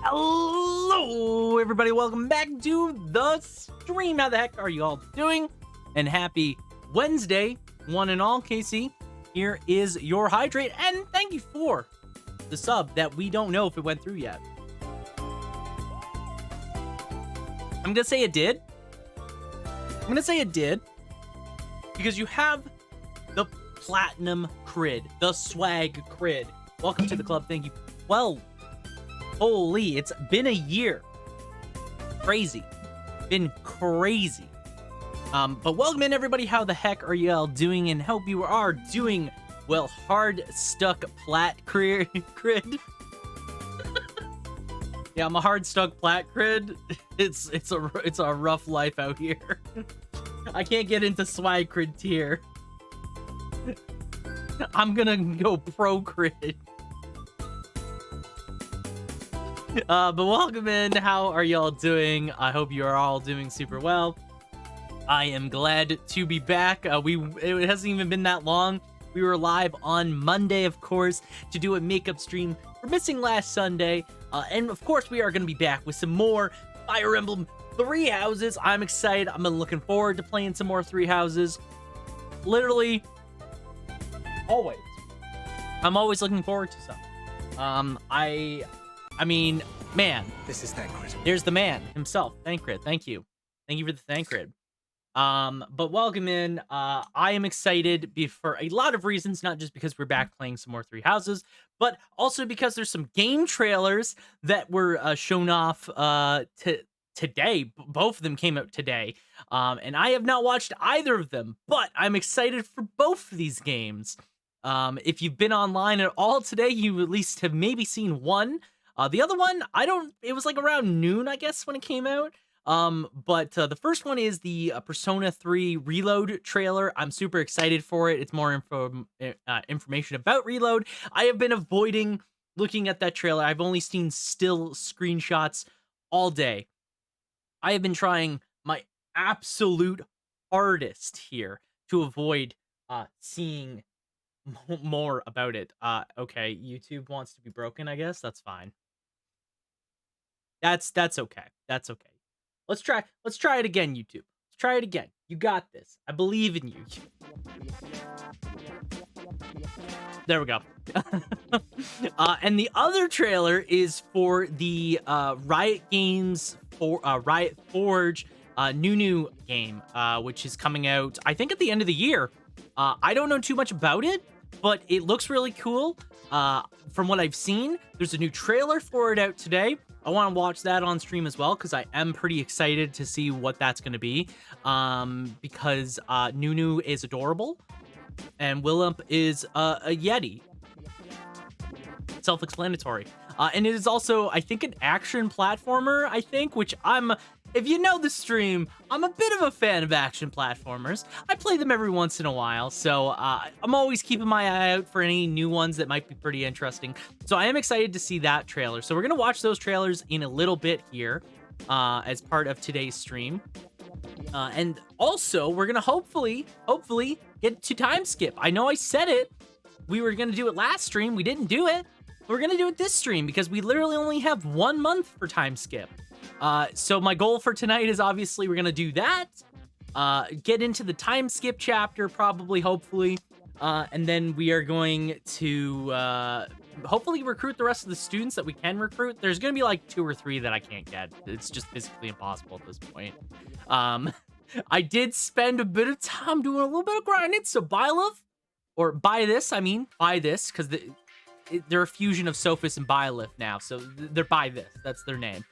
Hello, everybody. Welcome back to the stream. How the heck are you all doing? And happy Wednesday, one and all. Casey, here is your hydrate. And thank you for the sub that we don't know if it went through yet. I'm going to say it did. Because you have the platinum crid, the swag crid. Welcome to the club. Thank you. Well, holy, it's been a year. Crazy. Been crazy. But welcome in, everybody. How the heck are you all doing? And hope you are doing well. Hard stuck plat crid. Yeah, I'm a hard stuck plat crid. It's a rough life out here. I can't get into swag crid tier. I'm gonna go pro crid. But welcome in. How are y'all doing? I hope you are all doing super well. I am glad to be back. It hasn't even been that long. We were live on Monday, of course, to do a makeup stream for missing last Sunday. And of course, we are going to be back with some more Fire Emblem 3 Houses. I'm excited. I'm looking forward to playing some more 3 Houses. Literally, always. I'm always looking forward to some. I mean, man. This is Thancred. There's the man himself. Thancred. Thank you. Thank you for the Thancred. But welcome in. I am excited for a lot of reasons, not just because we're back playing some more 3 Houses, but also because there's some game trailers that were shown off today. Both of them came out today. And I have not watched either of them, but I'm excited for both of these games. If you've been online at all today, you at least have maybe seen one. The other one, it was like around noon, I guess, when it came out. But the first one is the Persona 3 Reload trailer. I'm super excited for it. It's more information about Reload. I have been avoiding looking at that trailer. I've only seen still screenshots all day. I have been trying my absolute hardest here to avoid seeing more about it. Okay, YouTube wants to be broken, I guess. That's fine. That's okay. That's okay. Let's try it again, YouTube. Let's try it again. You got this. I believe in you. There we go. And the other trailer is for the Riot Games for Riot Forge new game, which is coming out, I think, at the end of the year. I don't know too much about it, but it looks really cool. From what I've seen, there's a new trailer for it out today. I want to watch that on stream as well, because I am pretty excited to see what that's going to be. Because Nunu is adorable, and Willump is a Yeti. Self-explanatory. And it is also, I think, an action platformer, which if you know the stream, I'm a bit of a fan of action platformers. I play them every once in a while, so I'm always keeping my eye out for any new ones that might be pretty interesting. So I am excited to see that trailer. So we're going to watch those trailers in a little bit here as part of today's stream. And also, we're going to hopefully get to time skip. I know I said it. We were going to do it last stream. We didn't do it. We're going to do it this stream because we literally only have 1 month for time skip. So my goal for tonight is obviously we're going to do that, get into the time skip chapter, probably, hopefully, and then we are going to hopefully recruit the rest of the students that we can recruit. There's going to be like 2 or 3 that I can't get. It's just physically impossible at this point. I did spend a bit of time doing a little bit of grinding, so buy this, because they're a fusion of Sophis and Byleth now, so they're Buy This. That's their name.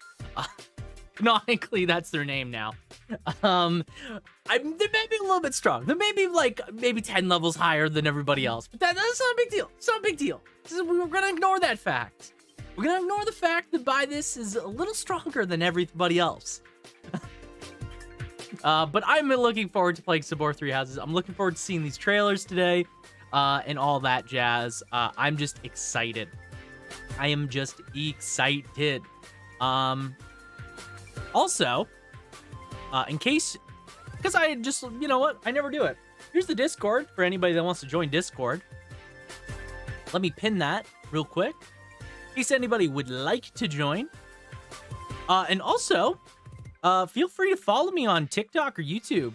Canonically, that's their name now. They may be a little bit strong. They may be maybe 10 levels higher than everybody else, but that's not a big deal. It's not a big deal. We're gonna ignore that fact. We're gonna ignore the fact that Buy This is a little stronger than everybody else. But I'm looking forward to playing some more 3 Houses. I'm looking forward to seeing these trailers today, and all that jazz. I'm just excited. I am just excited. Also, in case, because I just, you know what, I never do it. Here's the Discord for anybody that wants to join Discord. Let me pin that real quick in case anybody would like to join. And also, feel free to follow me on TikTok or YouTube.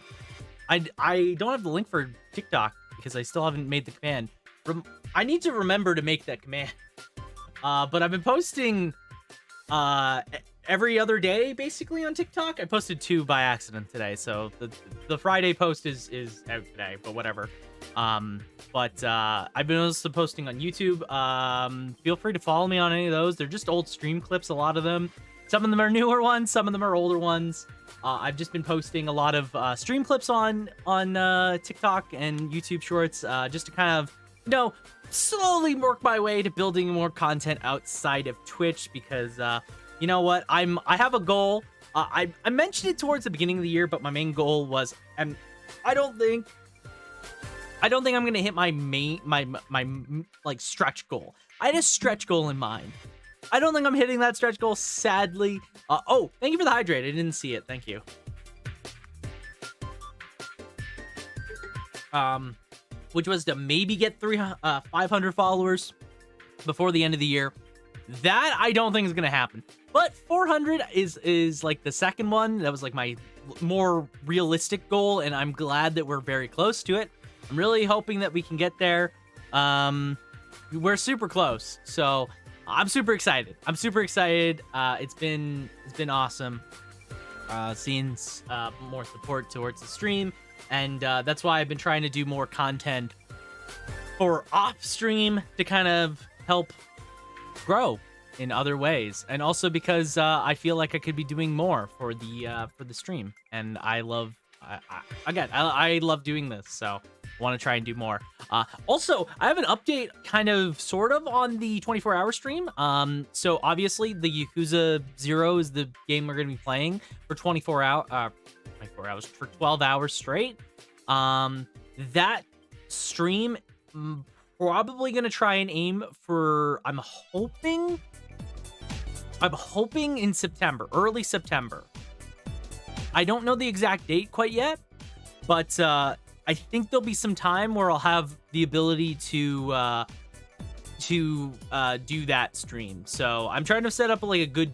I don't have the link for TikTok because I still haven't made the command. I need to remember to make that command. But I've been posting every other day basically on TikTok. I posted 2 by accident today, so the Friday post is out today, but whatever. I've been also posting on YouTube. Feel free to follow me on any of those. They're just old stream clips, a lot of them. Some of them are newer ones, some of them are older ones. I've just been posting a lot of stream clips on TikTok and YouTube Shorts, just to kind of, slowly work my way to building more content outside of Twitch, because you know what, I have a goal. I mentioned it towards the beginning of the year, but my main goal was, and I don't think I'm gonna hit my like stretch goal. I had a stretch goal in mind. I don't think I'm hitting that stretch goal, sadly. Oh, thank you for the hydrate. I didn't see it. Thank you. Which was to maybe get 500 followers before the end of the year. That I don't think is gonna happen. But 400 is like the second one. That was like my more realistic goal, and I'm glad that we're very close to it. I'm really hoping that we can get there. We're super close, so I'm super excited. It's been awesome seeing more support towards the stream, and that's why I've been trying to do more content for off stream to kind of help grow in other ways, and also because I feel like I could be doing more for the stream, and I love doing this, so want to try and do more. Also, I have an update kind of sort of on the 24-hour stream. So obviously the Yakuza 0 is the game we're going to be playing for 24 hours for 12 hours straight. That stream probably going to try and aim for, I'm hoping in September, early September. I don't know the exact date quite yet, but I think there'll be some time where I'll have the ability to do that stream. So I'm trying to set up like a good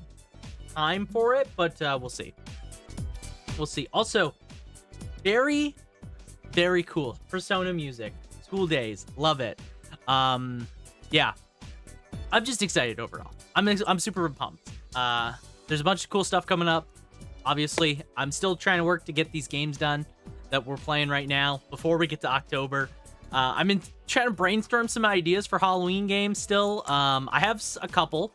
time for it, but we'll see. We'll see. Also, very, very cool. Persona music. School days. Love it. Yeah. I'm just excited overall. I'm super pumped. There's a bunch of cool stuff coming up. Obviously, I'm still trying to work to get these games done that we're playing right now before we get to October. I'm trying to brainstorm some ideas for Halloween games still. I have a couple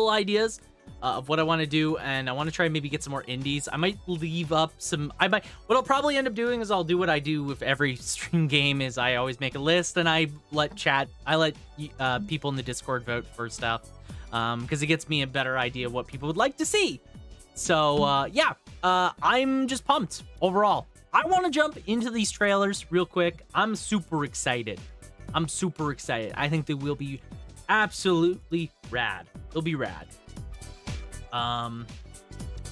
ideas of what I want to do, and I want to try and maybe get some more indies. I might leave up some. What I'll probably end up doing is I'll do what I do with every stream game, is I always make a list and I let people in the Discord vote for stuff, because it gets me a better idea of what people would like to see. So yeah, I'm just pumped overall. I want to jump into these trailers real quick. I'm super excited. I think they will be absolutely rad. They'll be rad.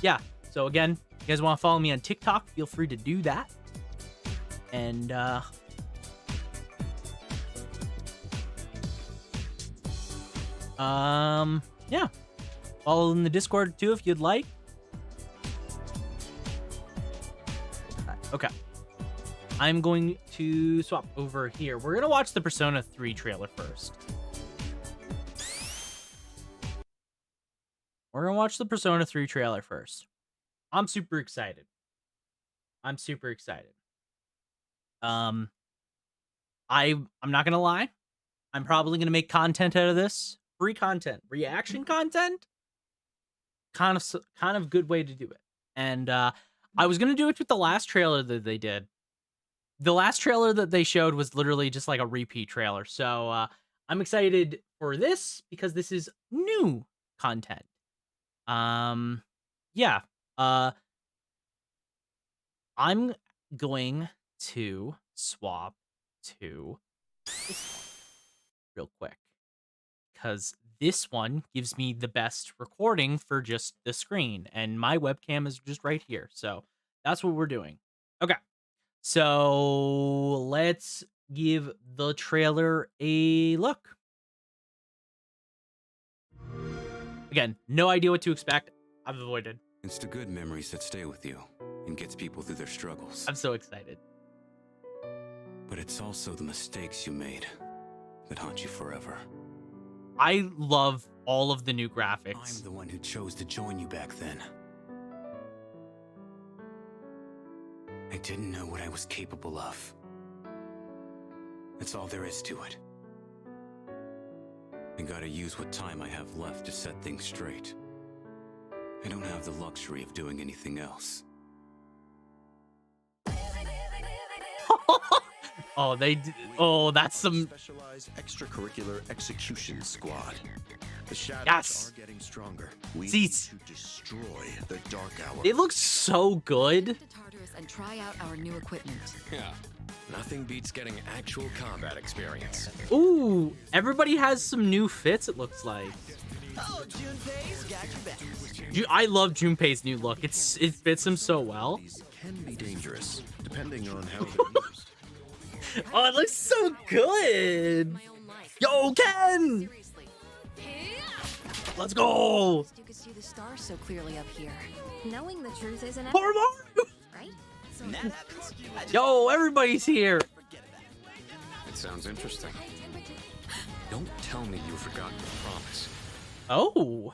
Yeah. So again, you guys want to follow me on TikTok, feel free to do that. And yeah. Follow in the Discord too if you'd like. Okay. I'm going to swap over here. We're going to watch the Persona 3 trailer first. I'm super excited. I'm not going to lie. I'm probably going to make content out of this. Free content. Reaction content? Kind of good way to do it. And I was going to do it with the last trailer that they did. The last trailer that they showed was literally just like a repeat trailer. So I'm excited for this because this is new content. Yeah. I'm going to swap to this one real quick, because this one gives me the best recording for just the screen, and my webcam is just right here. So that's what we're doing. Okay. So let's give the trailer a look. Again, no idea what to expect. I've avoided. It's the good memories that stay with you and gets people through their struggles. I'm so excited. But it's also the mistakes you made that haunt you forever. I love all of the new graphics. I'm the one who chose to join you back then. I didn't know what I was capable of. That's all there is to it. I gotta use what time I have left to set things straight. I don't have the luxury of doing anything else. Oh, oh, that's some Specialized extracurricular execution squad. The shadows Yes. are getting stronger. We See, need to destroy the dark hour. They look so good. To Tartarus and try out our new equipment. Yeah, nothing beats getting actual combat experience. Ooh, everybody has some new fits, it looks like. Oh, Junpei's got your back. I love Junpei's new look. It fits him so well. These can be dangerous, depending on how they're used. Oh, it looks so good. My own life. Yo, Ken! Seriously. Let's go! You could see the stars so clearly up here. Knowing the truth isn't Poor Mario! right? So When that happens, I just Yo, everybody's here. forget about it. It sounds interesting. Don't tell me you've forgotten your promise. Oh.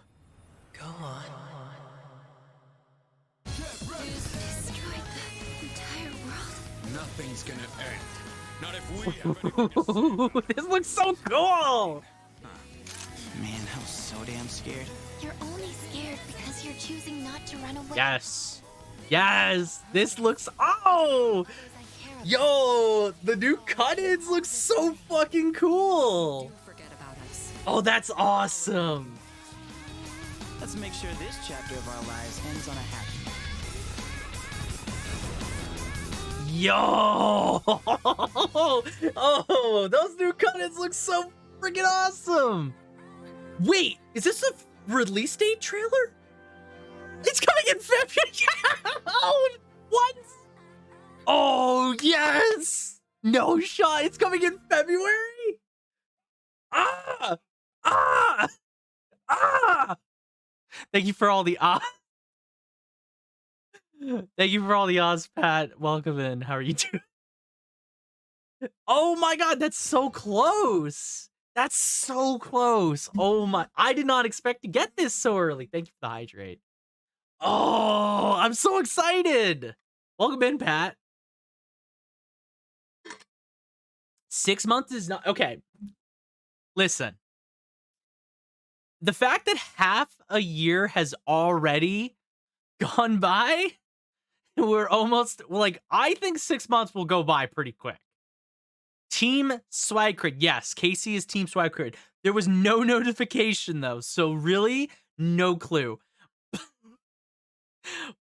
Go on. destroyed the entire world. Nothing's gonna end. Not if we have any. This looks so cool. Man, I was so damn scared. You're only scared because you're choosing not to run away. Yes. Yes. This looks. Oh. Because I care about Yo, the new cut-ins look so fucking cool. you. Forget about us. Oh, that's awesome. Let's make sure this chapter of our lives ends on a happy note. Yo. Oh, those new cut-ins look so freaking awesome. Wait, is this a release date trailer? It's coming in February. Oh, what? Oh, yes. No shot. It's coming in February. Ah. Ah. Ah. Thank you for all the Thank you for all the Oz, Pat. Welcome in. How are you doing? Oh my god, that's so close. That's so close. Oh my, I did not expect to get this so early. Thank you for the hydrate. Oh, I'm so excited. Welcome in, Pat. 6 months is not okay. Listen. The fact that half a year has already gone by, we're almost like, I think 6 months will go by pretty quick. Team Swag Crit. Yes, Casey is Team Swag Crit. There was no notification though, so really no clue.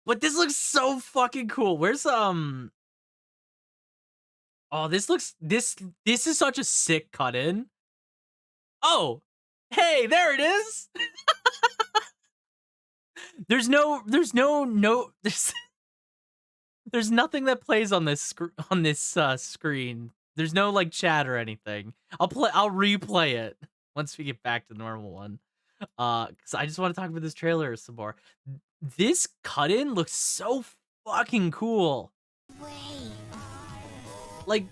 But this looks so fucking cool. Where's oh, this is such a sick cut in. Oh, hey, there it is. There's nothing that plays on this screen. There's no like chat or anything. I'll replay it once we get back to the normal one. Cause I just want to talk about this trailer some more. This cut-in looks so fucking cool. Wait. Like,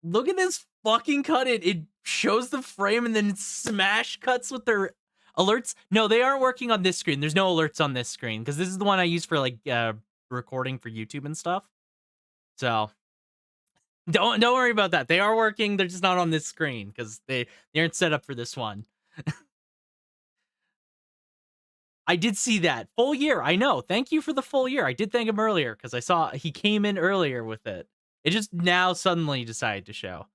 look at this fucking cut-in. It shows the frame and then it smash cuts with their alerts. No, they aren't working on this screen. There's no alerts on this screen because this is the one I use for like recording for YouTube and stuff. So don't worry about that. They are working. They're just not on this screen because they aren't set up for this one. I did see that. Full year. I know. Thank you for the full year. I did thank him earlier because I saw he came in earlier with it. It just now suddenly decided to show.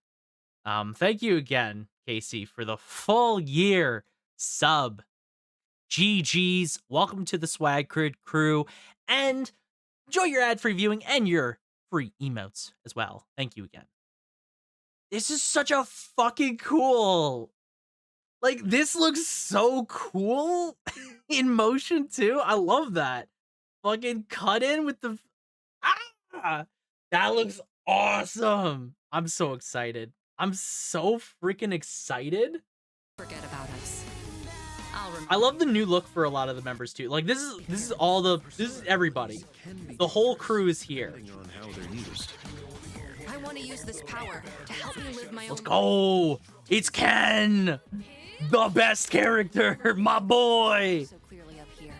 Thank you again, Casey, for the full year sub. GG's. Welcome to the Swag Crit crew. And enjoy your ad-free viewing and your free emotes as well. Thank you again. This is such a fucking cool. Like, this looks so cool in motion, too. I love that. Fucking cut in with the... Ah! That looks awesome. I'm so excited. I'm so freaking excited. Forget about us. I love the new look for a lot of the members too. Like this is everybody. The whole crew is here. On how they're used. I want to use this power to help me live my Let's own go. It's Ken, the best character, my boy. so clearly up here.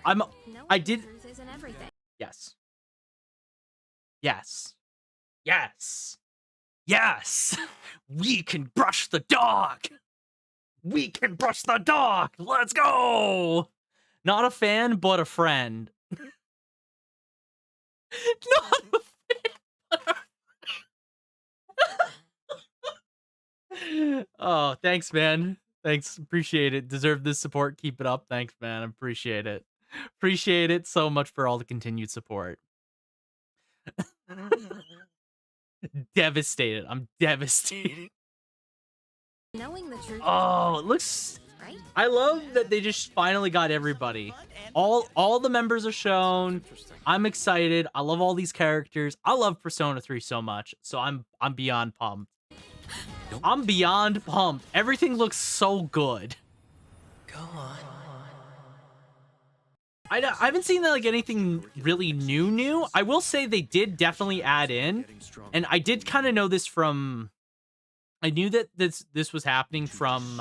I did. Truth isn't everything. Yes. Yes. Yes. Yes. We can brush the dog. We can brush the dog. Let's go. Not a fan, but a friend. Not a fan. Oh, thanks, man. Thanks. Appreciate it. Deserve this support. Keep it up. Thanks, man. Appreciate it. Appreciate it so much for all the continued support. Devastated. I'm devastated. Knowing the truth. Oh, it looks. Right? I love that they just finally got everybody. All the members are shown. I'm excited. I love all these characters. I love Persona 3 so much. So I'm beyond pumped. I'm beyond pumped. Everything looks so good. Go on. I haven't seen like anything really new. I will say they did definitely add in, and I did kind of know this from. I knew that this was happening from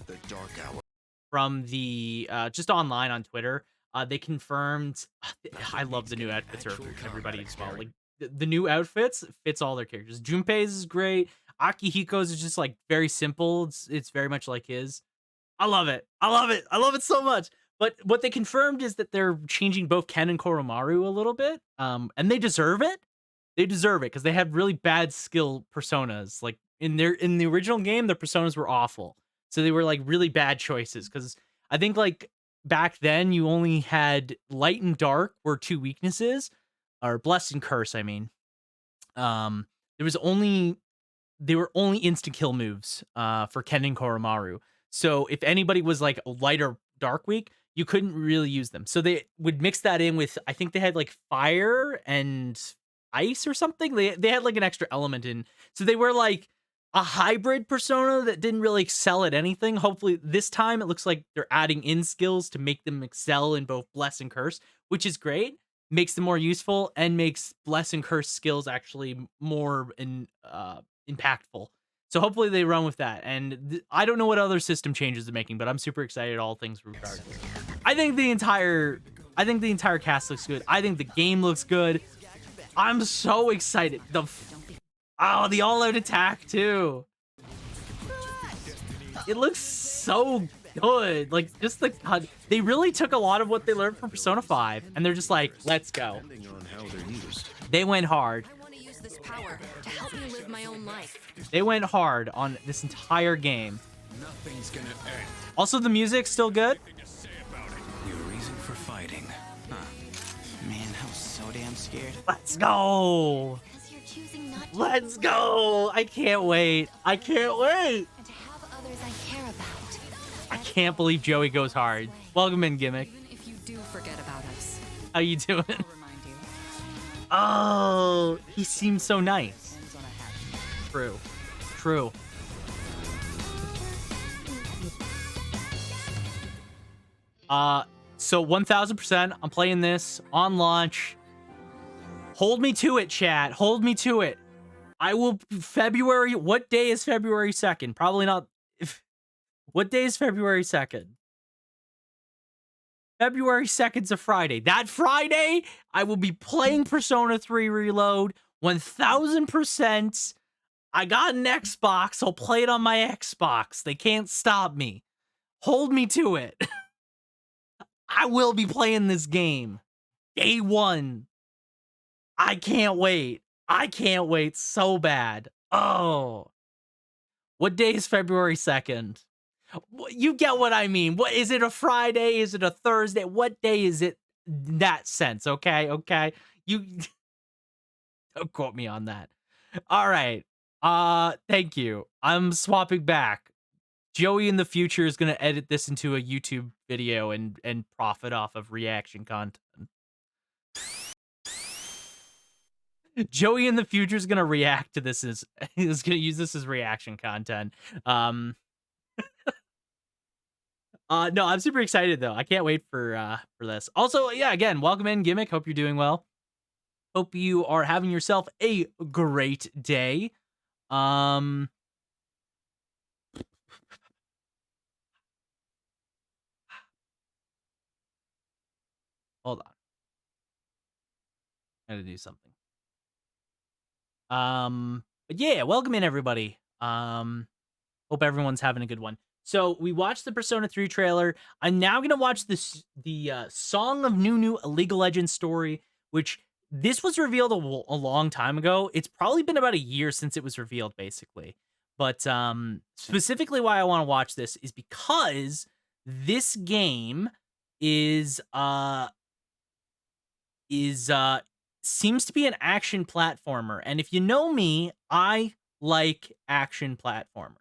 The dark hour. the just online on Twitter. They confirmed. I love the new outfits for everybody as well. Like the new outfits fits all their characters. Junpei's is great. Akihiko's is just like very simple. It's very much like his. I love it. I love it. I love it so much. But what they confirmed is that they're changing both Ken and Koromaru a little bit. And they deserve it. They deserve it because they had really bad skill personas. Like in the original game, their personas were awful. So they were like really bad choices. Because I think like back then you only had light and dark were two weaknesses, or blessed and curse. I mean, they were only instant kill moves for Ken and Koromaru. So if anybody was like light or dark weak, you couldn't really use them. So they would mix that in with, I think they had like fire and ice or something. They had like an extra element in. So they were like a hybrid persona that didn't really excel at anything. Hopefully this time it looks like they're adding in skills to make them excel in both bless and curse, which is great. Makes them more useful and makes bless and curse skills actually more impactful. So hopefully they run with that. And I don't know what other system changes they're making, but I'm super excited. All things regardless. I think the entire cast looks good. I think the game looks good. I'm so excited. The all-out attack too. It looks so good. Like just they really took a lot of what they learned from Persona 5, and they're just like, let's go. Depending on how they're used. They went hard. I want to use this power to help me live my own life. They went hard on this entire game. Nothing's gonna end. Also, the music's still good. Your reason for fighting. Huh. Man, I was so damn scared. Let's go. Because you're choosing not to. Let's go. I can't wait. I can't wait. And to have others I care about. I can't believe Joey goes hard. Welcome in, Gimmick. Even if you do forget about us, How you doing? I'll remind you. Oh, he seems so nice. Ends on a happy. True. True. So 1000%, I'm playing this on launch. Hold me to it, chat. Hold me to it. I will February. What day is February 2nd? Probably not. What day is February 2nd? February 2nd's a Friday. That Friday, I will be playing Persona 3 Reload 1000%. I got an Xbox. I'll play it on my Xbox. They can't stop me. Hold me to it. I will be playing this game. Day one. I can't wait. I can't wait so bad. Oh. What day is February 2nd? You get what I mean. What is it, a Friday? Is it a Thursday? What day is it in that sense? Okay, okay. You don't quote me on that. All right. Thank you. I'm swapping back. Joey in the future is going to edit this into a YouTube video and profit off of reaction content. Joey in the future is going to react to this is going to use this as reaction content. No, I'm super excited though. I can't wait for this. Also, yeah, again, welcome in, Gimmick. Hope you're doing well. Hope you are having yourself a great day. Um, hold on. I gotta do something. But yeah, welcome in everybody. Hope everyone's having a good one. So we watched the Persona 3 trailer. I'm now gonna watch the Song of Nunu, a League of Legends story, which this was revealed a long time ago. It's probably been about a year since it was revealed, basically. But specifically, why I want to watch this is because this game is is uh seems to be an action platformer, and if you know me, I like action platformers.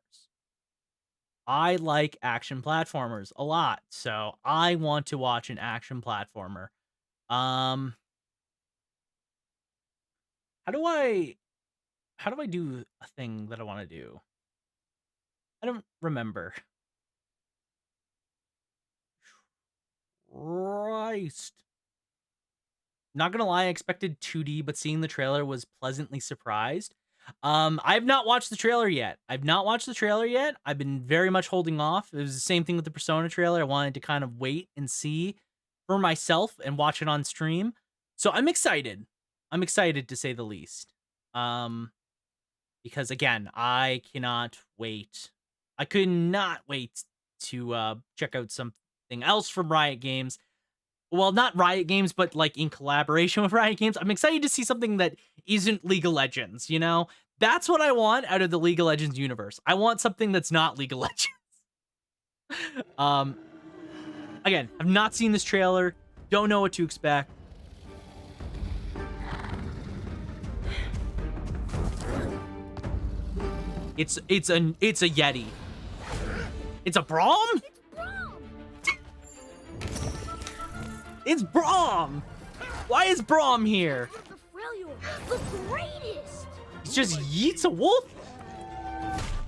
I like action platformers a lot, so I want to watch an action platformer. Um, how do I do a thing that I want to do? I don't remember. Christ. Not gonna lie, I expected 2D, but seeing the trailer was pleasantly surprised. I've not watched the trailer yet. I've not watched the trailer yet. I've been very much holding off. It was the same thing with the Persona trailer. I wanted to kind of wait and see for myself and watch it on stream. So I'm excited. I'm excited to say the least. Um, because again, I cannot wait. I could not wait to check out something else from Riot Games. Well, not Riot Games, but like in collaboration with Riot Games. I'm excited to see something that isn't League of Legends, you know? That's what I want out of the League of Legends universe. I want something that's not League of Legends. um Again, I've not seen this trailer, don't know what to expect. It's a Yeti. It's a Braum? It's Braum! Why is Braum here? The greatest! It's just yeets a wolf?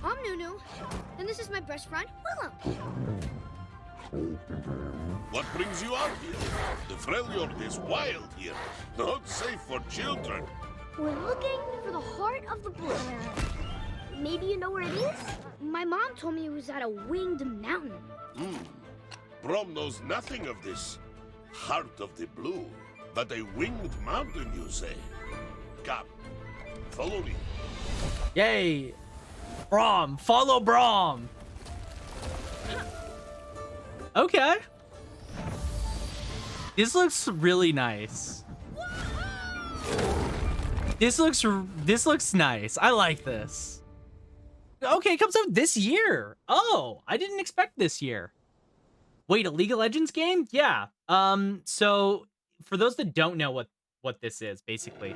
I'm Nunu, and this is my best friend, Willem. What brings you out here? The Freljord is wild here. Not safe for children. We're looking for the heart of the blue. Maybe you know where it is? My mom told me it was at a winged mountain. Brom knows nothing of this. Heart of the blue. But a winged mountain, you say? Come, follow me. Yay! Braum! Follow Braum! Okay. This looks really nice. This looks nice. I like this. Okay, it comes out this year. Oh, I didn't expect this year. Wait, a League of Legends game? Yeah. So for those that don't know what this is, basically,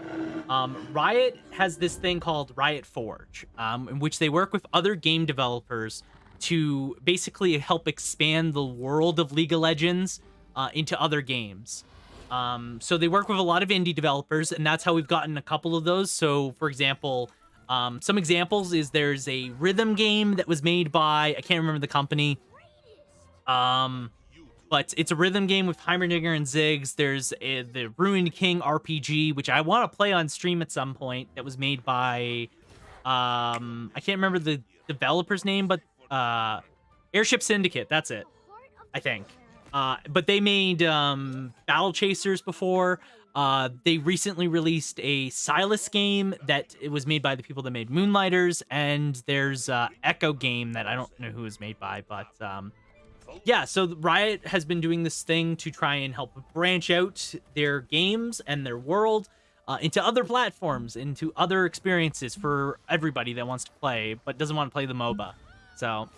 Riot has this thing called Riot Forge, in which they work with other game developers to basically help expand the world of League of Legends into other games. So they work with a lot of indie developers, and that's how we've gotten a couple of those. So, for example, some examples is there's a rhythm game that was made by, I can't remember the company, but it's a rhythm game with Heimerdinger and Ziggs. There's the Ruined King RPG, which I want to play on stream at some point, that was made by, I can't remember the developer's name, but Airship Syndicate, that's it, I think. But they made Battle Chasers before. They recently released a Silas game that it was made by the people that made Moonlighters, and there's Echo game that I don't know who it was made by, but yeah, so Riot has been doing this thing to try and help branch out their games and their world into other platforms, into other experiences for everybody that wants to play, but doesn't want to play the MOBA. So,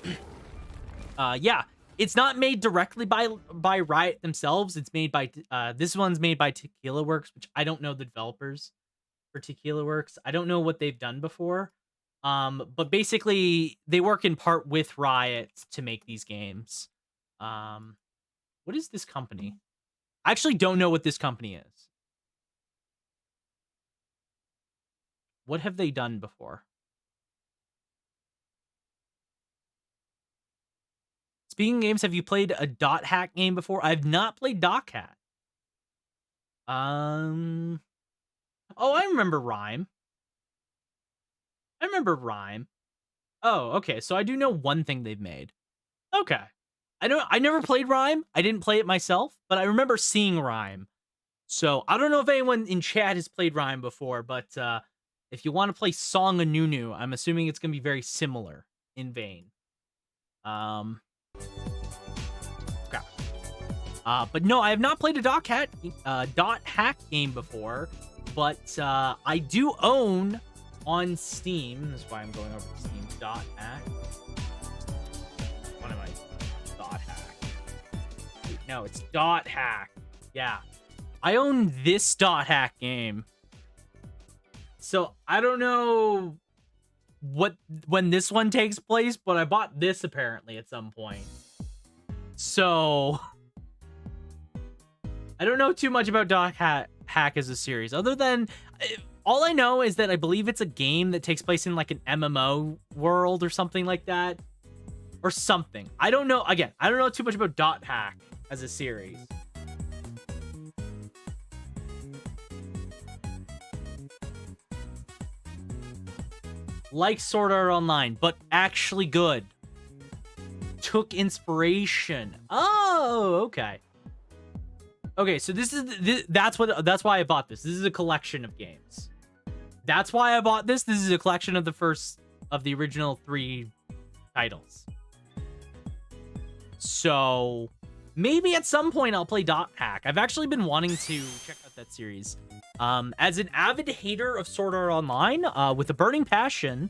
yeah, it's not made directly by Riot themselves. It's made by, this one's made by Tequila Works, which I don't know the developers for Tequila Works. I don't know what they've done before. But basically, they work in part with Riot to make these games. What is this company? I actually don't know what this company is. What have they done before? Speaking of games, have you played a dot hack game before? I've not played dot hack. Oh, I remember Rhyme. Oh, okay. So I do know one thing they've made. Okay. I never played Rhyme. I didn't play it myself, but I remember seeing Rhyme. So I don't know if anyone in chat has played Rhyme before, but if you want to play Song of Nunu, I'm assuming it's going to be very similar in vein. Okay. But no, I have not played a dot hack game before, but I do own on Steam. That's why I'm going over to Steam. Dot hack. What am I? Dot hack. No, it's dot hack. Yeah. I own this dot hack game. So I don't know when this one takes place, but I bought this apparently at some point. So I don't know too much about dot hack as a series, other than all I know is that I believe it's a game that takes place in like an MMO world or something like that. Or something. I don't know. Again, I don't know too much about dot hack as a series. Like Sword Art Online, but actually good. Took inspiration. Oh, okay. Okay, so that's why I bought this. This is a collection of games. That's why I bought this. This is a collection of the original 3 titles. So maybe at some point I'll play dot hack. I've actually been wanting to check out that series. As an avid hater of Sword Art Online, with a burning passion,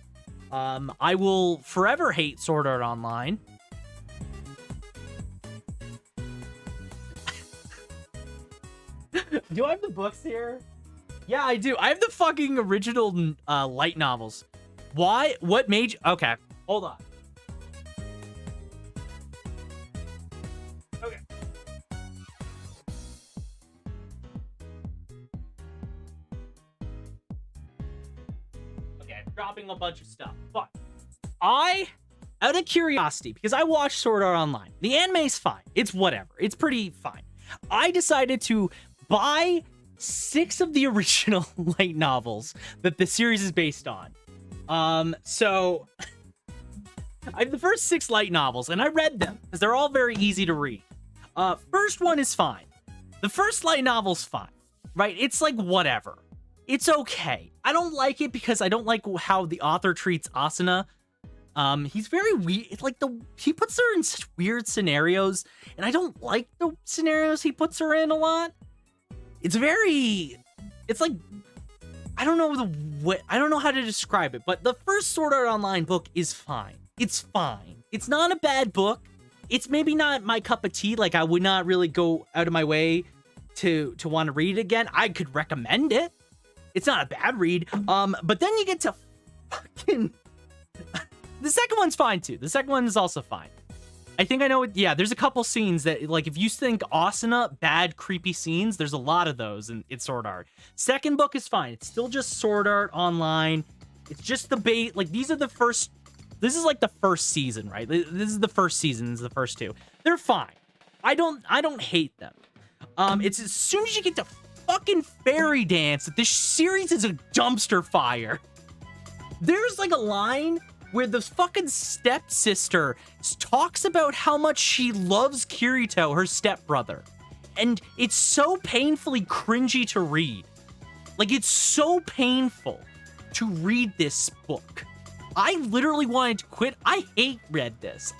I will forever hate Sword Art Online. Do I have the books here? Yeah, I do. I have the fucking original light novels. Why? What made you... Okay, hold on. Okay. Okay, I'm dropping a bunch of stuff. But out of curiosity, because I watched Sword Art Online, the anime's fine. It's whatever. It's pretty fine. I decided to buy 6 of the original light novels that the series is based on. So I have the first 6 light novels, and I read them because they're all very easy to read. First one is fine. The first light novel's fine, right? It's like whatever. It's okay. I don't like it because I don't like how the author treats Asuna. He's very weird. It's like he puts her in such weird scenarios, and I don't like the scenarios he puts her in a lot. It's like, I don't know how to describe it, but the first Sword Art Online book is fine. It's fine. It's not a bad book. It's maybe not my cup of tea. Like, I would not really go out of my way to want to read it again. I could recommend it. It's not a bad read. But then you get to fucking... The second one's fine, too. The second one is also fine. I think I know it. Yeah, there's a couple scenes that, like, if you think Asuna, bad, creepy scenes, there's a lot of those in Sword Art. Second book is fine. It's still just Sword Art Online. It's just the bait. Like, this is like the first season, right? This is the first season. This is the first 2. They're fine. I don't hate them. It's as soon as you get to fucking Fairy Dance that this series is a dumpster fire. There's like a line where the fucking stepsister talks about how much she loves Kirito, her stepbrother. And it's so painfully cringy to read. Like, it's so painful to read this book. I literally wanted to quit. I hate read this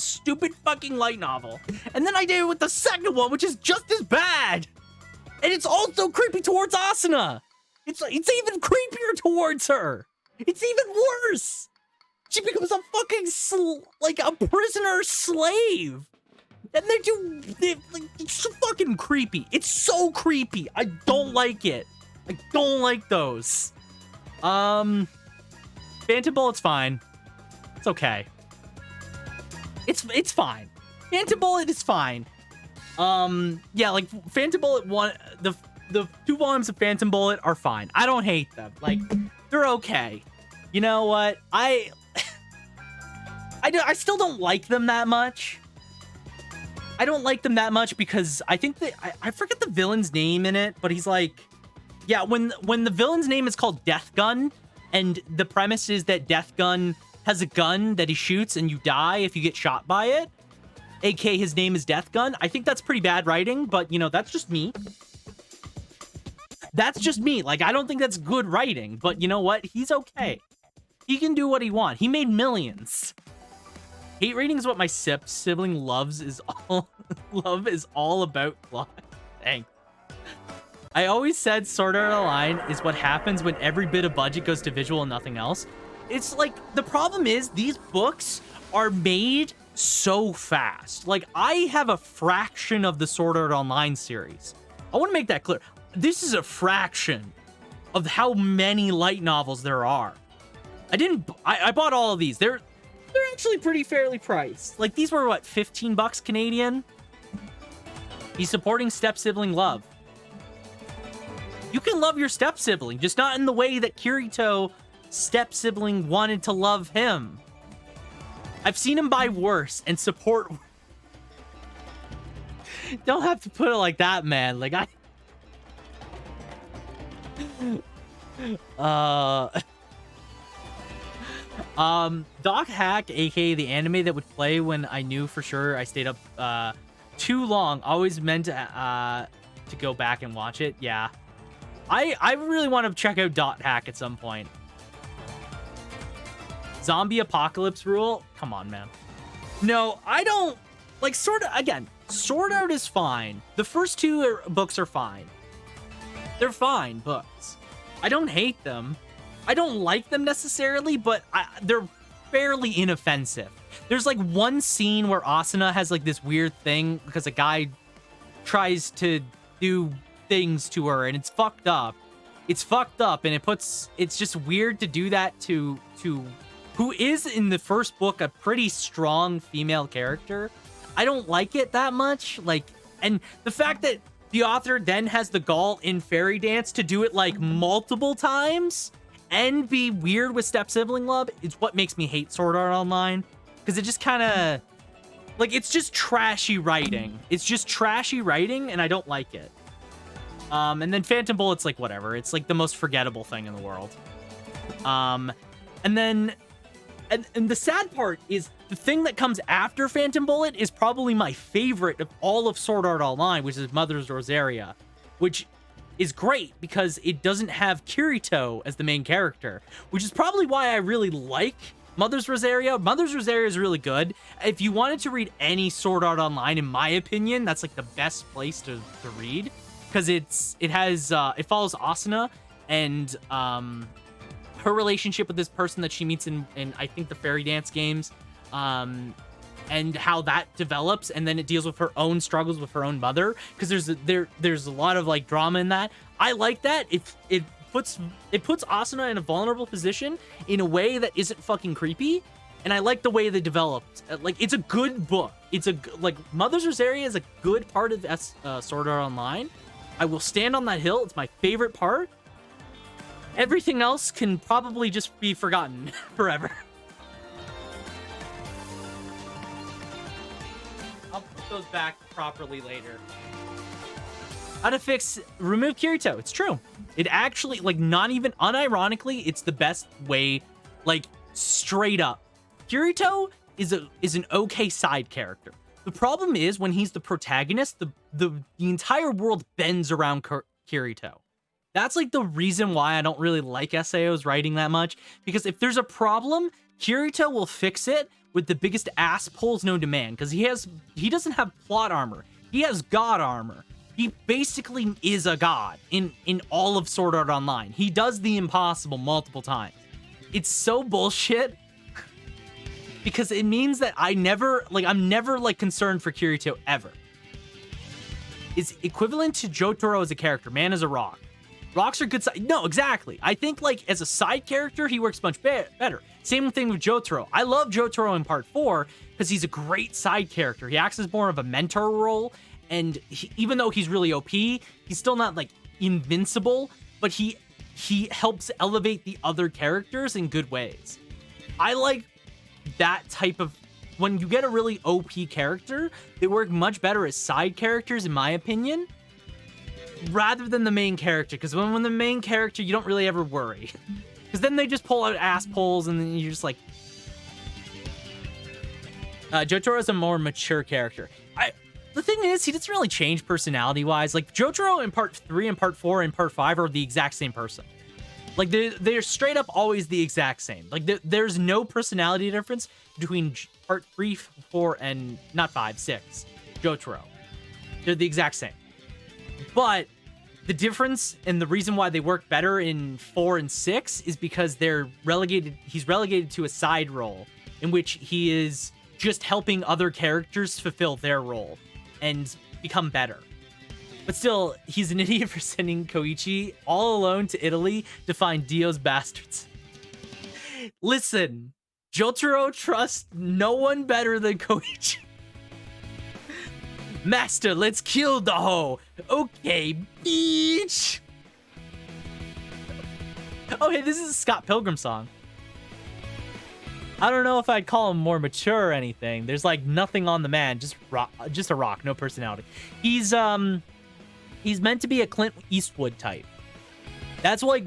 stupid fucking light novel. And then I did it with the second one, which is just as bad. And it's also creepy towards Asuna. It's even creepier towards her. It's even worse. She becomes a fucking a prisoner slave. And it's so fucking creepy. It's so creepy. I don't like it. I don't like those. Phantom Bullet's fine. It's okay. It's fine. Phantom Bullet is fine. Yeah, like Phantom Bullet 1, the 2 volumes of Phantom Bullet are fine. I don't hate them. Like, they're okay. You know what? I still don't like them that much. I don't like them that much because I think that I forget the villain's name in it, but he's like, yeah, when the villain's name is called Death Gun, and the premise is that Death Gun has a gun that he shoots and you die if you get shot by it, aka his name is Death Gun. I think that's pretty bad writing, but you know, that's just me. That's just me. Like, I don't think that's good writing, but you know what? He's okay. He can do what he wants. He made millions. Hate reading is what my sibling loves is all love is all about. Thanks. I always said Sword Art Online is what happens when every bit of budget goes to visual and nothing else. It's like, the problem is these books are made so fast. Like, I have a fraction of the Sword Art Online series. I want to make that clear. This is a fraction of how many light novels there are. I bought all of these. They're actually pretty fairly priced. Like, these were what, 15 bucks Canadian? He's supporting step-sibling love. You can love your step-sibling, just not in the way that Kirito step-sibling wanted to love him. I've seen him buy worse and support. Don't have to put it like that, man. Like, Doc Hack, aka the anime that would play when I knew for sure I stayed up too long. Always meant to go back and watch it. Yeah, I really want to check out Dot Hack at some point. Zombie Apocalypse Rule? Come on, man. No, I don't like Sword Art is fine. The first two books are fine. They're fine books. I don't hate them. I don't like them necessarily, but they're fairly inoffensive. There's like one scene where Asuna has like this weird thing because a guy tries to do things to her and it's fucked up. It's fucked up and it's just weird to do that to who is in the first book a pretty strong female character. I don't like it that much. Like, and the fact that the author then has the gall in Fairy Dance to do it like multiple times and be weird with step-sibling love is what makes me hate Sword Art Online. Because it just kind of, like, it's just trashy writing. It's just trashy writing, and I don't like it. And then Phantom Bullet's like, whatever. It's like the most forgettable thing in the world. And then, and the sad part is the thing that comes after Phantom Bullet is probably my favorite of all of Sword Art Online, which is Mother's Rosaria, which is great because it doesn't have Kirito as the main character, which is probably why I really like Mother's Rosaria. Mother's Rosaria is really good. If you wanted to read any Sword Art Online, in my opinion, that's like the best place to read because it follows Asuna and her relationship with this person that she meets in I think the Fairy Dance games, and how that develops, and then it deals with her own struggles with her own mother, because there's a lot of like drama in that. I like that. It puts Asuna in a vulnerable position in a way that isn't fucking creepy, and I like the way they developed. Like, it's a good book. It's like Mother's Rosaria is a good part of Sword Art Online. I will stand on that hill. It's my favorite part. Everything else can probably just be forgotten forever. I'll put those back properly later. How to remove Kirito. It's true. It actually, like, not even unironically, it's the best way, like, straight up. Kirito is an okay side character. The problem is when he's the protagonist, the entire world bends around Kirito. That's like the reason why I don't really like SAO's writing that much, because if there's a problem, Kirito will fix it with the biggest ass pulls known to man, because he doesn't have plot armor. He has god armor. He basically is a god in all of Sword Art Online. He does the impossible multiple times. It's so bullshit because it means that I'm never like concerned for Kirito ever. It's equivalent to Jotaro as a character. Man is a rock. Rocks are good side. No, exactly. I think like as a side character, he works much better. Same thing with Jotaro. I love Jotaro in part 4 because he's a great side character. He acts as more of a mentor role. And even though he's really OP, he's still not like invincible, but he helps elevate the other characters in good ways. I like that type of, when you get a really OP character, they work much better as side characters, in my opinion, rather than the main character. Because when the main character, you don't really ever worry. Because then they just pull out ass pulls, and then you're just like... Jotaro is a more mature character. The thing is, he doesn't really change personality-wise. Like, Jotaro in Part 3 and Part 4 and Part 5 are the exact same person. Like, they're straight up always the exact same. Like, there's no personality difference between Part 3, 4, and... not 5, 6. Jotaro. They're the exact same. But the difference and the reason why they work better in 4 and 6 is because he's relegated to a side role in which he is just helping other characters fulfill their role and become better. But still, he's an idiot for sending Koichi all alone to Italy to find Dio's bastards. Listen, Jotaro trusts no one better than Koichi. Master, let's kill the hoe. Okay, beach. Oh, hey, this is a Scott Pilgrim song. I don't know if I'd call him more mature or anything. There's like nothing on the man, just a rock, no personality. He's meant to be a Clint Eastwood type. That's like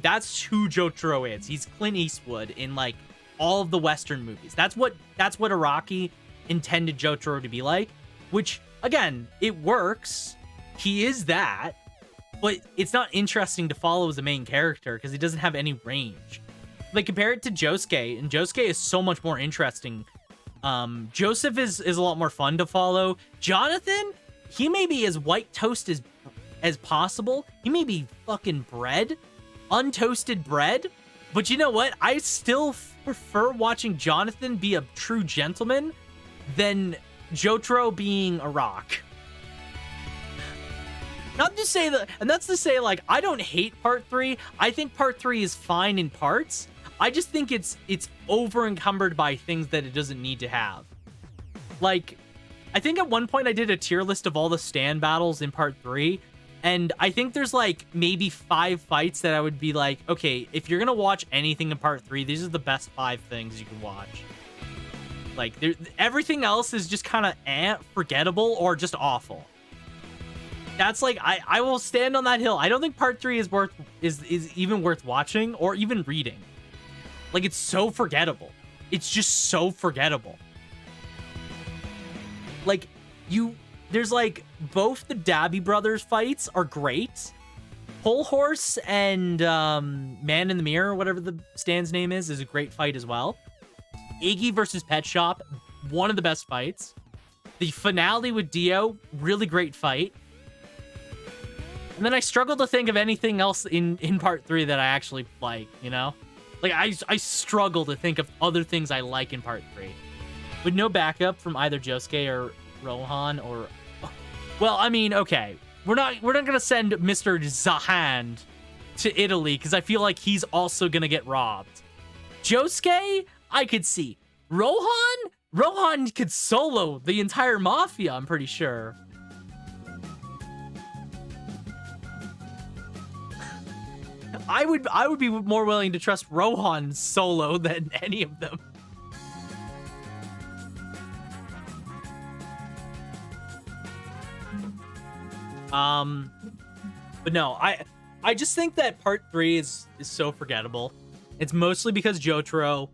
that's who Jotaro is. He's Clint Eastwood in like all of the Western movies. That's what Araki intended Jotaro to be like. Which, again, it works. He is that, but it's not interesting to follow as a main character because he doesn't have any range. Like, compare it to Josuke, and Josuke is so much more interesting. Joseph is a lot more fun to follow. Jonathan, he may be as white toast as possible. He may be fucking bread, untoasted bread. But you know what? I still prefer watching Jonathan be a true gentleman than Jotaro being a rock. Not to say that, and that's to say, like, I don't hate Part 3. I think Part 3 is fine in parts. I just think it's over encumbered by things that it doesn't need to have. Like, I think at one point I did a tier list of all the stand battles in Part 3, and I think there's like maybe 5 fights that I would be like, okay, if you're gonna watch anything in Part 3, these are the best 5 things you can watch. Like, everything else is just kind of forgettable or just awful. That's like, I will stand on that hill. I don't think Part 3 is even worth watching or even reading. Like, it's so forgettable. It's just so forgettable. Like, there's like, both the Dabby brothers fights are great. Pole Horse and Man in the Mirror, whatever the stand's name is a great fight as well. Iggy versus Pet Shop, one of the best fights. The finale with Dio, really great fight. And then I struggle to think of anything else in Part 3 that I actually like, you know? Like, I struggle to think of other things I like in Part 3. With no backup from either Josuke or Rohan or... Well, I mean, okay. We're not gonna send Mr. Zahand to Italy, because I feel like he's also gonna get robbed. Josuke, I could see. Rohan could solo the entire mafia, I'm pretty sure. I would be more willing to trust Rohan solo than any of them. But no, I just think that Part 3 is so forgettable. It's mostly because Jotaro,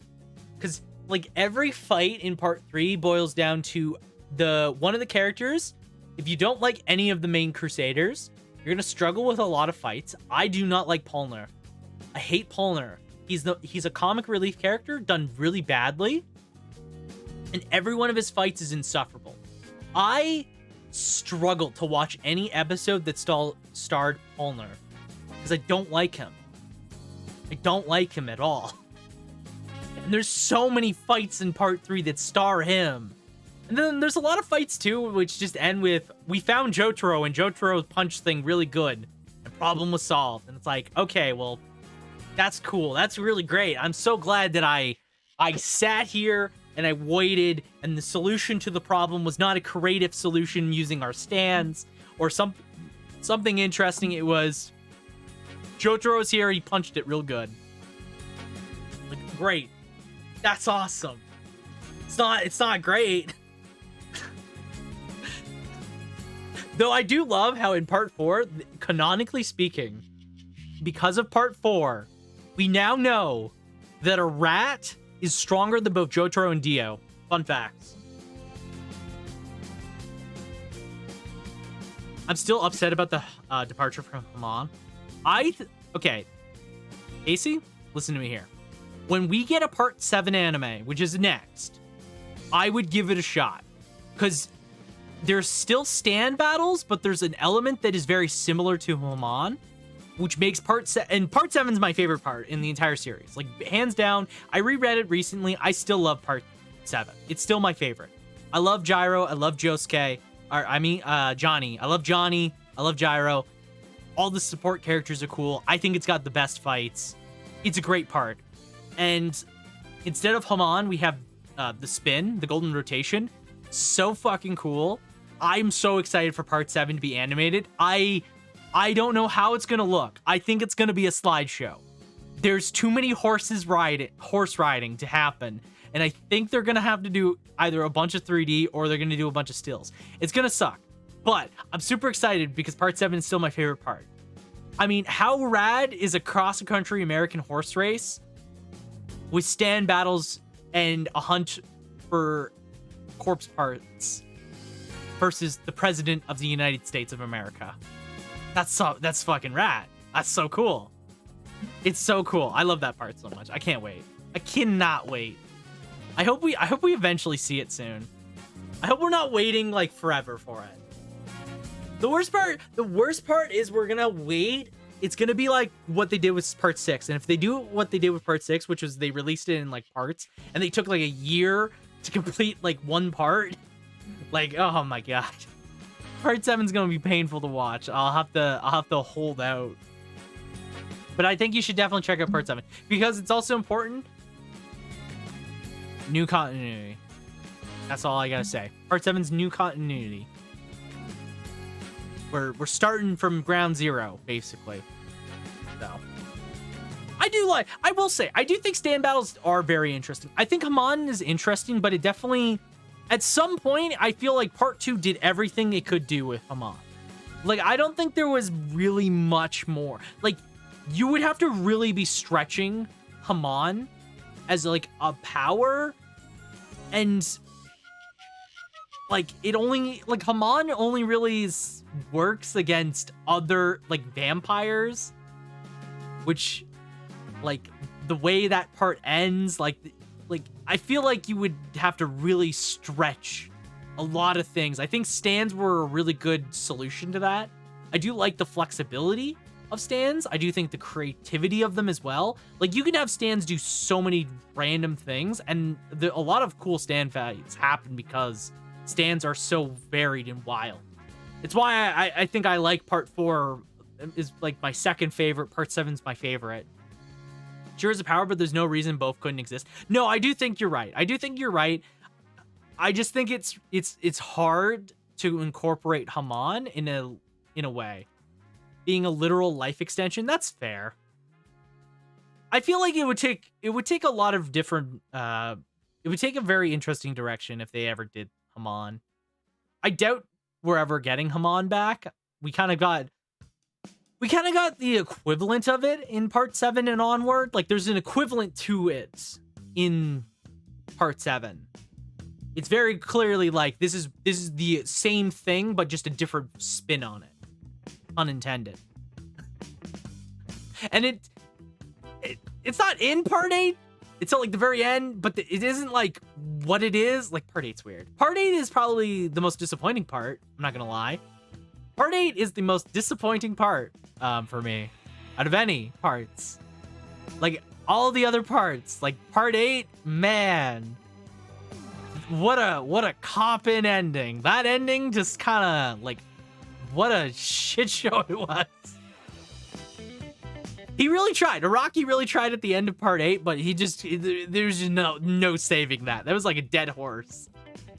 because like every fight in Part 3 boils down to one of the characters. If you don't like any of the main Crusaders, you're gonna struggle with a lot of fights. I do not like Polnar. I hate Polnar. He's a comic relief character done really badly, and every one of his fights is insufferable. I struggle to watch any episode that starred Polnar because I don't like him. I don't like him at all. And there's so many fights in Part 3 that star him. And then there's a lot of fights too, which just end with, we found Jotaro and Jotaro's punch thing really good. The problem was solved. And it's like, okay, well, that's cool. That's really great. I'm so glad that I sat here and I waited, and the solution to the problem was not a creative solution using our stands or something interesting. It was, Jotaro's here, he punched it real good. Like, great. That's awesome. It's not great. Though I do love how in part 4, canonically speaking, because of part 4, we now know that a rat is stronger than both Jotaro and Dio. Fun facts. I'm still upset about the departure from Hamon. Okay, Casey, listen to me here. When we get a part 7 anime, which is next, I would give it a shot. Because there's still stand battles, but there's an element that is very similar to Hamon, which makes part 7, and part 7 is my favorite part in the entire series. Like, hands down, I reread it recently. I still love part 7. It's still my favorite. I love Gyro. I love Josuke. Johnny. I love Johnny. I love Gyro. All the support characters are cool. I think it's got the best fights. It's a great part. And instead of Hamon, we have the spin, the golden rotation. So fucking cool. I'm so excited for part 7 to be animated. I don't know how it's gonna look. I think it's gonna be a slideshow. There's too many horse riding to happen. And I think they're gonna have to do either a bunch of 3D or they're gonna do a bunch of stills. It's gonna suck. But I'm super excited because part 7 is still my favorite part. I mean, how rad is a cross-country American horse race with stand battles and a hunt for corpse parts versus the president of the United States of America? That's fucking rad. That's so cool. It's so cool. I love that part so much. I can't wait. I cannot wait. I hope we eventually see it soon. I hope we're not waiting like forever for it. The worst part is we're gonna wait. It's gonna be like what they did with part 6. And if they do what they did with part 6, which was they released it in like parts, and they took like a year to complete like one part, like, oh my god. Part 7's gonna be painful to watch. I'll have to hold out. But I think you should definitely check out part 7 because it's also important. New continuity. That's all I gotta say. Part 7's new continuity. We're starting from ground zero, basically. So I will say, I do think stand battles are very interesting. I think Hamon is interesting, but it definitely, at some point, I feel like part 2 did everything it could do with Hamon. Like, I don't think there was really much more. Like, you would have to really be stretching Hamon as like a power, and like Hamon only really works against other like vampires, which like the way that part ends, like I feel like you would have to really stretch a lot of things. I think stands were a really good solution to that. I do like the flexibility of stands. I do think the creativity of them as well. Like, you can have stands do so many random things, and a lot of cool stand fights happen because stands are so varied and wild. It's why I think I like part 4 is like my second favorite. Part 7's my favorite. Sure is a power, but there's no reason both couldn't exist. No, I do think you're right. I just think it's hard to incorporate Hamon in a way. Being a literal life extension, that's fair. I feel like it would take a lot of different it would take a very interesting direction if they ever did Hamon. I doubt we're ever getting Hamon back. We kind of got the equivalent of it in part 7 and onward. Like, there's an equivalent to it in part 7. It's very clearly like this is the same thing, but just a different spin on it. Unintended. And it's not in part 8. It's at like the very end, but it isn't like what it is. Like, part 8's weird. Part 8 is probably the most disappointing part. I'm not gonna lie. Part 8 is the most disappointing part for me out of any parts. Like, all the other parts, like part 8, man, what a cop-in ending. That ending just kind of like, what a shit show it was. He really tried. Araki really tried at the end of part 8, but there's just no saving that. That was like a dead horse.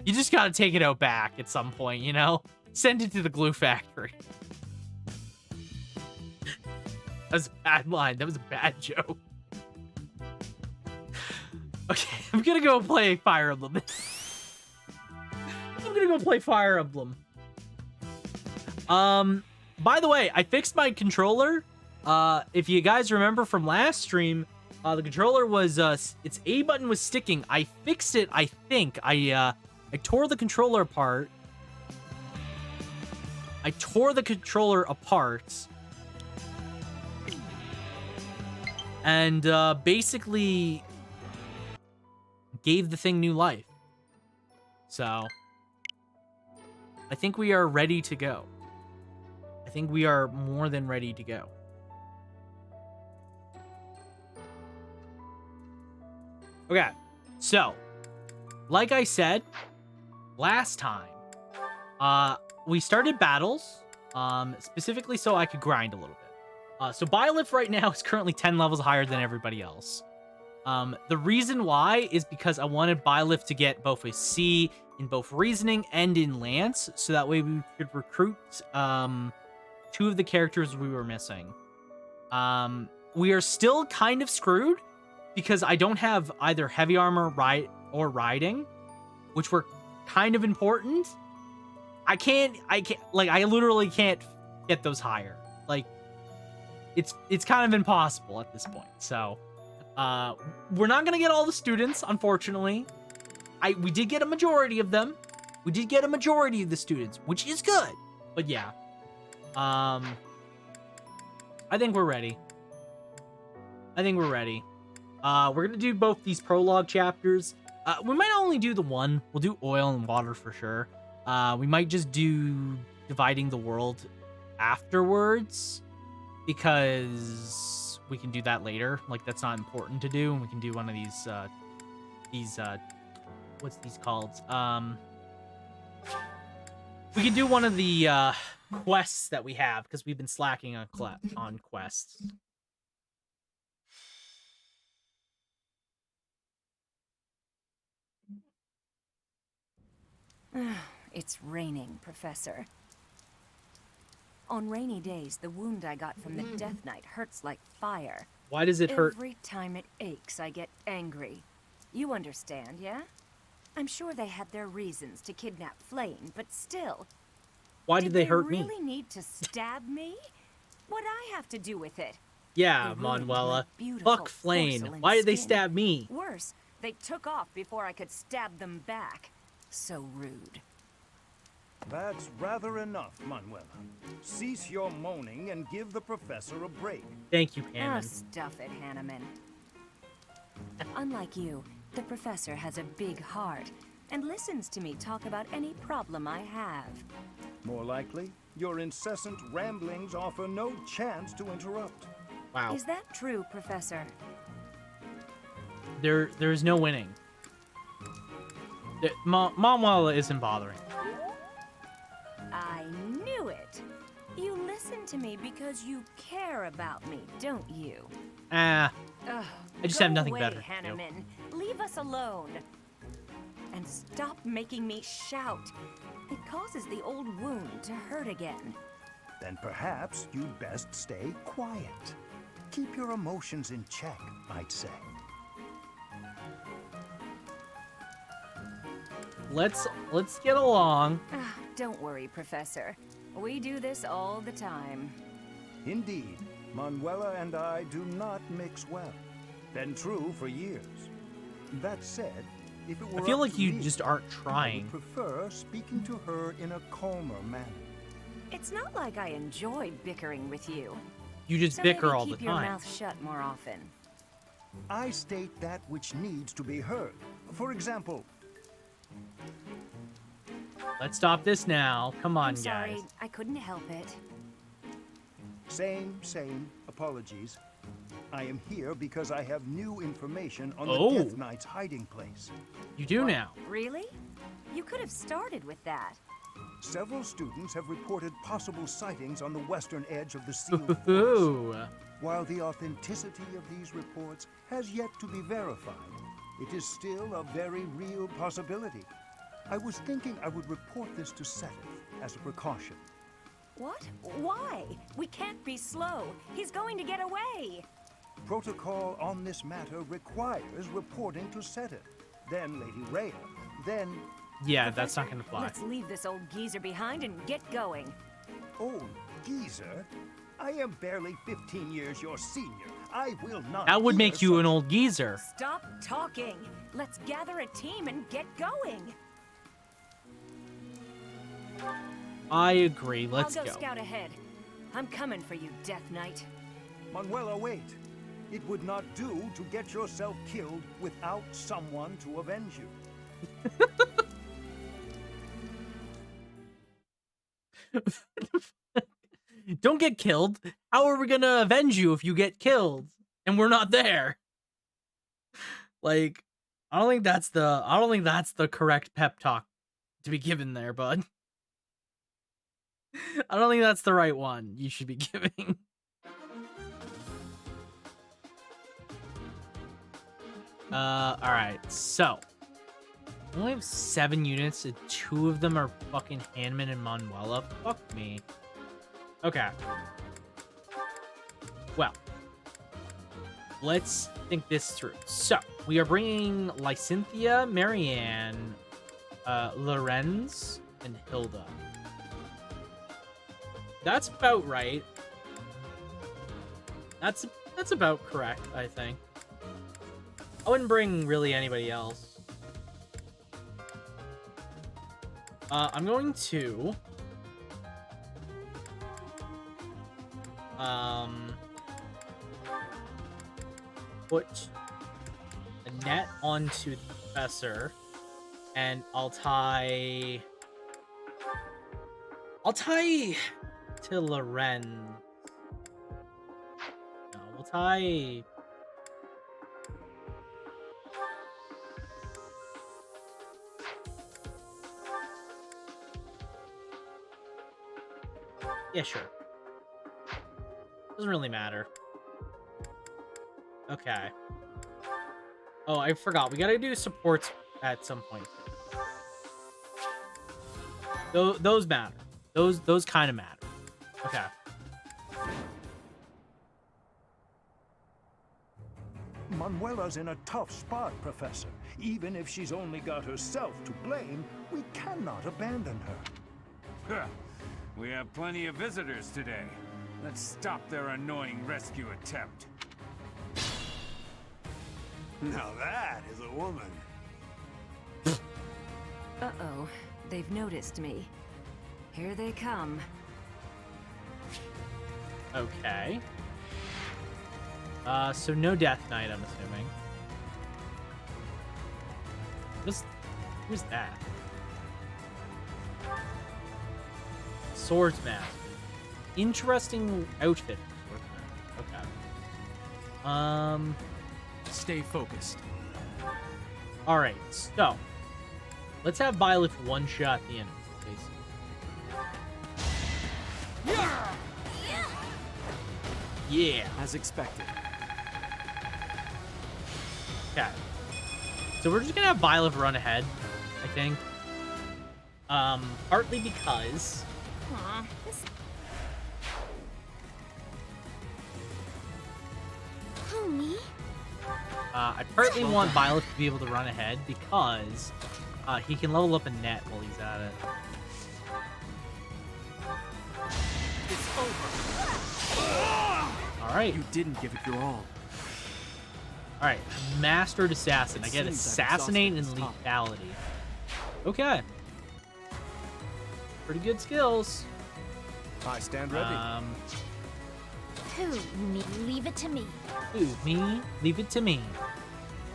You just gotta take it out back at some point, you know? Send it to the glue factory. That was a bad line. That was a bad joke. Okay. I'm gonna go play Fire Emblem. I'm gonna go play Fire Emblem. By the way, I fixed my controller. If you guys remember from last stream, the controller was, its A button was sticking. I fixed it, I think. I tore the controller apart. And, basically gave the thing new life. So, I think we are ready to go. I think we are more than ready to go. Okay, so, like I said last time, we started battles, specifically so I could grind a little bit. So Byleth right now is currently 10 levels higher than everybody else. The reason why is because I wanted Byleth to get both a C in both Reasoning and in Lance, so that way we could recruit, 2 of the characters we were missing. We are still kind of screwed, because I don't have either heavy armor or riding, which were kind of important. I literally can't get those higher. Like, it's kind of impossible at this point. So, we're not gonna get all the students, unfortunately. We did get a majority of them. We did get a majority of the students, which is good. But yeah, I think we're ready. We're gonna do both these prologue chapters. We might only do the one. We'll do oil and water for sure. We might just do dividing the world afterwards, because we can do that later. Like, that's not important to do, and we can do one of these what's these called? We can do one of the quests that we have, because we've been slacking on quests. It's raining, Professor. On rainy days, the wound I got from the Death Knight hurts like fire. Why does it hurt? Every time it aches, I get angry. You understand, yeah? I'm sure they had their reasons to kidnap Flame, but still. Why did they hurt me? Did they really need to stab me? What'd I have to do with it? Yeah, They ruined Manuela. my beautiful Fuck Flame. porcelain Why did they skin. stab me? Worse, they took off before I could stab them back. So rude. That's rather enough, Manuela. Cease your moaning and give the professor a break. Thank you, Oh, Hammond. stuff it, Hanneman. Unlike you, the professor has a big heart and listens to me talk about any problem I have. More likely, your incessant ramblings offer no chance to interrupt. Wow. Is that true, Professor? There's no winning. Manuela isn't bothering. I knew it. You listen to me because you care about me, don't you? Ugh, I just have nothing better to do. Hanneman. Leave us alone. And stop making me shout. It causes the old wound to hurt again. Then perhaps you'd best stay quiet. Keep your emotions in check, I'd say. Let's get along. Don't worry, Professor. We do this all the time. Indeed, Manuela and I do not mix well. Been true for years. That said, if it were I feel up like to you me, just aren't I trying. would prefer speaking to her in a calmer manner. It's not like I enjoy bickering with you. You just So bicker maybe all the keep your time. mouth shut more often. I state that which needs to be heard. For example, Let's stop this now. Come on, I'm sorry, guys. I couldn't help it. same, apologies. I am here because I have new information on Oh. the Death Knight's hiding place. You do now. Really? You could have started with that. Several students have reported possible sightings on the western edge of the sealed forest. Ooh. While the authenticity of these reports has yet to be verified, it is still a very real possibility. I was thinking I would report this to Seth as a precaution. What? Why? We can't be slow. He's going to get away. Protocol on this matter requires reporting to Seteth, then Lady Rhea, then... Yeah, that's not gonna fly. Let's leave this old geezer behind and get going. Old geezer? I am barely 15 years your senior. I will not... That would make hear you such- an old geezer. Stop talking. Let's gather a team and get going. I agree. Let's I'll go go. scout ahead. I'm coming for you, Death Knight. Manuela, wait. It would not do to get yourself killed without someone to avenge you. Don't get killed. How are we gonna avenge you if you get killed and we're not there? Like, I don't think that's the correct pep talk to be given there, bud. I don't think that's the right one you should be giving. Alright, so we only have 7 units, and 2 of them are fucking Hanman and Manuela. Fuck me. Okay. Well, let's think this through. So, we are bringing Lysynthia, Marianne, Lorenz, and Hilda. That's about right. That's about correct, I think. I wouldn't bring really anybody else. I'm going to put a net onto the professor, and I'll tie to Lorenz. No, we'll tie. Yeah, sure. Doesn't really matter. Okay. Oh, I forgot. We gotta do supports at some point. Those matter. Those kind of matter. Okay. Manuela's in a tough spot, Professor. Even if she's only got herself to blame, we cannot abandon her. We have plenty of visitors today. Let's stop their annoying rescue attempt. Now that is a woman. Uh-oh. They've noticed me. Here they come. Okay. So no Death Knight, I'm assuming. Who's that? Swordsman. Interesting outfit. Swordsman. Okay. Stay focused. All right. So let's have Violet one-shot the enemy, basically. Yeah. As expected. Okay. So we're just gonna have Violet run ahead, I think. Partly because. Aw, this... Oh, me? I partly want Violet to be able to run ahead because he can level up a net while he's at it. It's over. All right. You didn't give it your all. All right. Mastered Assassin. I get Seems I've Assassinate and exhausted this topic. Lethality. Okay. Pretty good skills. I stand ready. Who? Me? Leave it to me. Ooh, me? Leave it to me.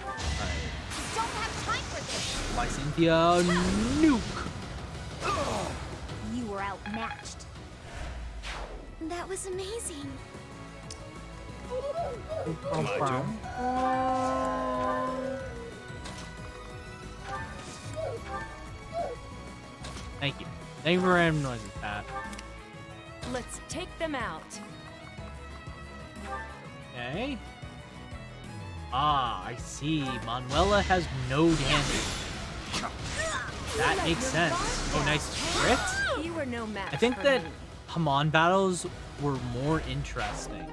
Don't have time for this. Lysynthia, nuke. You were outmatched. That was amazing. Thank you. Thank you for random noises, Pat. Let's take them out. Okay. Ah, I see. Manuela has no damage. That makes sense. Oh, nice crit. You were no match. I think for that me. Hamon battles were more interesting.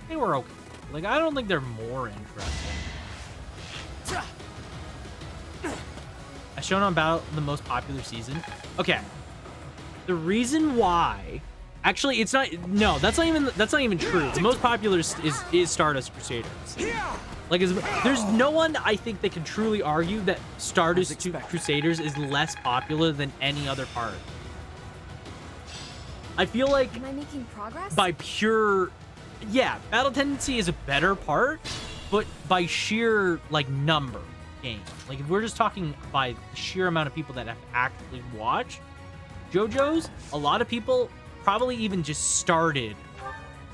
they were okay. Like, I don't think they're more interesting. As shown on Battle, the most popular season. Okay. The reason why, actually, it's not. No, that's not even true. The most popular is Stardust Crusaders. Like, there's no one I think that can truly argue that Stardust Crusaders is less popular than any other part. I feel like, Am I making progress? by pure, yeah, Battle Tendency is a better part, but by sheer like number game. Like, if we're just talking by the sheer amount of people that have actively watched JoJo's, a lot of people probably even just started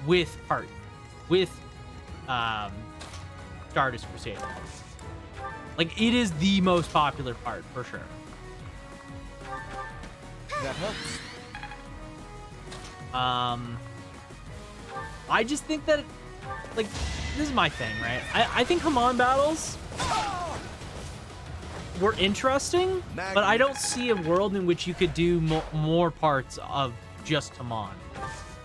with Stardust Crusader. Like, it is the most popular part for sure. That helps. I just think that, like, this is my thing, right? I think Hamon battles were interesting, but I don't see a world in which you could do more parts of just Hamon.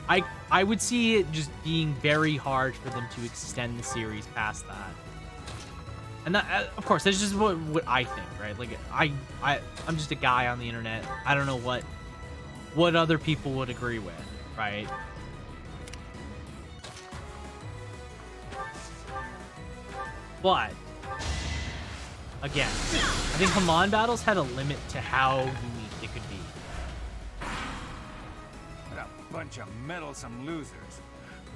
I would see it just being very hard for them to extend the series past that. And that, of course, that's just what I think, right? Like, I'm just a guy on the internet. I don't know what other people would agree with, right? But again, I think Hamon battles had a limit to how unique it could be. What a bunch of meddlesome losers.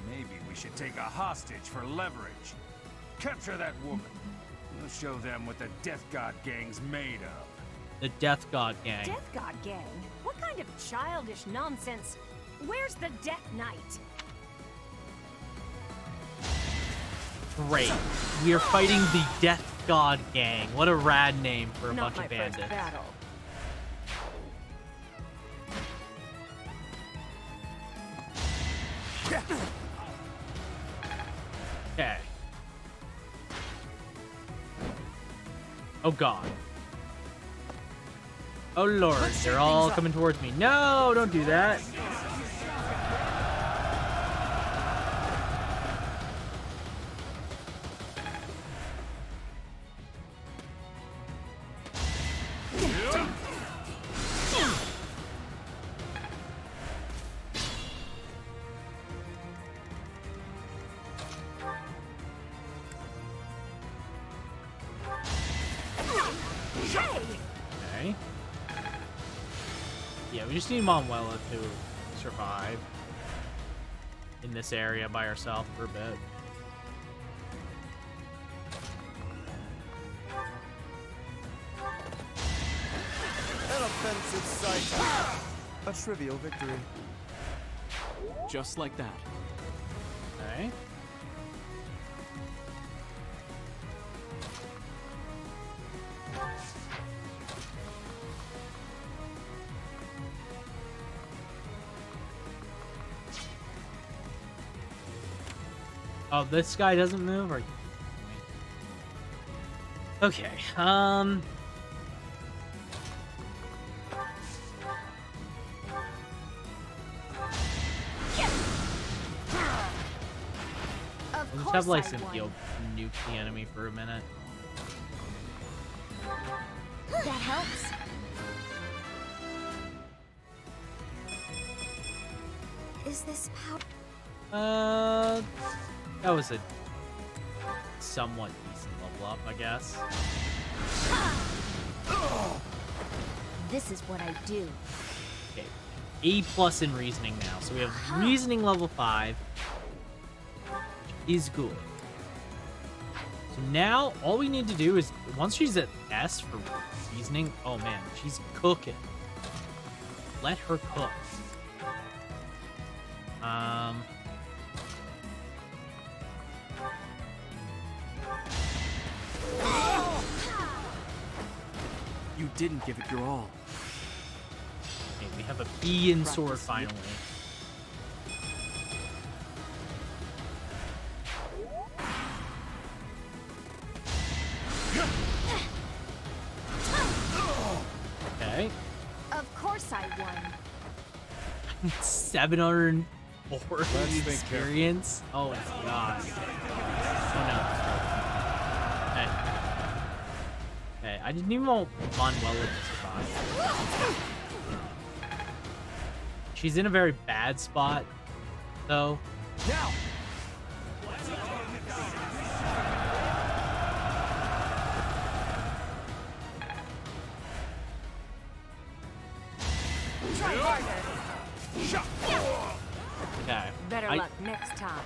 Maybe we should take a hostage for leverage. Capture that woman. We'll show them what the Death God Gang's made of. The Death God Gang. Death God Gang? What kind of childish nonsense? Where's the Death Knight? Great. We are fighting the Death God Gang. What a rad name for a bunch of bandits. Not my first battle. Okay. Oh god. Oh lord, they're all coming towards me. No, don't do that. Okay. Yeah, we just need Manuela to survive in this area by herself for a bit. An offensive sight. A trivial victory. Just like that. Okay. Oh, this guy doesn't move? Or... Okay, We'll just have Lysimphio nuke the enemy for a minute. That helps. Is this power? That was a somewhat decent level up, I guess. This is what I do. Okay, A+ in reasoning now. So we have reasoning level 5, which is good. So now all we need to do is, once she's at S for reasoning, oh man, she's cooking. Let her cook. You didn't give it your all. Okay, we have a B in sword finally. Okay. Of course I won. 700. Or Let's the think experience. Oh, it's God. Oh no. Hey. Hey, I didn't even want Manuela to survive. She's in a very bad spot, though. Now! Try harder. Okay. Better luck next time.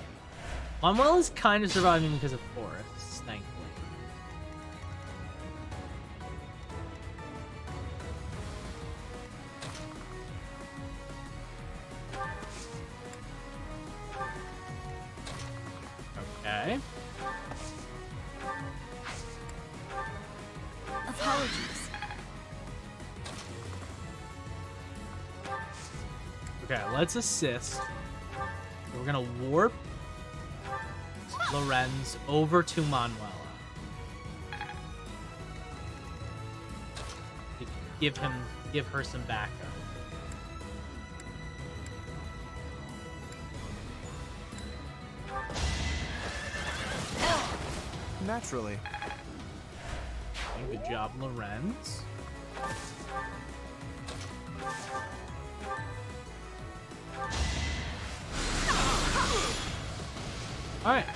Manuela's kind of surviving because of forests, thankfully. Okay. Apologies. Okay, let's assist. We're gonna warp Lorenz over to Manuela. To give her some backup. Naturally. Good job, Lorenz. Alright.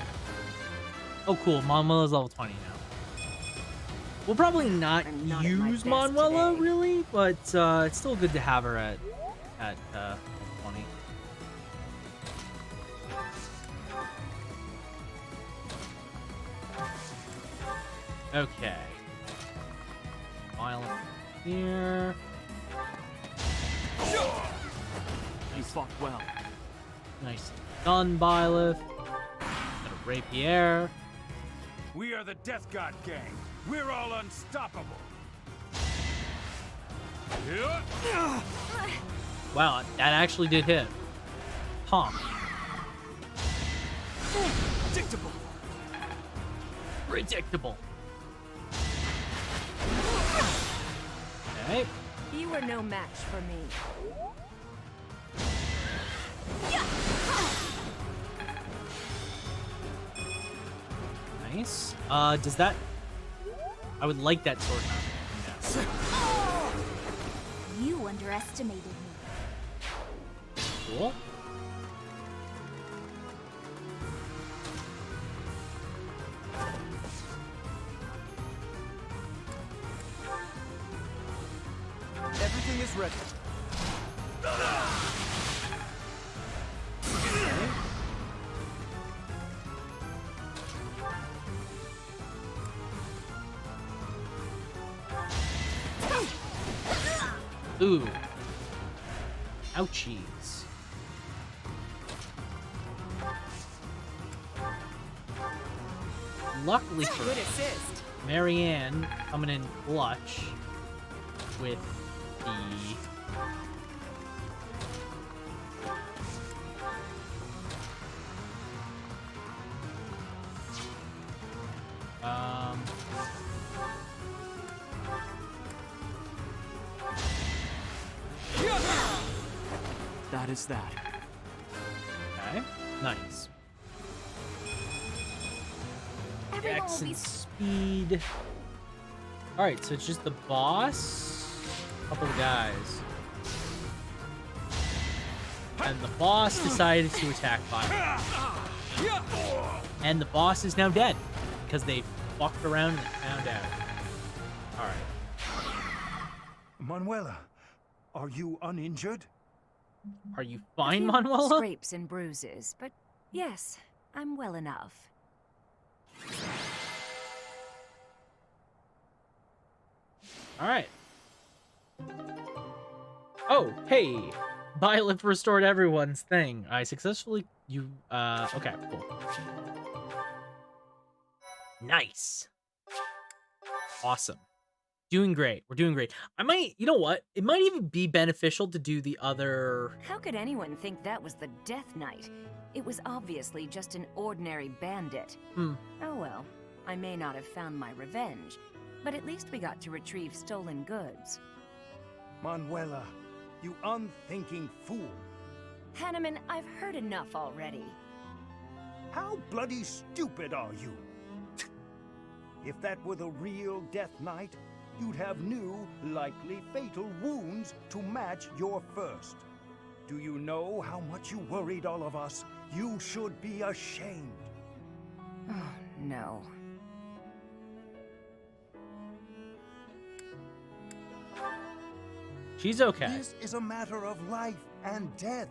Oh, cool. Manuela's level 20 now. We'll probably not use Manuela, really, but it's still good to have her at 20. Okay. Violent here. You fought well. Nice done, Byleth. Got a rapier. We are the Death God gang. We're all unstoppable. Wow, that actually did hit. Huh. Predictable. Predictable. Okay. You were no match for me. Nice. Does that... I would like that sword now. You underestimated me. Cool. Everything is ready. Ooh. Ouchies. Luckily for Good assist. Marianne coming in clutch with the That is that. okay, nice. Everyone Dex will be and speed. All right, so it's just the boss, a couple of guys, and the boss decided to attack Violet. And the boss is now dead because they fucked around and found out. All right. Manuela, are you uninjured? Are you fine, A few Manuela? Scrapes and bruises, but yes, I'm well enough. All right. Oh, hey. Violet restored everyone's thing. I successfully... okay, cool. Nice. Awesome. Doing great. We're doing great. I might... You know what? It might even be beneficial to do the other... How could anyone think that was the Death Knight? It was obviously just an ordinary bandit. Oh well, I may not have found my revenge, but at least we got to retrieve stolen goods. Manuela, you unthinking fool. Hanneman, I've heard enough already. How bloody stupid are you? If that were the real Death Knight, you'd have new, likely fatal wounds to match your first. Do you know how much you worried all of us? You should be ashamed. Oh, no. She's okay. This is a matter of life and death.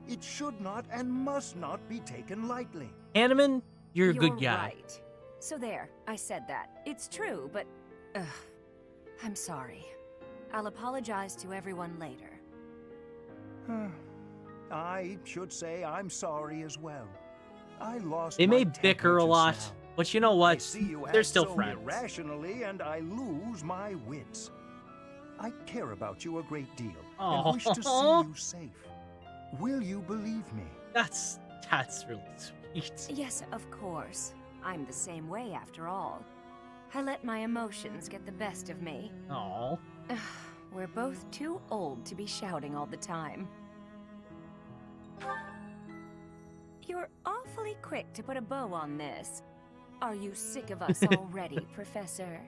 It should not and must not be taken lightly. Hanneman, you're a good guy. Right. So there, I said that. It's true, but... I'm sorry. I'll apologize to everyone later. I should say I'm sorry as well. I lost They my may temper bicker a just lot, now. but you know I what? see you They're act still so friends. irrationally, and I lose my wits. I care about you a great deal Aw. and wish to see you safe. Will you believe me? That's really sweet. Yes, of course. I'm the same way after all. I let my emotions get the best of me. Aw. We're both too old to be shouting all the time. You're awfully quick to put a bow on this. Are you sick of us already, Professor?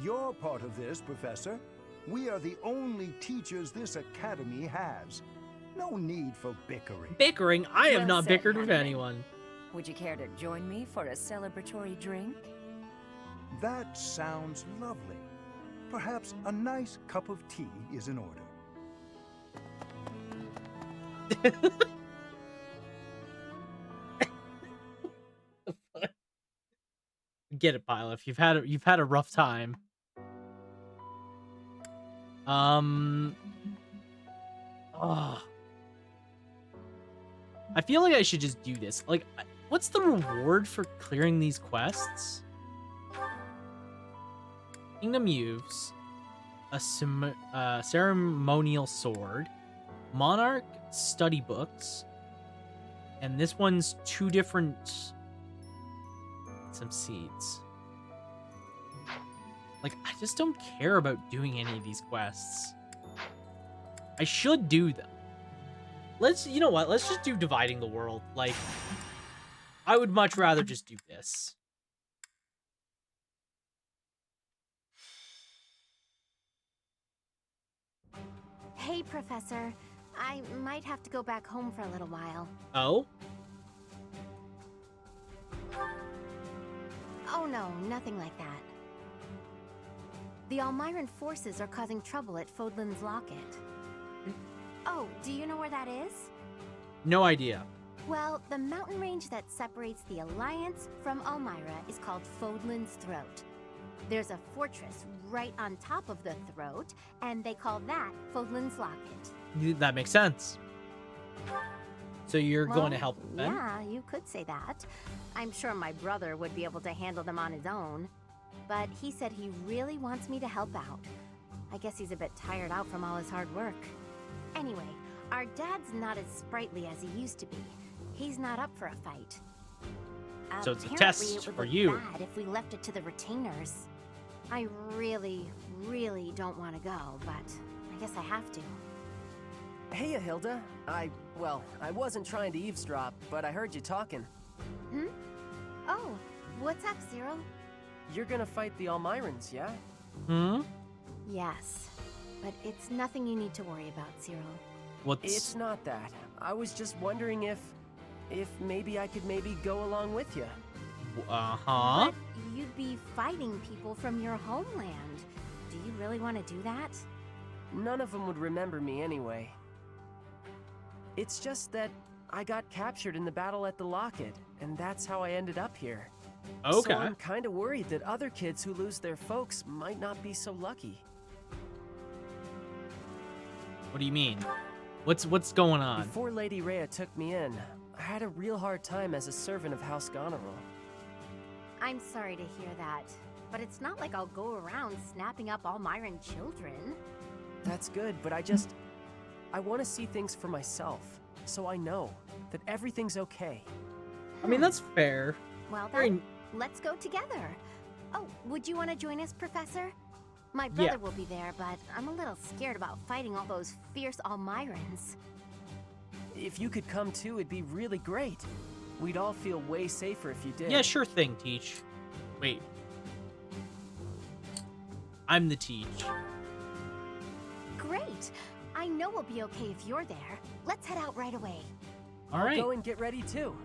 You're part of this, Professor. We are the only teachers this academy has. No need for bickering. Bickering? I have Well not said, bickered with Hanneman. anyone. Would you care to join me for a celebratory drink? That sounds lovely. Perhaps a nice cup of tea is in order. Get it, Pilaf. You've had a rough time. Oh. I feel like I should just do this. Like, what's the reward for clearing these quests? Kingdom Youths, a ceremonial sword, Monarch study books, and this one's two different... some seeds. Like, I just don't care about doing any of these quests. I should do them. You know what? Let's just do dividing the world. Like, I would much rather just do this. Hey, Professor. I might have to go back home for a little while. Oh? Oh no, nothing like that. The Almiran forces are causing trouble at Fodlan's Locket. Oh, do you know where that is? No idea. Well, the mountain range that separates the Alliance from Almyra is called Fodlan's Throat. There's a fortress right on top of the throat, and they call that Fodlan's Locket. That makes sense. So you're going to help them? Yeah, you could say that. I'm sure my brother would be able to handle them on his own. But he said he really wants me to help out. I guess he's a bit tired out from all his hard work. Anyway, our dad's not as sprightly as he used to be. He's not up for a fight. So it's a Apparently, test it would for look you. bad if we left it to the retainers. I really, really don't want to go, but I guess I have to. Hey, Hilda. I wasn't trying to eavesdrop, but I heard you talking. Hmm? Oh, what's up, Cyril? You're gonna fight the Almirans, yeah? Hmm? Yes, but it's nothing you need to worry about, Cyril. It's not that. I was just wondering if maybe I could go along with you. Uh-huh. But you'd be fighting people from your homeland. Do you really want to do that? None of them would remember me anyway. It's just that I got captured in the battle at the Locket, and that's how I ended up here. Okay. So I'm kind of worried that other kids who lose their folks might not be so lucky. What do you mean? What's going on? Before Lady Rhea took me in, I had a real hard time as a servant of House Goneril. I'm sorry to hear that, but it's not like I'll go around snapping up Almiran children. That's good, but I want to see things for myself, so I know that everything's okay. I mean, that's fair. Well then, let's go together. Oh, would you want to join us, Professor? My brother will be there, but I'm a little scared about fighting all those fierce Almirans. if you could come too, it'd be really great. We'd all feel way safer if you did. Yeah, sure thing, Teach. Wait. I'm the Teach. Great. I know we'll be okay if you're there. Let's head out right away. All right. Go and get ready too.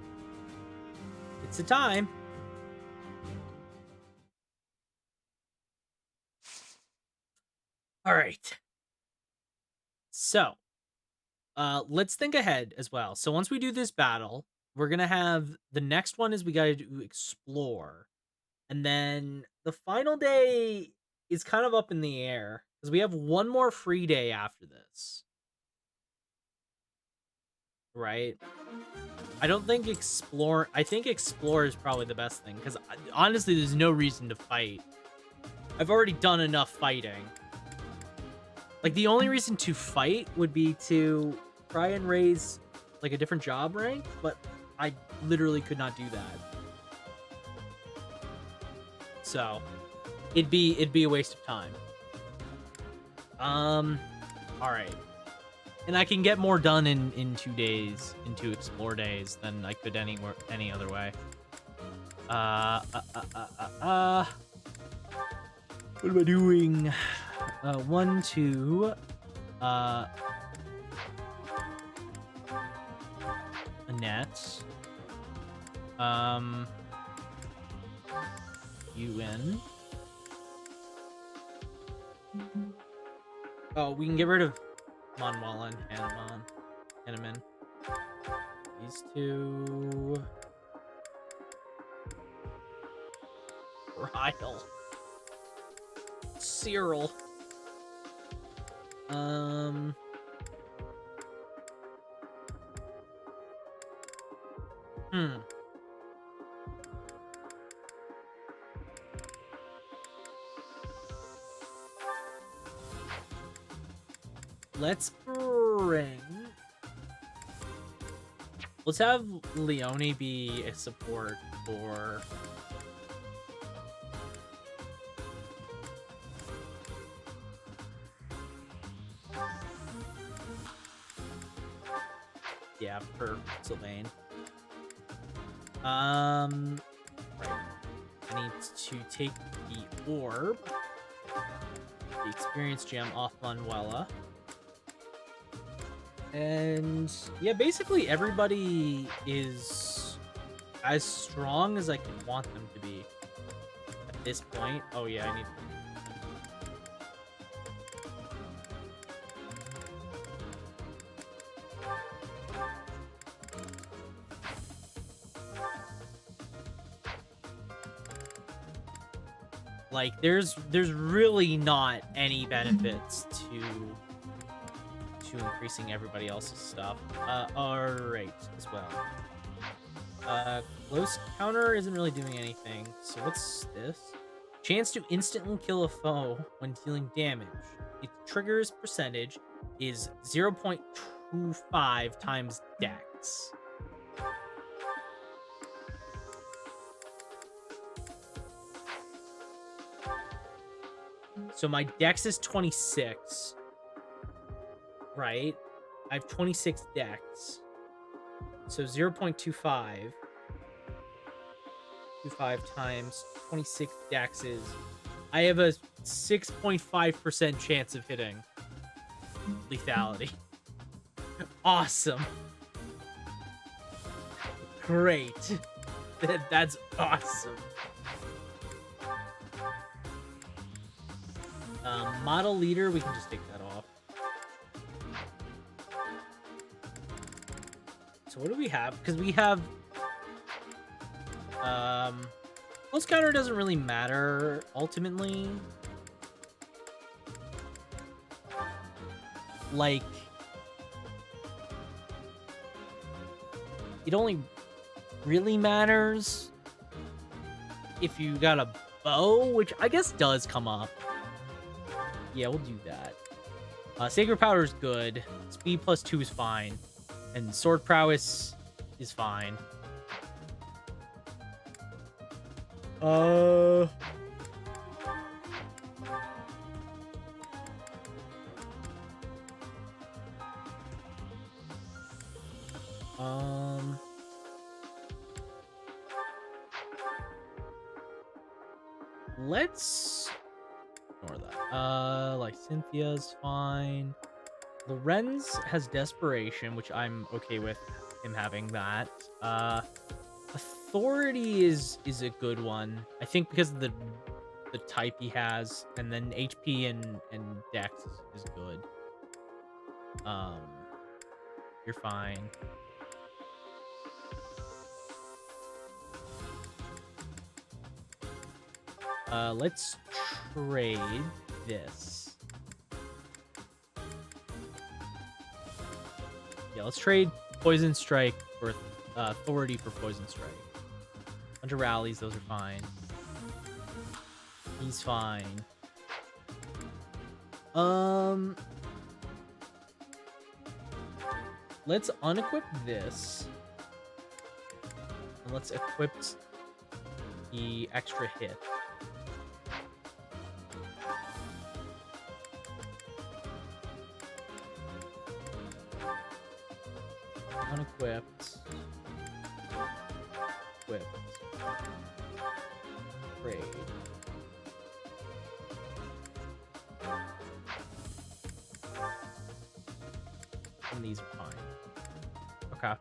It's the time. All right. So, let's think ahead as well. So once we do this battle, we're gonna have the next one is we gotta do explore, and then the final day is kind of up in the air because we have one more free day after this, right? I don't think explore. I think explore is probably the best thing because honestly, there's no reason to fight. I've already done enough fighting. Like, the only reason to fight would be to try and raise, like, a different job rank, but I literally could not do that. So, it'd be a waste of time. Alright. And I can get more done in 2 days, in 2 explore days, than I could any other way. What am I doing? 1, 2, Annette, UN. Oh, we can get rid of Manuel and Hanneman. These 2. Ryle. Cyril. Let's have Leone be a support for... Yeah, for Sylvain. Right. I need to take the orb, the experience gem off Manuela. And yeah, basically everybody is as strong as I can want them to be at this point. Oh yeah, I need... Like, there's really not any benefits to increasing everybody else's stuff. Alright, as well. Close counter isn't really doing anything. So what's this? Chance to instantly kill a foe when dealing damage. Its triggers percentage is 0.25 times dex. So my dex is 26. Right? I have 26 dex. So 0.25. 25 times 26 dex is... I have a 6.5% chance of hitting lethality. Awesome. Great. That's awesome. Model leader, we can just take that off. So what do we have? Because we have... close counter doesn't really matter, ultimately. Like... It only really matters if you got a bow, which I guess does come up. Yeah, we'll do that. Sacred Powder is good. Speed +2 is fine. And Sword Prowess is fine. Let's ignore that. Like Cynthia's fine. Lorenz has desperation, which I'm okay with him having that. Authority is a good one. I think because of the type he has, and then HP and Dex is good. You're fine. Let's trade this. Yeah, let's trade Poison Strike for Authority for Poison Strike. Bunch of rallies, those are fine. He's fine. Let's unequip this. And let's equip the extra hit. Unequipped. Equipped. Trade. And these are fine. Okay.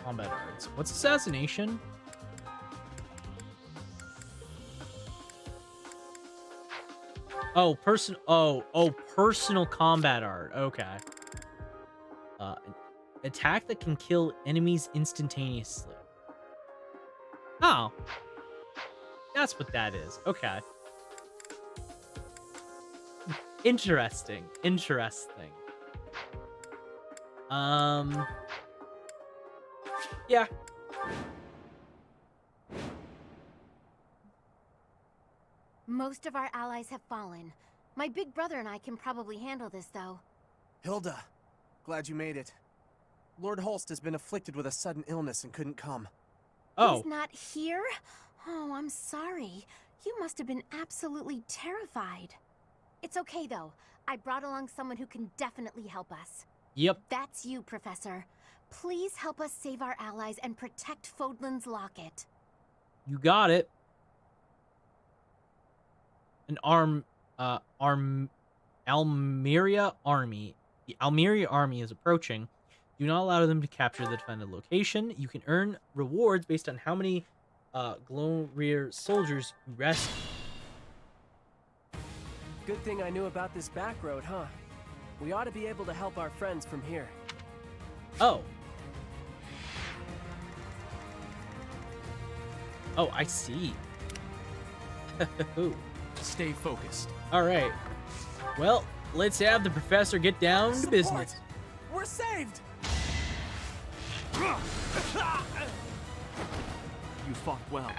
Combat arts. What's assassination? Oh, personal combat art. Okay. Attack that can kill enemies instantaneously. Oh. That's what that is. Okay. Interesting. Interesting. Yeah. Most of our allies have fallen. My big brother and I can probably handle this, though. Hilda, glad you made it. Lord Holst has been afflicted with a sudden illness and couldn't come. Oh. He's not here? Oh, I'm sorry. You must have been absolutely terrified. It's okay, though. I brought along someone who can definitely help us. Yep. That's you, Professor. Please help us save our allies and protect Fodlan's locket. You got it. An Almeria army. The Almeria army is approaching. Do not allow them to capture the defended location. You can earn rewards based on how many Glorier soldiers you rescue. Good thing I knew about this back road, huh? We ought to be able to help our friends from here. Oh. Oh, I see. Stay focused. All right. Well, let's have the professor get down to business. We're saved! You fought well.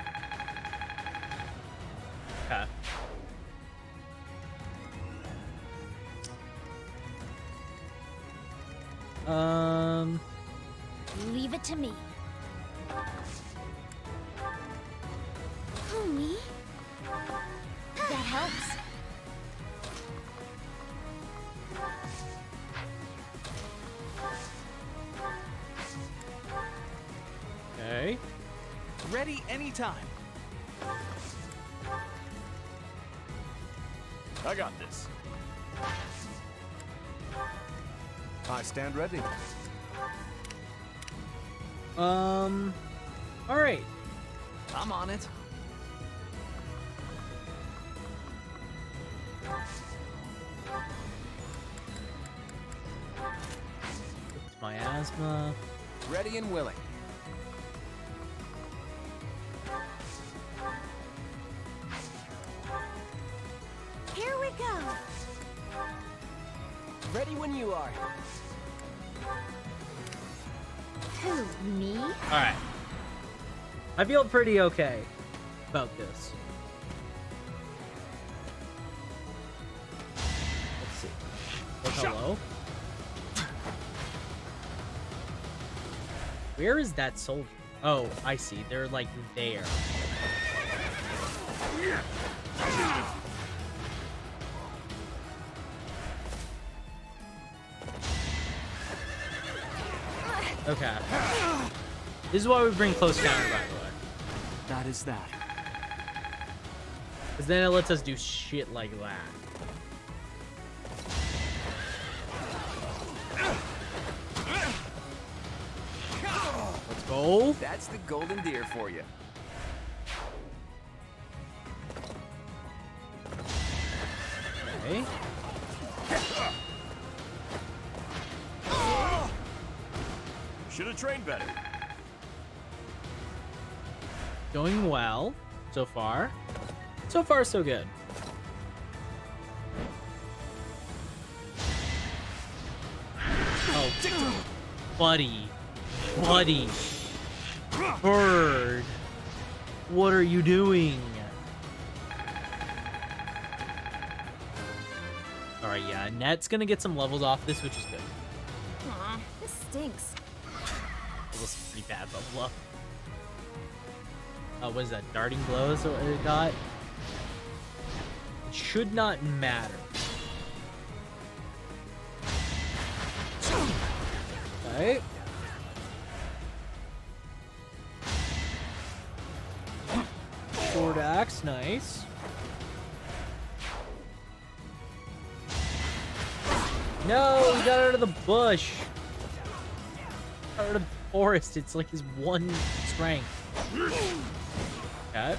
Okay. Leave it to me. Who, me? That helps. Okay. Ready anytime. I got this. I stand ready. All right. I'm on it. It's my asthma. Ready and willing. Here we go. Ready when you are. Who, me? All right. I feel pretty okay about this. Let's see. Oh, hello? Where is that soldier? Oh, I see. They're like there. Okay. This is why we bring close counter, by the way. That is that. Because then it lets us do shit like that. Let's go. That's the golden deer for you. Okay. Should have trained better. Going well so far. So far, so good. Oh, buddy. Buddy. Bird. What are you doing? Alright, yeah. Net's gonna get some levels off this, which is good. Aw, this stinks. It was a pretty bad level up. What is that? Darting blow is what it got? It should not matter. Okay. Sword axe, nice. No, he got out of the bush. Out of the forest. It's like his one strength. Okay.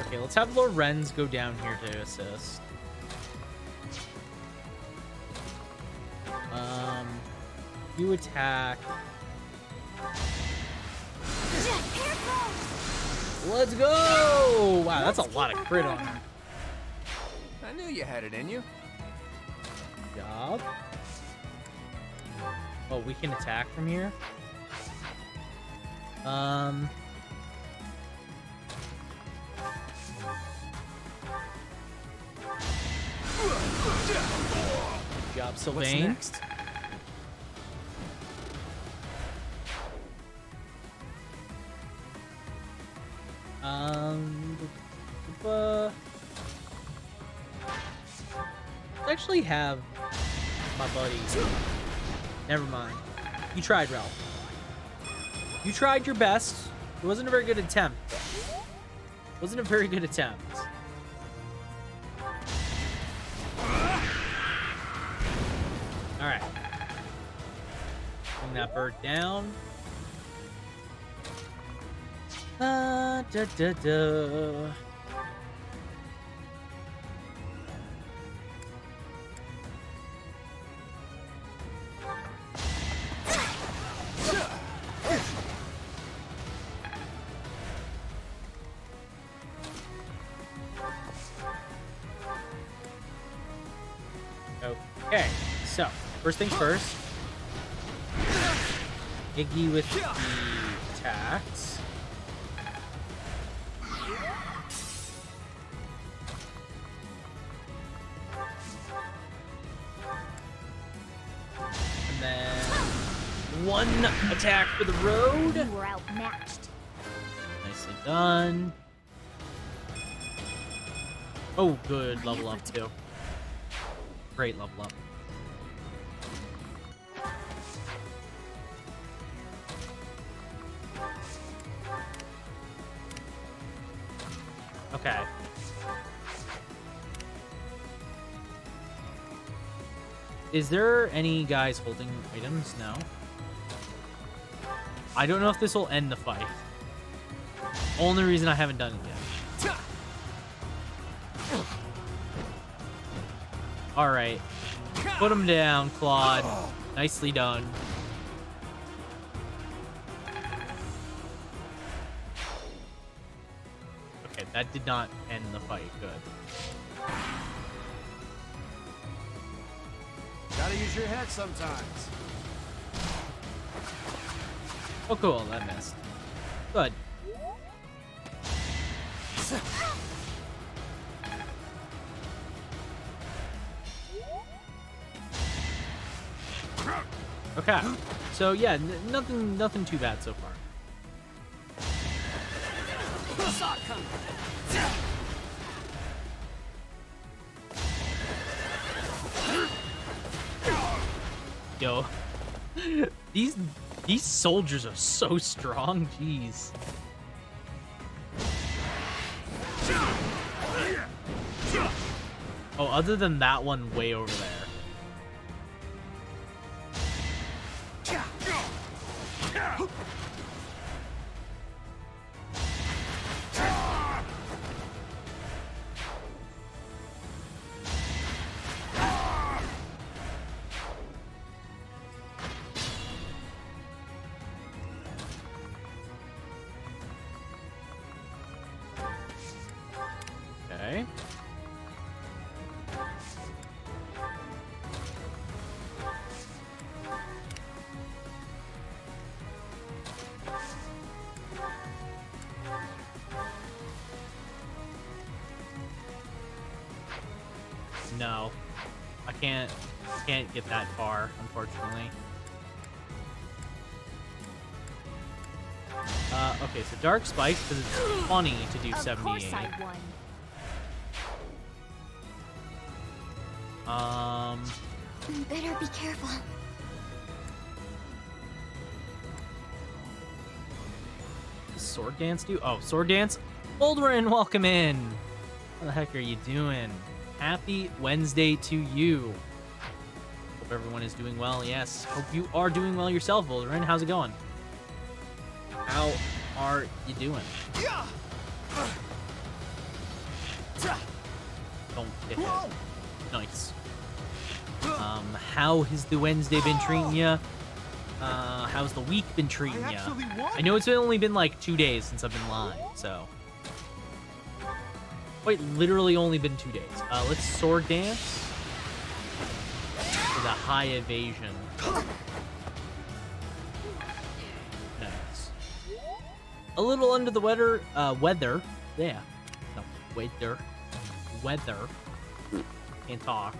Okay, let's have Lorenz go down here to assist. You attack. Let's go! Wow, that's a lot of crit on him. I knew you had it in you. Good job. Oh, we can attack from here? Good job, Sylvain. What's next? Let's actually have my buddy. Never mind. You tried, Ralph. You tried your best. It wasn't a very good attempt. It wasn't a very good attempt. Alright. Bring that bird down. Da, da, da. Okay, so first things first. Iggy with the attacks. And then one attack for the road. You were outmatched. Nicely done. Oh, good. Level up, too. Great level up. Okay. Is there any guys holding items? No. I don't know if this will end the fight. Only reason I haven't done it yet. Alright. Put him down, Claude. Nicely done. Okay, that did not end the fight. Good. Gotta use your head sometimes. Oh, cool. That missed. Good. Okay. So yeah, nothing too bad so far. Yo, these soldiers are so strong. Jeez. Oh, other than that one way over there. Okay. No, I can't get that far, unfortunately. Okay, so Dark Spike, because it's funny to do 78. Of course I won. Better be careful. Sword Dance do? Oh, Sword Dance? Boulderin, welcome in. What the heck are you doing? Happy Wednesday to you. Hope everyone is doing well. Yes, hope you are doing well yourself, Boulderin. How's it going? How are you doing? Don't hit it. Nice. How has the Wednesday been treating you? How's the week been treating you? I know it's only been like 2 days since I've been live, so. Wait, literally only been 2 days. Let's Sword Dance with a high evasion. Nice. A little under the weather. Yeah. No, weather. Can't talk.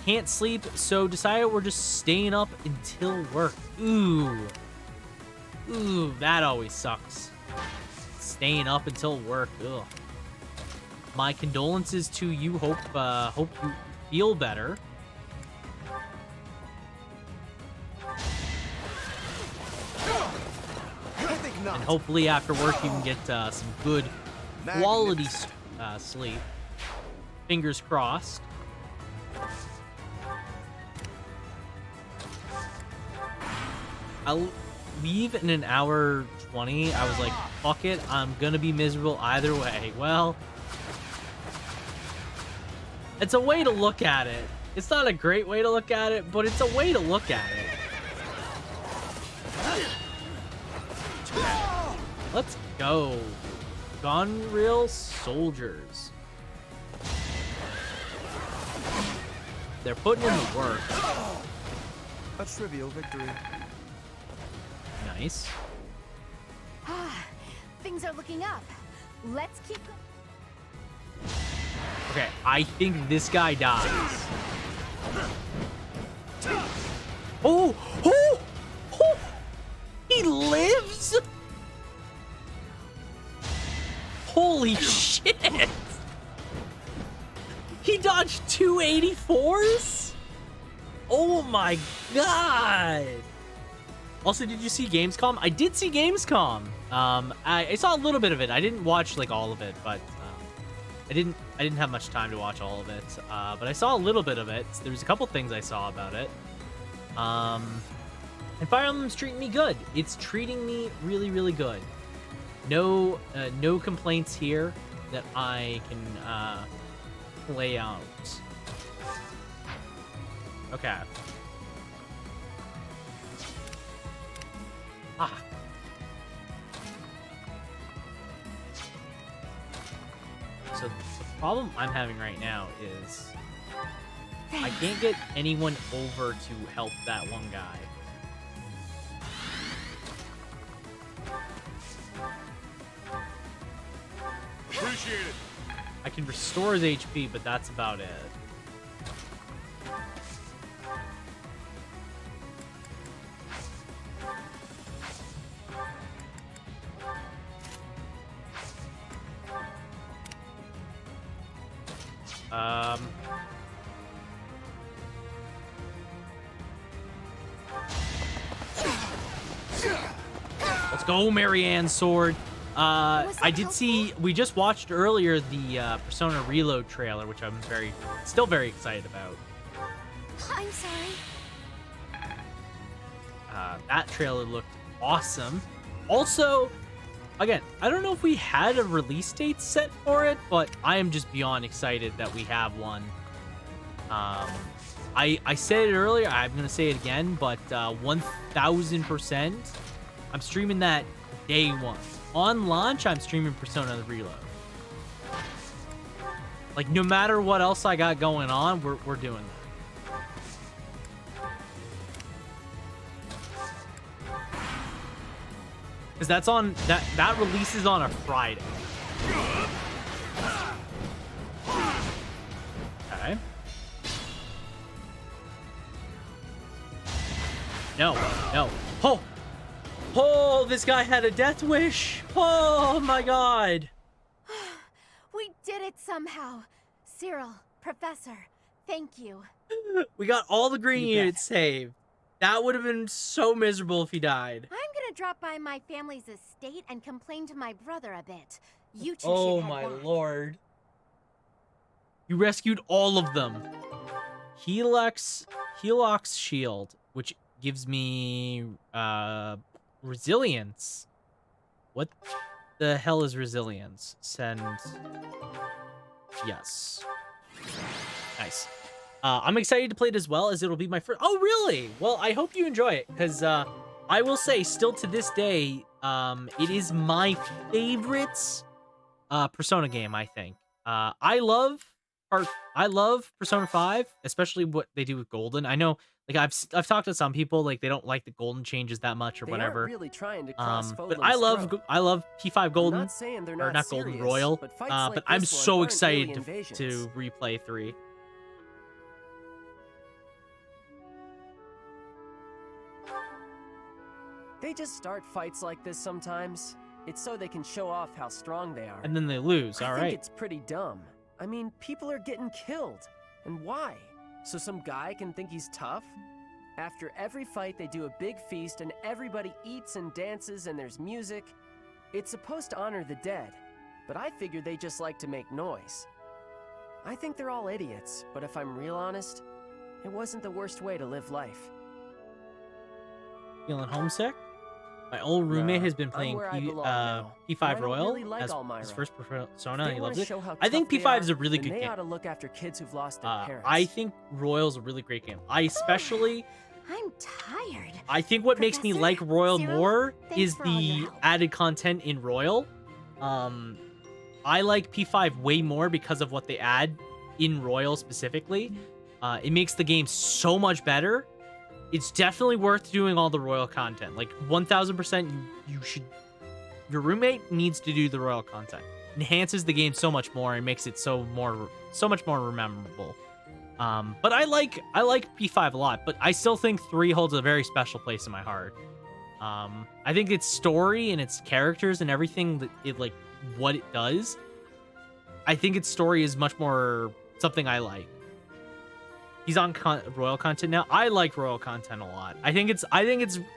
Can't sleep, so decided we're just staying up until work. Ooh, that always sucks. Staying up until work. Ugh. My condolences to you. Hope you feel better. And hopefully after work you can get some good quality sleep. Fingers crossed. I'll leave in an hour 20. I was like, fuck it, I'm gonna be miserable either way. Well, it's a way to look at it. It's not a great way to look at it, but it's a way to look at it. Let's go. Gunreal soldiers. They're putting in the work. A trivial victory. Nice. Things are looking up. Let's keep going. Okay, I think this guy dies. Oh! He lives? Holy shit! He dodged 284s? Oh my god! Also, did you see Gamescom? I did see Gamescom. I saw a little bit of it. I didn't watch like all of it, but I didn't have much time to watch all of it. But I saw a little bit of it. There was a couple things I saw about it. And Fire Emblem's treating me good. It's treating me really, really good. No complaints here that I can lay out. Okay. So the problem I'm having right now is I can't get anyone over to help that one guy. Appreciate it. I can restore his HP, but that's about it. Let's go, Marianne's sword. I did see, we just watched earlier the Persona Reload trailer, which I'm still very excited about. I'm sorry. That trailer looked awesome. Also, again, I don't know if we had a release date set for it, but I am just beyond excited that we have one. I said it earlier, I'm going to say it again, but 1000%, I'm streaming that day one. On launch, I'm streaming Persona the Reload. Like, no matter what else I got going on, we're doing that. Because that's on, that releases on a Friday. Okay. No. Oh! Oh, this guy had a death wish. Oh my god. We did it somehow. Cyril, Professor, thank you. We got all the green units saved. That would have been so miserable if he died. I'm gonna drop by my family's estate and complain to my brother a bit. You two Oh should my head back. lord. You rescued all of them. Helix shield, which gives me resilience. What the hell is resilience? Send. Yes. Nice. I'm excited to play it as well, as it'll be my first. Oh, really? Well, I hope you enjoy it, because I will say, still to this day, it is my favorite Persona game. I think. I love Persona 5, especially what they do with Golden. I know, like I've talked to some people, like they don't like the Golden changes that much or whatever. Really trying to cross But I love P5 Golden, not saying they're or not not Golden serious, Royal. but fights But like I'm this one so aren't excited really to invasions. replay 3. They just start fights like this sometimes. It's so they can show off how strong they are. And then they lose. I All think right. it's pretty dumb. I mean, people are getting killed. And why? So some guy can think he's tough? After every fight, they do a big feast and everybody eats and dances and there's music. It's supposed to honor the dead, but I figure they just like to make noise. I think they're all idiots, but if I'm real honest, it wasn't the worst way to live life. Feeling homesick? My old roommate Nah, has been I'm playing where I belong now. P5 And I don't Royal really like as Elmira. his first Persona, If and they he wanna loves it. show how I think tough they P5 is a are, really then good they game. ought to look after kids who've lost their parents. I think Royal's a really great game. I especially, I'm tired. I think what makes me like Royal Cyril, more thanks is for all your the help. added content in Royal. I like P5 way more because of what they add in Royal specifically. It makes the game so much better. It's definitely worth doing all the Royal content. Like 1000%, you should. Your roommate needs to do the Royal content. Enhances the game so much more and makes it so much more memorable. But I like P5 a lot, but I still think 3 holds a very special place in my heart. I think its story and its characters and everything that it like what it does. I think its story is much more something I like. He's on Royal content now. I like Royal content a lot. I think it's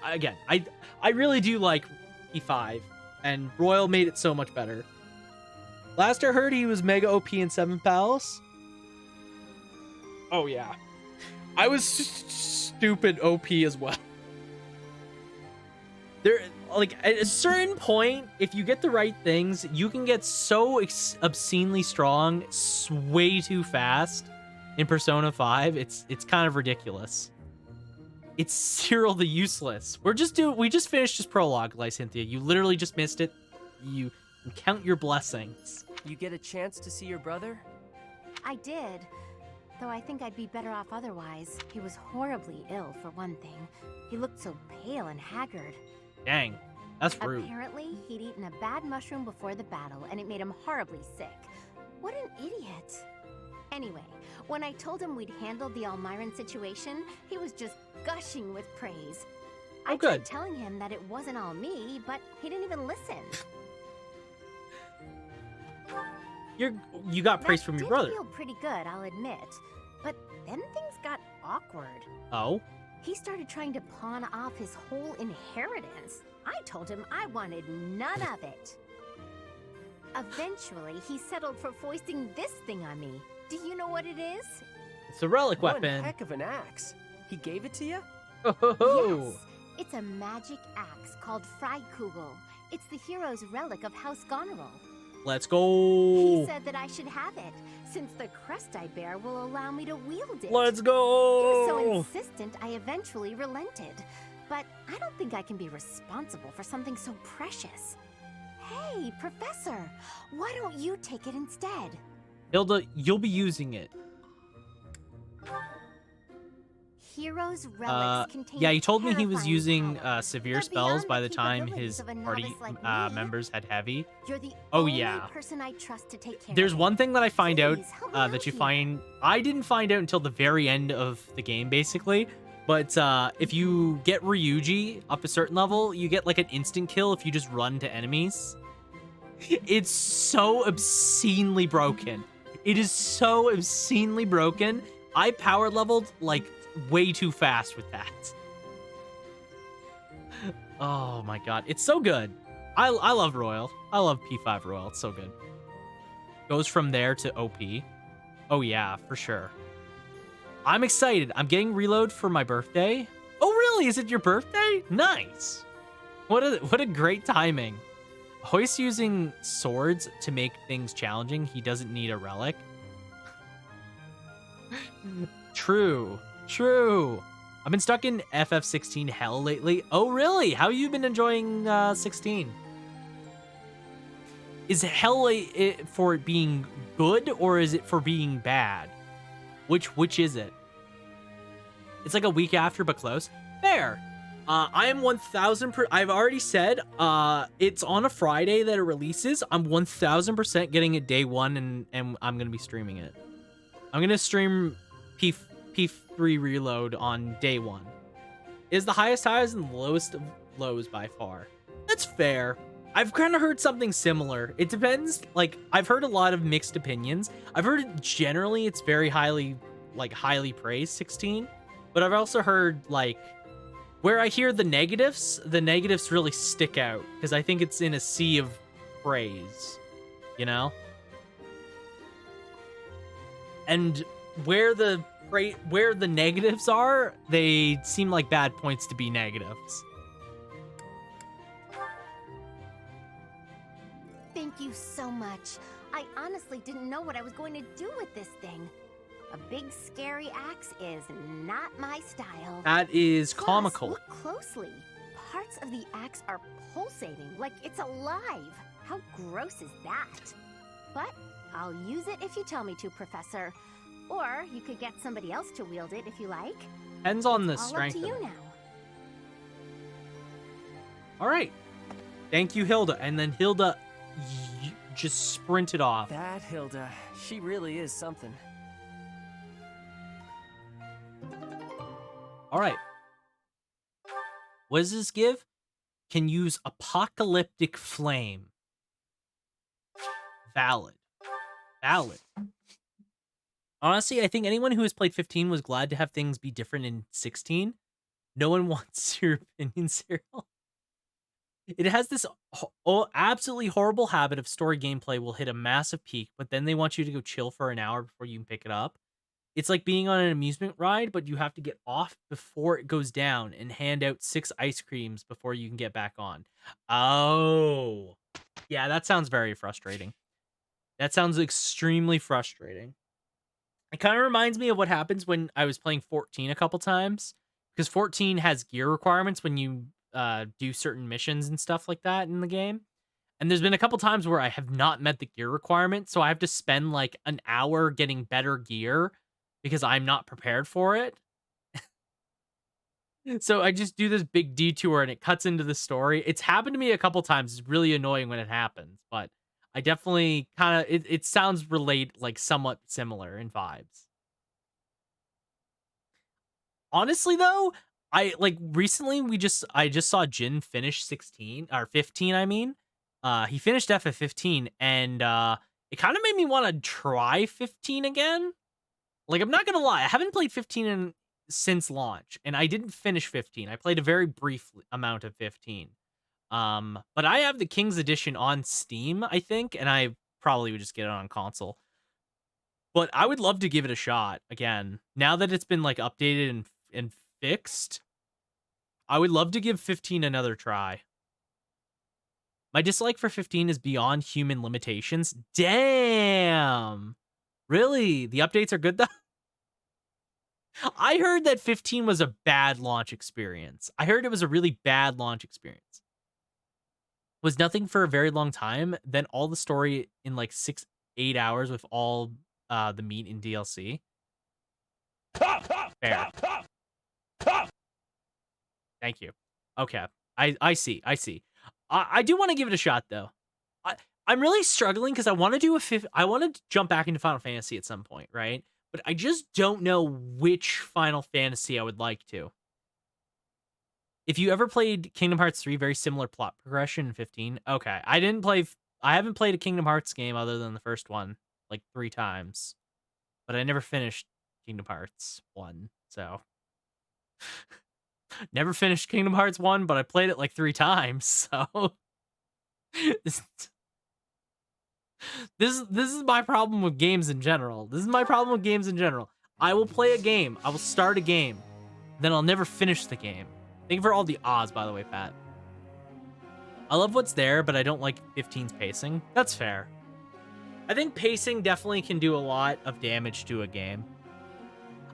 again, I really do like P5, and Royal made it so much better. Last I heard, he was mega OP in 7th Palace. Oh yeah, I was stupid OP as well. There, like at a certain point, if you get the right things, you can get so obscenely strong way too fast. In Persona 5, it's kind of ridiculous. It's Cyril the Useless. We just finished his prologue, Lysynthia. You literally just missed it. You count your blessings. You get a chance to see your brother? I did. Though I think I'd be better off otherwise. He was horribly ill, for one thing. He looked so pale and haggard. Dang, that's rude. Apparently, he'd eaten a bad mushroom before the battle, and it made him horribly sick. What an idiot. Anyway, when I told him we'd handled the Almiran situation, he was just gushing with praise. I tried telling him that it wasn't all me, but he didn't even listen. You got praise from your brother. I feel pretty good, I'll admit. But then things got awkward. Oh? He started trying to pawn off his whole inheritance. I told him I wanted none of it. Eventually, he settled for foisting this thing on me. Do you know what it is? It's a relic One weapon. heck of an axe. He gave it to you? Oh. Yes, it's a magic axe called Freikugel. It's the hero's relic of House Goneril. Let's go. He said that I should have it, since the crest I bear will allow me to wield it. Let's He go. was so insistent, I eventually relented. But I don't think I can be responsible for something so precious. Hey, Professor, why don't you take it instead? Hilda, you'll be using it. Heroes' relics contain Yeah, he told me he was terrifying using power. severe They're spells beyond by the the time capabilities his of a party novice like me. members had heavy. You're the Oh only yeah. person I trust to take care There's of one thing that I find out Please, help me out that you here. find I didn't find out until the very end of the game, basically. But if you get Ryuji up a certain level, you get like an instant kill if you just run to enemies. It's so obscenely broken. It is so obscenely broken. I power leveled like way too fast with that. Oh my god, it's so good. I love Royal. I love P5 Royal. It's so good. Goes from there to OP. Oh yeah, for sure. I'm excited. I'm getting reload for my birthday. Oh really? Is it your birthday? Nice. What a great timing. Hoy's using swords to make things challenging. He doesn't need a relic. True. True. I've been stuck in FF16 hell lately. Oh, really? How you been enjoying 16? Is hell for it being good or is it for being bad? Which is it? It's like a week after, but close. Fair. I am 1,000%. I've already said it's on a Friday that it releases. I'm 1,000% getting it day one, and I'm gonna be streaming it. I'm gonna stream P3 Reload on day one. It is the highest highs and the lowest of lows by far. That's fair. I've kind of heard something similar. It depends. Like I've heard a lot of mixed opinions. I've heard generally it's very highly praised 16, but I've also heard like where I hear the negatives really stick out because I think it's in a sea of praise, you know? And where the negatives are, they seem like bad points to be negatives. Thank you so much. I honestly didn't know what I was going to do with this thing. A big scary axe is not my style. That is Plus, comical. Look closely. Parts of the axe are pulsating like it's alive. How gross is that? But I'll use it if you tell me to, Professor. Or you could get somebody else to wield it if you like. Depends on the All strength up to of you it. now. All right. Thank you, Hilda. And then Hilda just sprinted off. That Hilda, she really is something. All right. What does this give? Can use apocalyptic flame. Valid. Valid. Honestly, I think anyone who has played 15 was glad to have things be different in 16. No one wants your opinion, Cyril. It has this absolutely horrible habit of story gameplay will hit a massive peak, but then they want you to go chill for an hour before you can pick it up. It's like being on an amusement ride, but you have to get off before it goes down and hand out 6 ice creams before you can get back on. Oh. Yeah, that sounds very frustrating. That sounds extremely frustrating. It kind of reminds me of what happens when I was playing 14 a couple times, because 14 has gear requirements when you do certain missions and stuff like that in the game. And there's been a couple times where I have not met the gear requirement, so I have to spend like an hour getting better gear because I'm not prepared for it. So I just do this big detour and it cuts into the story. It's happened to me a couple times. It's really annoying when it happens, but I definitely kind of it sounds like somewhat similar in vibes. Honestly though, I like recently I just saw Jin finish 16 or 15, I mean. He finished FF15 and it kind of made me want to try 15 again. Like I'm not going to lie, I haven't played 15 in since launch, and I didn't finish 15. I played a very brief amount of 15. But I have the King's Edition on Steam, I think, and I probably would just get it on console. But I would love to give it a shot again. Now that it's been like updated and fixed, I would love to give 15 another try. My dislike for 15 is beyond human limitations. Damn. Really? The updates are good though? I heard that 15 was a bad launch experience. I heard it was a really bad launch experience. Was nothing for a very long time, then all the story in like 6-8 hours with all the meat in DLC. Fair. Thank you. Okay. I see. I do want to give it a shot though. I'm really struggling because I want to do I want to jump back into Final Fantasy at some point, right? But I just don't know which Final Fantasy I would like to. If you ever played Kingdom Hearts 3, very similar plot progression in 15. Okay. I haven't played a Kingdom Hearts game other than the first one like 3 times. But I never finished Kingdom Hearts 1, so never finished Kingdom Hearts 1, but I played it like 3 times, so this is my problem with games in general. I will play a game, I will start a game, then I'll never finish the game. Thank you for all the Oz, by the way, Pat. I love what's there, but I don't like 15's pacing. That's fair. I think pacing definitely can do a lot of damage to a game.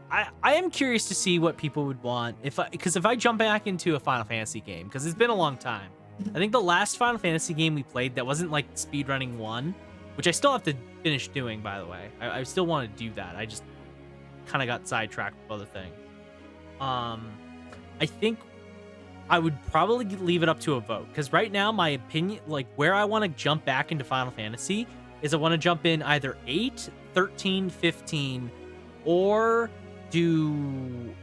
I am curious to see what people would want because if I jump back into a Final Fantasy game, because it's been a long time. I think the last Final Fantasy game we played that wasn't like speedrunning 1, which I still have to finish doing, by the way. I still want to do that. I just kind of got sidetracked with other things. I think I would probably leave it up to a vote because right now my opinion, like where I want to jump back into Final Fantasy is I want to jump in either 8, 13, 15, or do...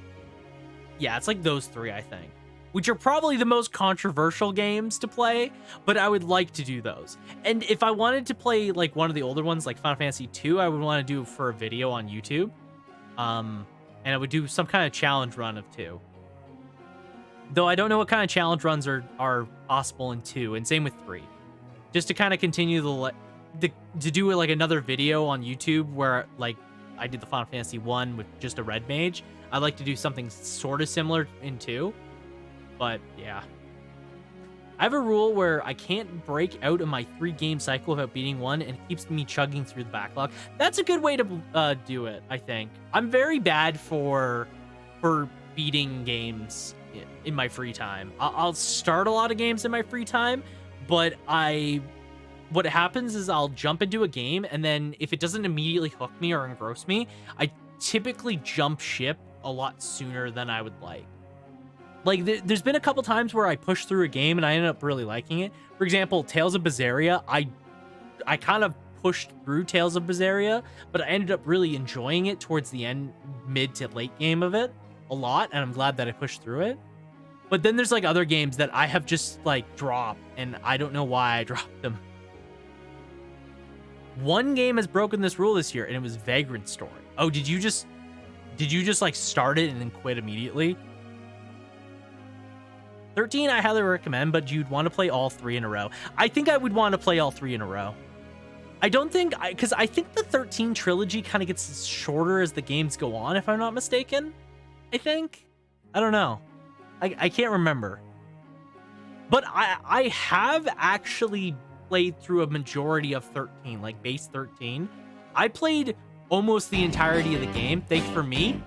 Yeah, it's like those 3, I think. Which are probably the most controversial games to play, but I would like to do those. And if I wanted to play like one of the older ones, like Final Fantasy 2, I would want to do for a video on YouTube. And I would do some kind of challenge run of 2. Though I don't know what kind of challenge runs are possible in 2, and same with 3. Just to kind of continue to do like another video on YouTube where like I did the Final Fantasy 1 with just a red mage. I'd like to do something sort of similar in 2. But yeah. I have a rule where I can't break out of my 3-game cycle without beating one, and it keeps me chugging through the backlog. That's a good way to do it, I think. I'm very bad for beating games in my free time. I'll start a lot of games in my free time, but what happens is I'll jump into a game, and then if it doesn't immediately hook me or engross me, I typically jump ship a lot sooner than I would like. Like, there's been a couple times where I pushed through a game and I ended up really liking it. For example, Tales of Berseria, I kind of pushed through Tales of Berseria, but I ended up really enjoying it towards the end, mid to late game of it a lot, and I'm glad that I pushed through it. But then there's like other games that I have just like dropped, and I don't know why I dropped them. One game has broken this rule this year, and it was Vagrant Story. Oh, did you just like start it and then quit immediately? 13 I highly recommend, but you'd want to play all 3 in a row. I think I would want to play all 3 in a row. I don't think, because I think the 13 trilogy kind of gets shorter as the games go on, if I'm not mistaken. I think. I don't know. I can't remember. But I have actually played through a majority of 13, like base 13. I played almost the entirety of the game. Thanks for me.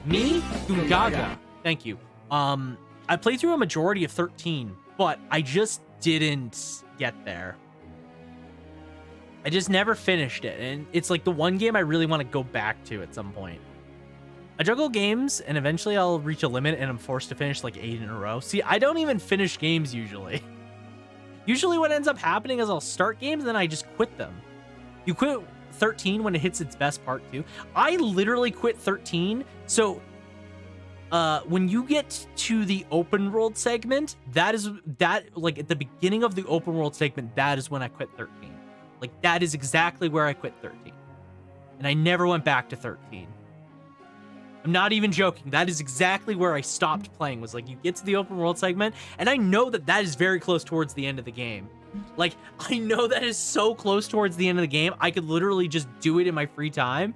Me, Gungaga. Thank you. I played through a majority of 13, but I just didn't get there. I just never finished it, and it's like the one game I really want to go back to at some point. I juggle games, and eventually I'll reach a limit, and I'm forced to finish like 8 in a row. See, I don't even finish games usually. Usually what ends up happening is I'll start games, and then I just quit them. You quit 13 when it hits its best part too. I literally quit 13, so when you get to the open world segment, like at the beginning of the open world segment, that is when I quit 13. Like that is exactly where I quit 13. And I never went back to 13. I'm not even joking. That is exactly where I stopped playing, was like, you get to the open world segment, and I know that that is very close towards the end of the game. Like, I know that is so close towards the end of the game. I could literally just do it in my free time.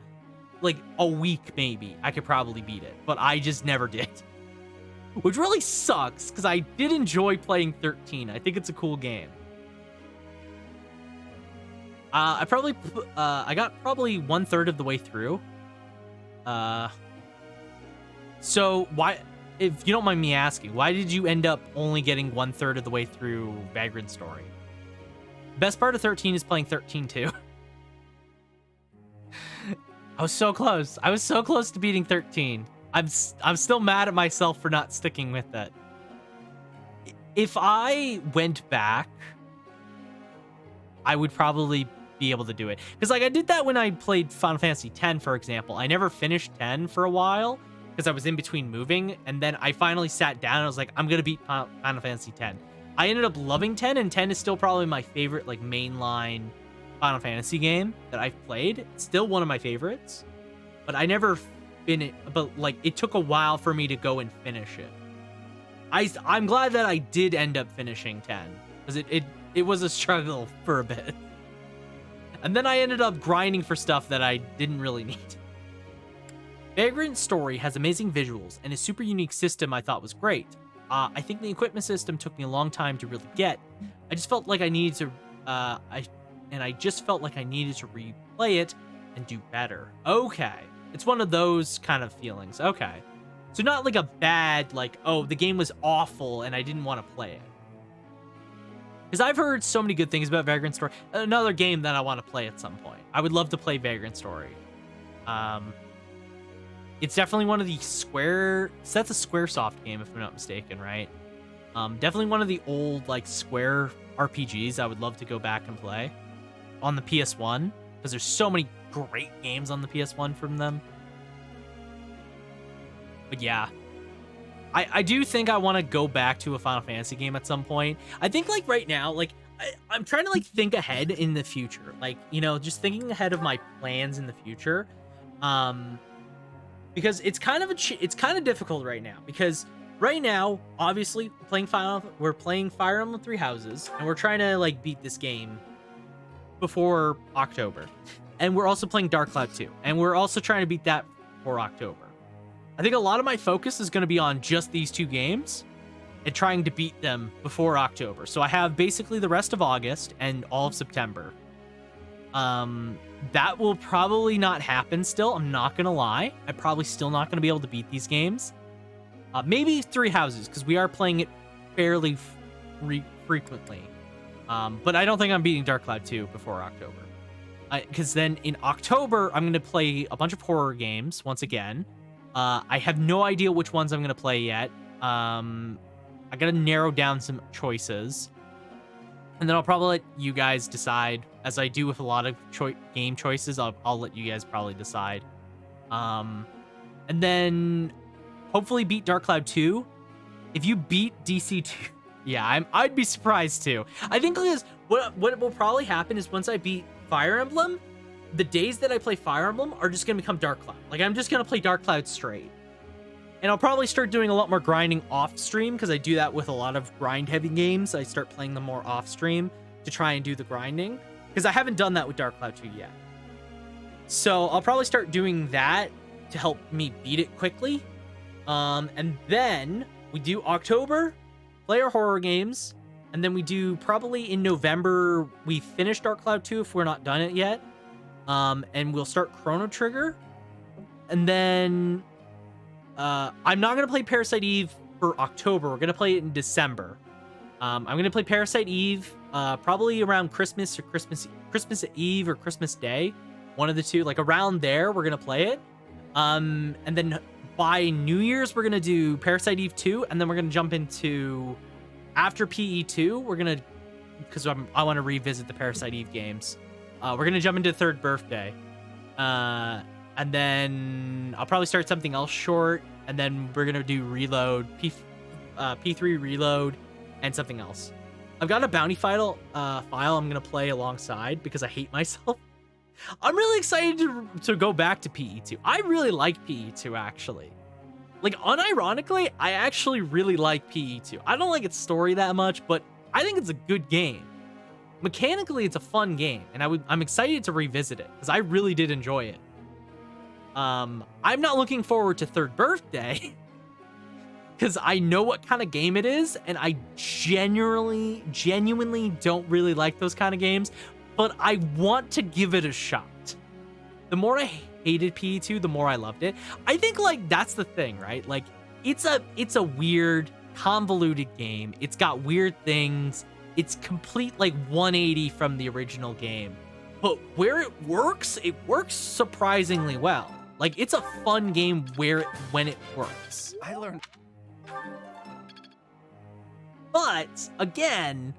Like, a week, maybe. I could probably beat it, but I just never did. Which really sucks, because I did enjoy playing 13. I think it's a cool game. I got probably 1/3 of the way through. So why, if you don't mind me asking, why did you end up only getting 1/3 of the way through Vagrant Story? Best part of 13 is playing 13 too. I was so close. I was so close to beating 13. I'm still mad at myself for not sticking with it. If I went back, I would probably be able to do it. Because like I did that when I played Final Fantasy X, for example. I never finished 10 for a while because I was in between moving, and then I finally sat down and I was like, I'm gonna beat Final Fantasy X. I ended up loving 10, and 10 is still probably my favorite like mainline Final Fantasy game that I've played. It's still one of my favorites, but I never finished. But like it took a while for me to go and finish it. I'm glad that I did end up finishing 10 because it was a struggle for a bit. And then I ended up grinding for stuff that I didn't really need. Vagrant Story has amazing visuals and a super unique system I thought was great. I think the equipment system took me a long time to really get. I just felt like I needed to, I just felt like I needed to replay it and do better. Okay. It's one of those kind of feelings. Okay. So not like a bad, like, oh, the game was awful and I didn't want to play it. Because I've heard so many good things about Vagrant Story. Another game that I want to play at some point. I would love to play Vagrant Story. It's definitely one of the Square... So that's a Squaresoft game, if I'm not mistaken, right? Definitely one of the old, like, Square RPGs I would love to go back and play. On the PS1. Because there's so many great games on the PS1 from them. But yeah. I do think I want to go back to a Final Fantasy game at some point. I think, like, right now, like, I'm trying to, like, think ahead in the future. Like, you know, just thinking ahead of my plans in the future. Because it's kind of difficult right now. Because right now, obviously, we're playing Fire Emblem Three Houses. And we're trying to, like, beat this game before October. And we're also playing Dark Cloud 2. And we're also trying to beat that before October. I think a lot of my focus is going to be on just these two games and trying to beat them before October. So I have basically the rest of August and all of September. That will probably not happen still. I'm not going to lie. I'm probably still not going to be able to beat these games. Maybe Three Houses, because we are playing it fairly frequently. But I don't think I'm beating Dark Cloud 2 before October. Because then in October, I'm going to play a bunch of horror games once again. I have no idea which ones I'm going to play yet. I got to narrow down some choices. And then I'll probably let you guys decide. As I do with a lot of game choices, I'll let you guys probably decide. And then hopefully beat Dark Cloud 2. If you beat DC 2, yeah, I'd be surprised too. I think because what will probably happen is once I beat Fire Emblem, the days that I play Fire Emblem are just going to become Dark Cloud. Like, I'm just going to play Dark Cloud straight. And I'll probably start doing a lot more grinding off stream because I do that with a lot of grind heavy games. I start playing them more off stream to try and do the grinding because I haven't done that with Dark Cloud 2 yet. So I'll probably start doing that to help me beat it quickly. And then we do October, play our horror games. And then we do probably in November, we finish Dark Cloud 2 if we're not done it yet. And we'll start Chrono Trigger. And then I'm not going to play Parasite Eve for October. We're going to play it in December. I'm going to play Parasite Eve probably around Christmas or Christmas Eve or Christmas Day. One of the two. Like around there, we're going to play it. And then by New Year's, we're going to do Parasite Eve 2. And then we're going to jump into... After PE2, we're going to... Because I want to revisit the Parasite Eve games. We're going to jump into Third Birthday. And then I'll probably start something else short. And then we're going to do Reload, P3 Reload, and something else. I've got a bounty file I'm going to play alongside because I hate myself. I'm really excited to go back to PE2. I really like PE2, actually. Like, unironically, I actually really like PE2. I don't like its story that much, but I think it's a good game. Mechanically, it's a fun game, and I'm excited to revisit it, because I really did enjoy it. I'm not looking forward to Third Birthday, because I know what kind of game it is, and I genuinely don't really like those kind of games, but I want to give it a shot. The more I hated PE2, the more I loved it. I think, like, that's the thing, right? Like, it's a weird, convoluted game. It's got weird things. It's complete, like, 180 from the original game. But where it works surprisingly well. Like, it's a fun game when it works. I learned. But, again,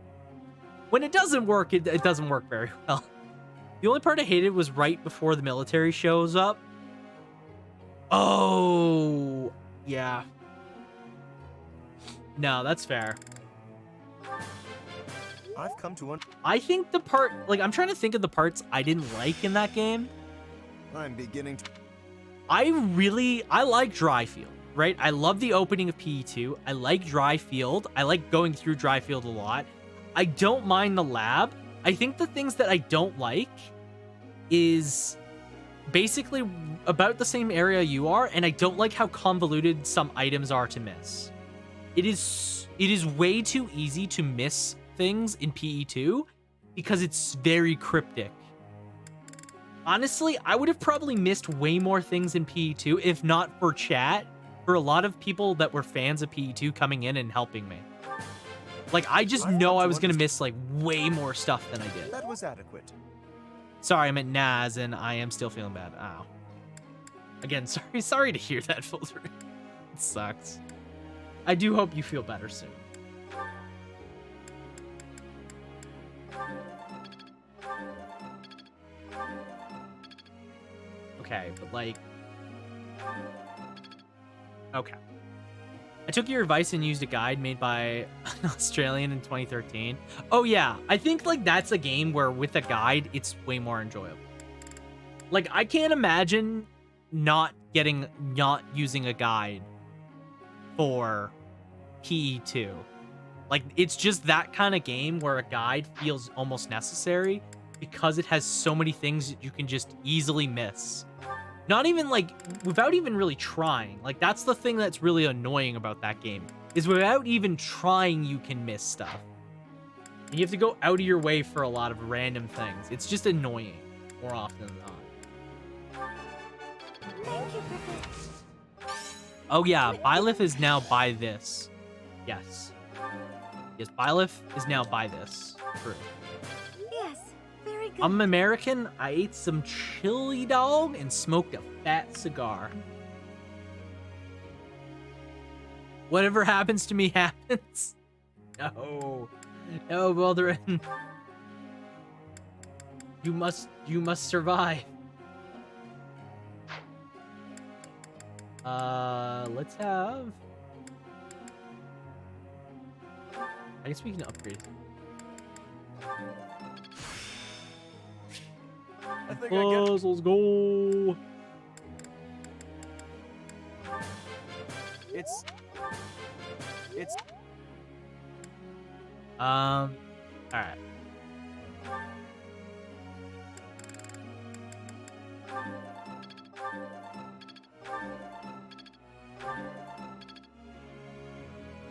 when it doesn't work, it doesn't work very well. The only part I hated was right before the military shows up. Oh, yeah. No, that's fair. I've come to I think the part, like, I'm trying to think of the parts I didn't like in that game. I'm beginning to. I like Dryfield, right? I love the opening of PE2. I like Dryfield. I like going through Dryfield a lot. I don't mind the lab. I think the things that I don't like is basically about the same area you are, and I don't like how convoluted some items are to miss. It is way too easy to miss things in PE2 because it's very cryptic. Honestly, I would have probably missed way more things in PE2 if not for chat, for a lot of people that were fans of PE2 coming in and helping me. Like, I just know I was gonna miss, like, way more stuff than I did. That was adequate. Sorry, I meant Naz, and I am still feeling bad. Ow. Again, sorry to hear that, Filter. It sucks. I do hope you feel better soon. Okay, but like... Okay. I took your advice and used a guide made by an Australian in 2013. Oh yeah, I think like that's a game where with a guide, it's way more enjoyable. Like, I can't imagine not using a guide for PE2. Like, it's just that kind of game where a guide feels almost necessary because it has so many things that you can just easily miss. Not even, like, without even really trying. Like, that's the thing that's really annoying about that game, is without even trying, you can miss stuff. And you have to go out of your way for a lot of random things. It's just annoying, more often than not. Thank you, Cricket. Oh yeah, Byleth is now by this. Yes. Yes, Byleth is now by this. True. Yes, very good. I'm American. I ate some chili dog and smoked a fat cigar. Whatever happens to me happens. No. No, Wilderin. You must survive. Let's have... I guess we can upgrade. I think Let's go. It's. All right.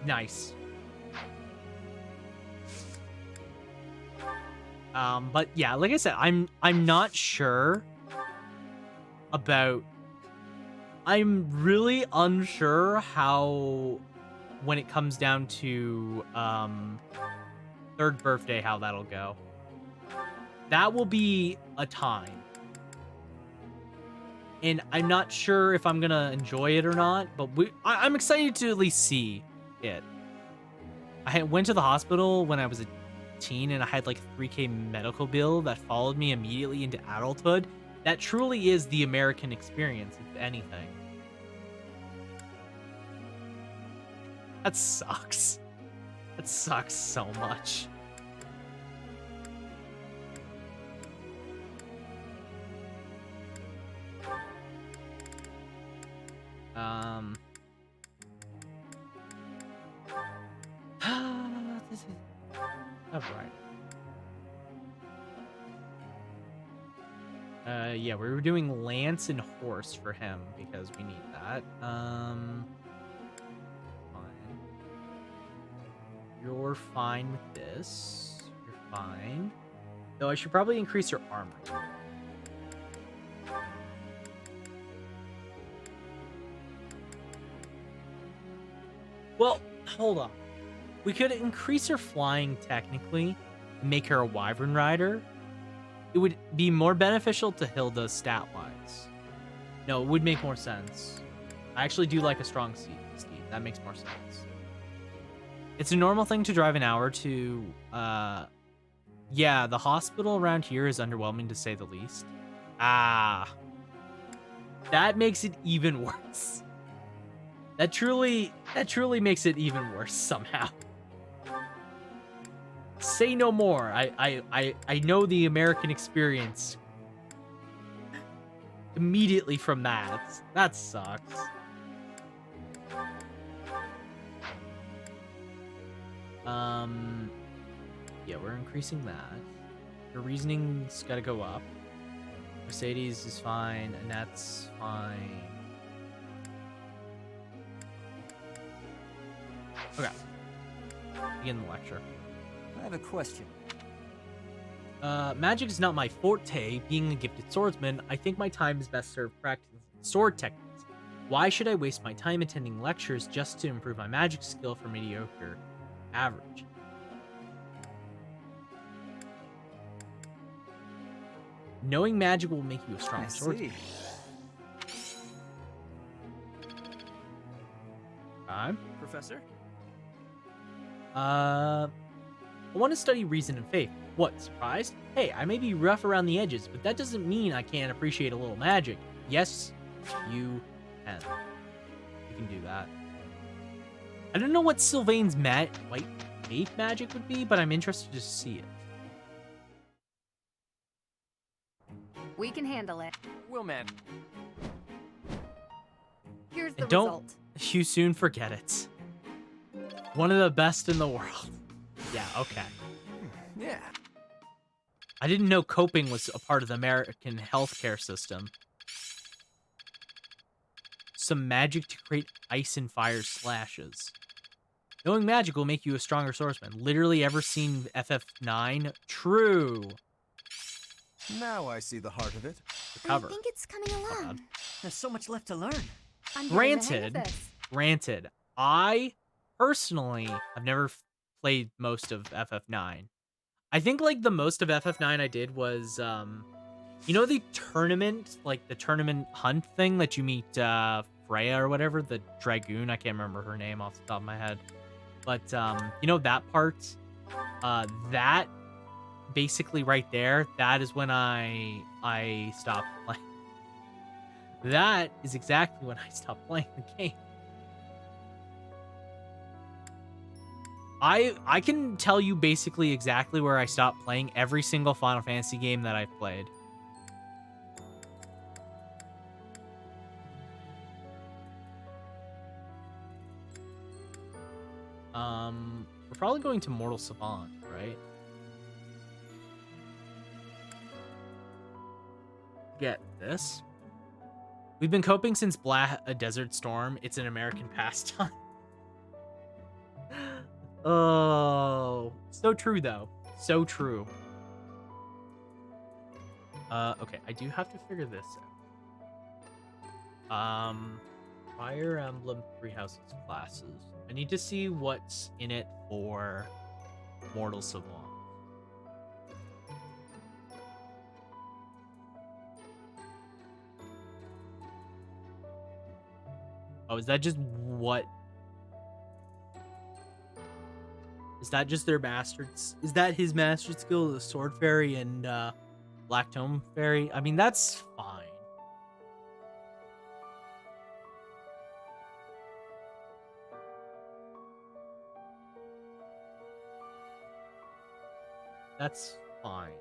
Nice. But yeah, like I said, I'm not sure about... I'm really unsure how, when it comes down to Third Birthday, how that'll go. That will be a time. And I'm not sure if I'm gonna enjoy it or not, but I'm excited to at least see it. I went to the hospital when I was a teen and I had like a $3K medical bill that followed me immediately into adulthood. That truly is the American experience, if anything. That sucks. That sucks so much. Um. This is all right. Yeah, we were doing lance and horse for him because we need that. Fine. You're fine with this. You're fine. Though I should probably increase your armor. Well, hold on. We could increase her flying technically and make her a wyvern rider. It would be more beneficial to Hilda stat-wise. No, it would make more sense. I actually do like a strong steed. That makes more sense. It's a normal thing to drive an hour to... Yeah, the hospital around here is underwhelming to say the least. Ah. That makes it even worse. That truly makes it even worse somehow. Say no more. I know the American experience immediately from that. That sucks. Yeah, we're increasing that. Your reasoning's got to go up. Mercedes is fine. Annette's fine. Okay. Begin the lecture. I have a question. Magic is not my forte. Being a gifted swordsman, I think my time is best served practicing sword techniques. Why should I waste my time attending lectures just to improve my magic skill from mediocre average? Knowing magic will make you a strong swordsman. Professor? I want to study reason and faith. What, surprised? Hey, I may be rough around the edges, but that doesn't mean I can't appreciate a little magic. Yes, you can. You can do that. I don't know what Sylvain's white faith magic would be, but I'm interested to see it. We can handle it. Will, man. Here's the And don't result. you soon forget it. One of the best in the world. Yeah, okay. Yeah. I didn't know coping was a part of the American healthcare system. Some magic to create ice and fire slashes. Knowing magic will make you a stronger swordsman. Literally ever seen FF9? True. Now I see the heart of it. Cover. I think it's coming along. There's so much left to learn. I'm getting the hang of Granted, this. I personally have never played most of FF9. I think like the most of FF9 I did was, you know the tournament, like the tournament hunt thing that you meet Freya or whatever, the Dragoon, I can't remember her name off the top of my head. But, you know that part? That, basically right there, that is when I stopped playing. That is exactly when I stopped playing the game. I can tell you basically exactly where I stopped playing every single Final Fantasy game that I've played. We're probably going to Mortal Savant, right? Get this. We've been coping since a Desert Storm. It's an American pastime. Oh, so true though. So true. Okay, I do have to figure this out. Fire Emblem Three Houses classes. I need to see what's in it for Mortal Savant. Oh, is that just what? Is that just their mastered? Is that his mastered skill, the Sword Fairy and Black Tome Fairy? I mean, that's fine. That's fine.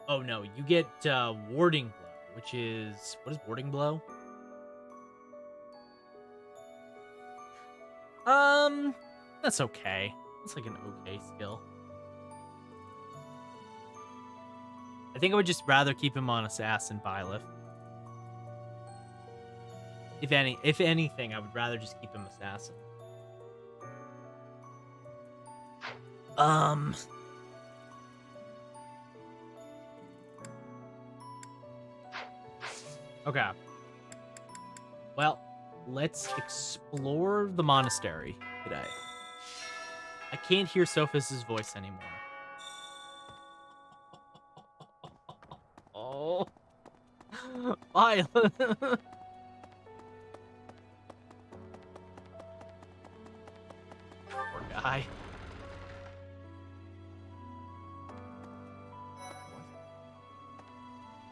Oh no, you get Warding Blow. which is, what is Warding Blow? That's okay. It's like an okay skill. I think I would just rather keep him on Assassin Byleth. If anything, I would rather just keep him Assassin. Okay. Well, let's explore the monastery today. I can't hear Sophus's voice anymore. Oh. Violet. Poor guy.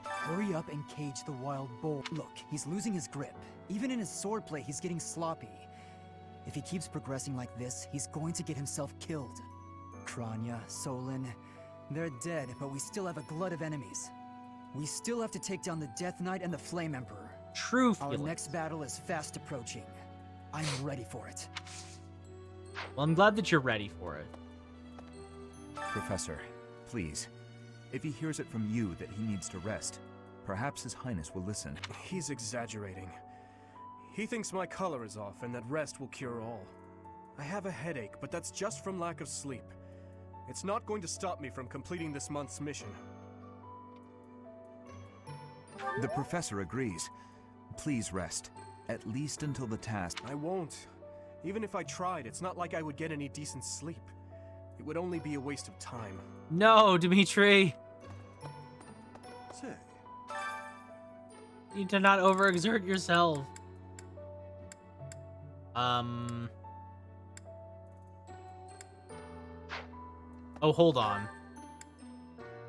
Hurry up and cage the wild bull. Look, he's losing his grip. Even in his swordplay, he's getting sloppy. If he keeps progressing like this, he's going to get himself killed. Kranya, Solon, they're dead, but we still have a glut of enemies. We still have to take down the Death Knight and the Flame Emperor. True Our feelings. next battle is fast approaching. I'm ready for it. Well, I'm glad that you're ready for it. Professor, please. If he hears it from you that he needs to rest, perhaps His Highness will listen. He's exaggerating. He thinks my color is off and that rest will cure all. I have a headache, but that's just from lack of sleep. It's not going to stop me from completing this month's mission. The Professor agrees. Please rest, at least until the task. I won't. Even if I tried, it's not like I would get any decent sleep. It would only be a waste of time. No, Dimitri. Say. You need to not overexert yourself. Oh, hold on.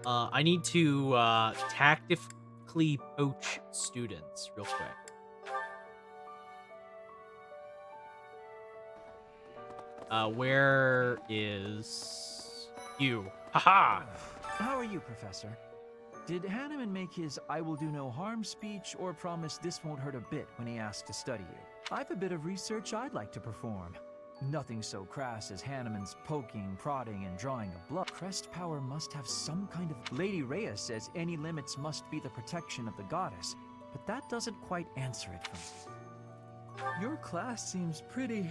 I need to tactically poach students real quick. Where is you? Haha! How are you, Professor? Did Hanneman make his I will do no harm speech or promise this won't hurt a bit when he asked to study you? I've a bit of research I'd like to perform. Nothing so crass as Hanneman's poking, prodding, and drawing of blood. Crest power must have some kind of... Lady Rhea says any limits must be the protection of the goddess, but that doesn't quite answer it for me. Your class seems pretty...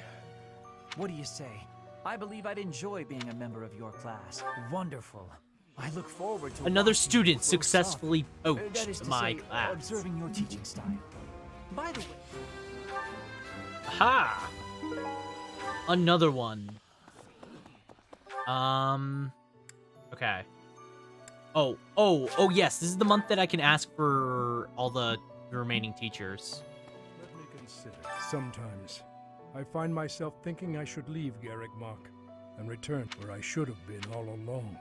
What do you say? I believe I'd enjoy being a member of your class. Wonderful. I look forward to Another watching student you grow successfully tough. That poached is to my say, class. observing your teaching style. By the way... Aha! Another one. Okay. Oh, yes. This is the month that I can ask for all the remaining teachers. Let me consider. Sometimes, I find myself thinking I should leave Garrick Mach and return where I should have been all along.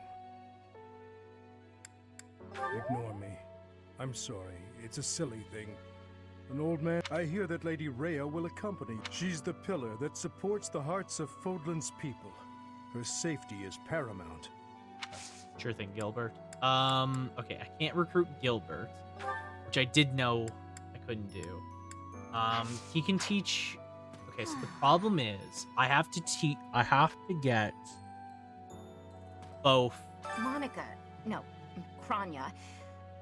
Ignore me. I'm sorry. It's a silly thing. An old man. I hear that Lady Rhea will accompany. She's the pillar that supports the hearts of Fodlan's people. Her safety is paramount. Sure thing, Gilbert. Okay, I can't recruit Gilbert, which I did know I couldn't do. He can teach. Okay, so the problem is I have to get both. Monica, no, Kranya.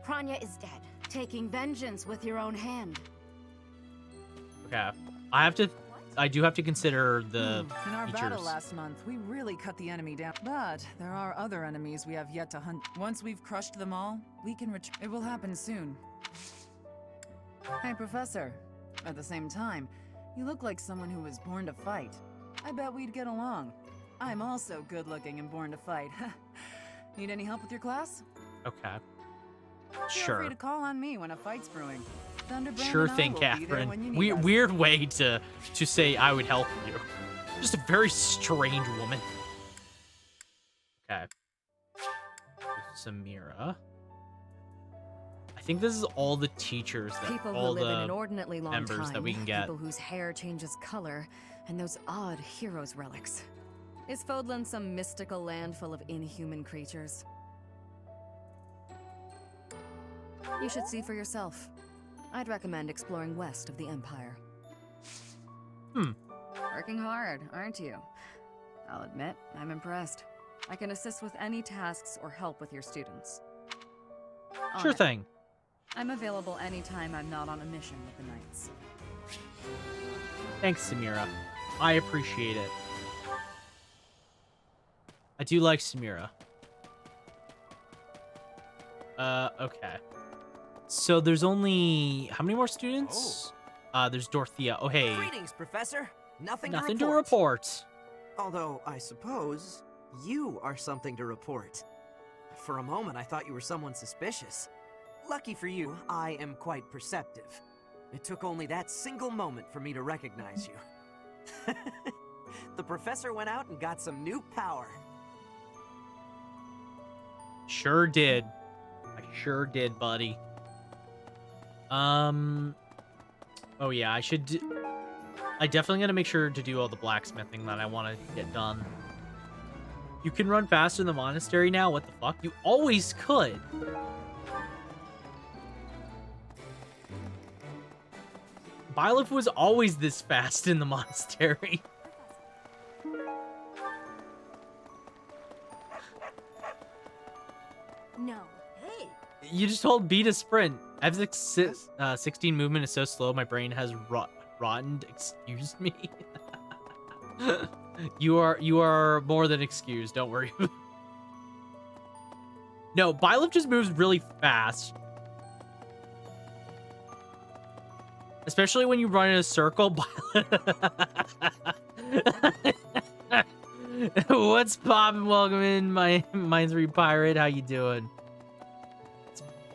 Kranya is dead. Taking vengeance with your own hand. Okay, I do have to consider the In our teachers. battle last month, we really cut the enemy down. But there are other enemies we have yet to hunt. Once we've crushed them all, we can return. It will happen soon. Hey, Professor. At the same time, you look like someone who was born to fight. I bet we'd get along. I'm also good-looking and born to fight. Need any help with your class? Okay. Feel Sure. free to call on me when a fight's brewing. Thunderbrand Sure and I thing, will be there Catherine. when you need us. Weird way to say I would help you. Just a very strange woman. Okay. Samira. I think this is all the teachers that People all who live the in inordinately long members time, that we can get. people whose hair changes color, and those odd heroes' relics. Is Fodlan some mystical land full of inhuman creatures? You should see for yourself. I'd recommend exploring west of the Empire. Working hard, aren't you? I'll admit, I'm impressed. I can assist with any tasks or help with your students. Sure thing. I'm available anytime I'm not on a mission with the Knights. Thanks, Samira. I appreciate it. I do like Samira. Okay. So there's only... How many more students? There's Dorothea. Oh, hey. Greetings, Professor. Nothing to report. Although, I suppose, you are something to report. For a moment, I thought you were someone suspicious. Lucky for you, I am quite perceptive. It took only that single moment for me to recognize you. The professor went out and got some new power. Sure did. I sure did, buddy. Oh yeah, I definitely gotta make sure to do all the blacksmithing that I want to get done. You can run faster in the monastery now? What the fuck? You always could. Byleth was always this fast in the monastery. No. Hey. You just hold B to sprint. F6, 16 movement is so slow, my brain has rottened. Excuse me. You are more than excused. Don't worry. No, Byleth just moves really fast. Especially when you run in a circle. What's poppin'? Welcome in, my 3 pirate. How you doing?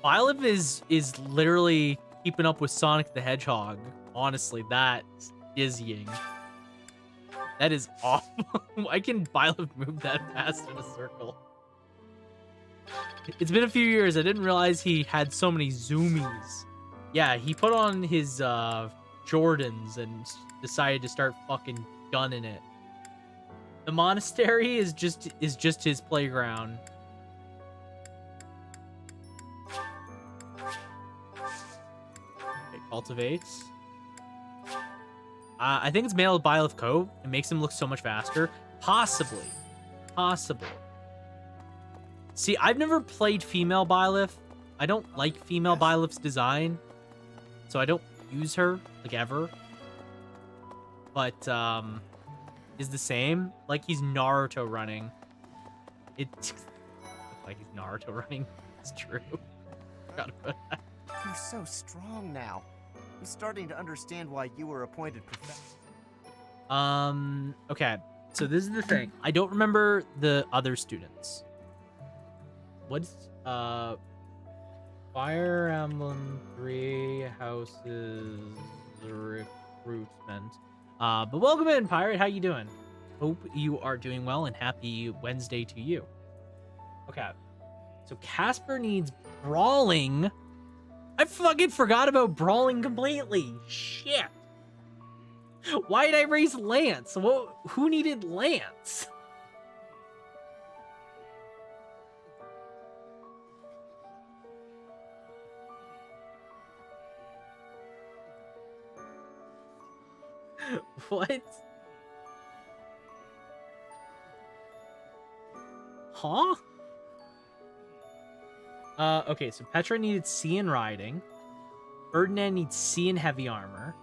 Byleth is literally keeping up with Sonic the Hedgehog. Honestly, that's dizzying. That is awful. Why can Byleth move that fast in a circle? It's been a few years. I didn't realize he had so many zoomies. Yeah, he put on his Jordans and decided to start fucking gunning it. The monastery is just his playground. Okay, cultivates. I think it's male Byleth Cove. It makes him look so much faster. Possibly. Possibly. See, I've never played female Byleth. I don't like female Byleth's design. So I don't use her, like, ever. But, is the same. Like, he's Naruto running. Like he's Naruto running. It's true. Forgot about that. You're so strong now. I'm starting to understand why you were appointed professor. Okay. So this is the thing. I don't remember the other students. What's, Fire Emblem 3 Houses Recruitment. But welcome in, Pirate. How you doing? Hope you are doing well and happy Wednesday to you. Okay. So Casper needs brawling. I fucking forgot about brawling completely. Shit. Why did I raise Lance? Who needed Lance? What? Huh? Okay, so Petra needed C in riding. Ferdinand needs C in heavy armor.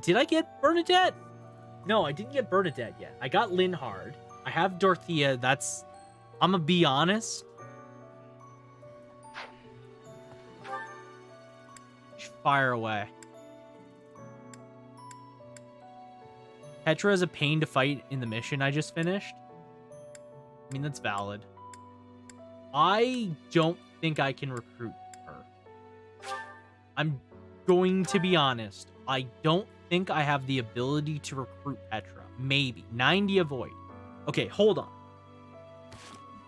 Did I get Bernadette? No, I didn't get Bernadette yet. I got Linhard. I have Dorothea. I'm gonna be honest. Fire away. Petra is a pain to fight in the mission I just finished. I mean, that's valid. I don't think I can recruit her. I'm going to be honest. I don't think I have the ability to recruit Petra. Maybe. 90 avoid. Okay, hold on.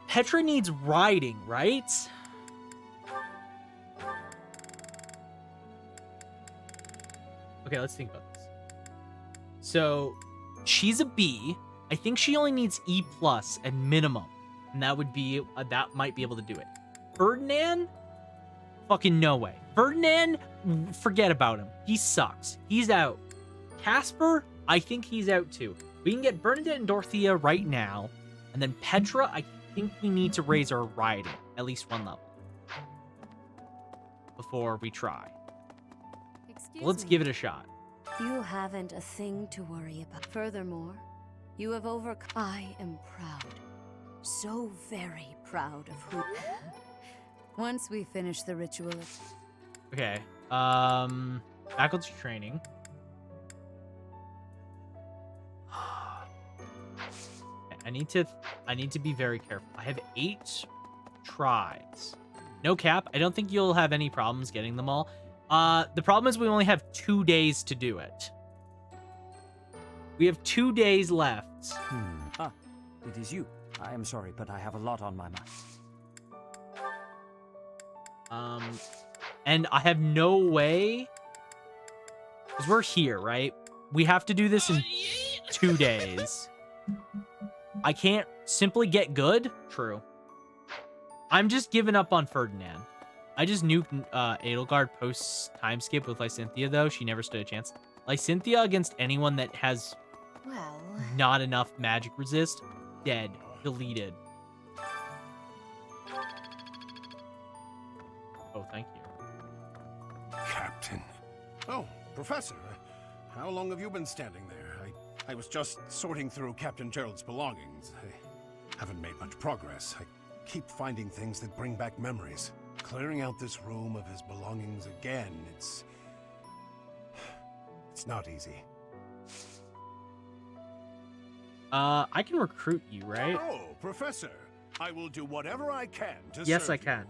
Petra needs riding, right? Okay, let's think about this. So, she's a B. I think she only needs E+ at minimum. And that would be, that might be able to do it. Ferdinand? Fucking no way. Ferdinand, forget about him. He sucks. He's out. Casper, I think he's out too. We can get Bernadette and Dorothea right now. And then Petra, I think we need to raise our riding at least 1 level before we try. Let's give it a shot. You haven't a thing to worry about. Furthermore, you have overcome. I am proud. So very proud of who. Once we finish the ritual. Okay. Faculty training. I need to be very careful. I have 8 tries. No cap. I don't think you'll have any problems getting them all. The problem is we only have 2 days to do it. We have 2 days left. Ah, it is you. I am sorry, but I have a lot on my mind. And I have no way, because we're here, right? We have to do this in 2 days. I can't simply get good. True. I'm just giving up on Ferdinand. I just nuked Edelgard post time skip with Lysynthia, though. She never stood a chance. Lysynthia against anyone that has not enough magic resist, dead, deleted. Oh, thank you. Captain. Oh, Professor. How long have you been standing there? I was just sorting through Captain Gerald's belongings. I haven't made much progress. I keep finding things that bring back memories. Clearing out this room of his belongings again, it's not easy. I can recruit you, right? Oh, Professor. I will do whatever I can to Yes, serve I can.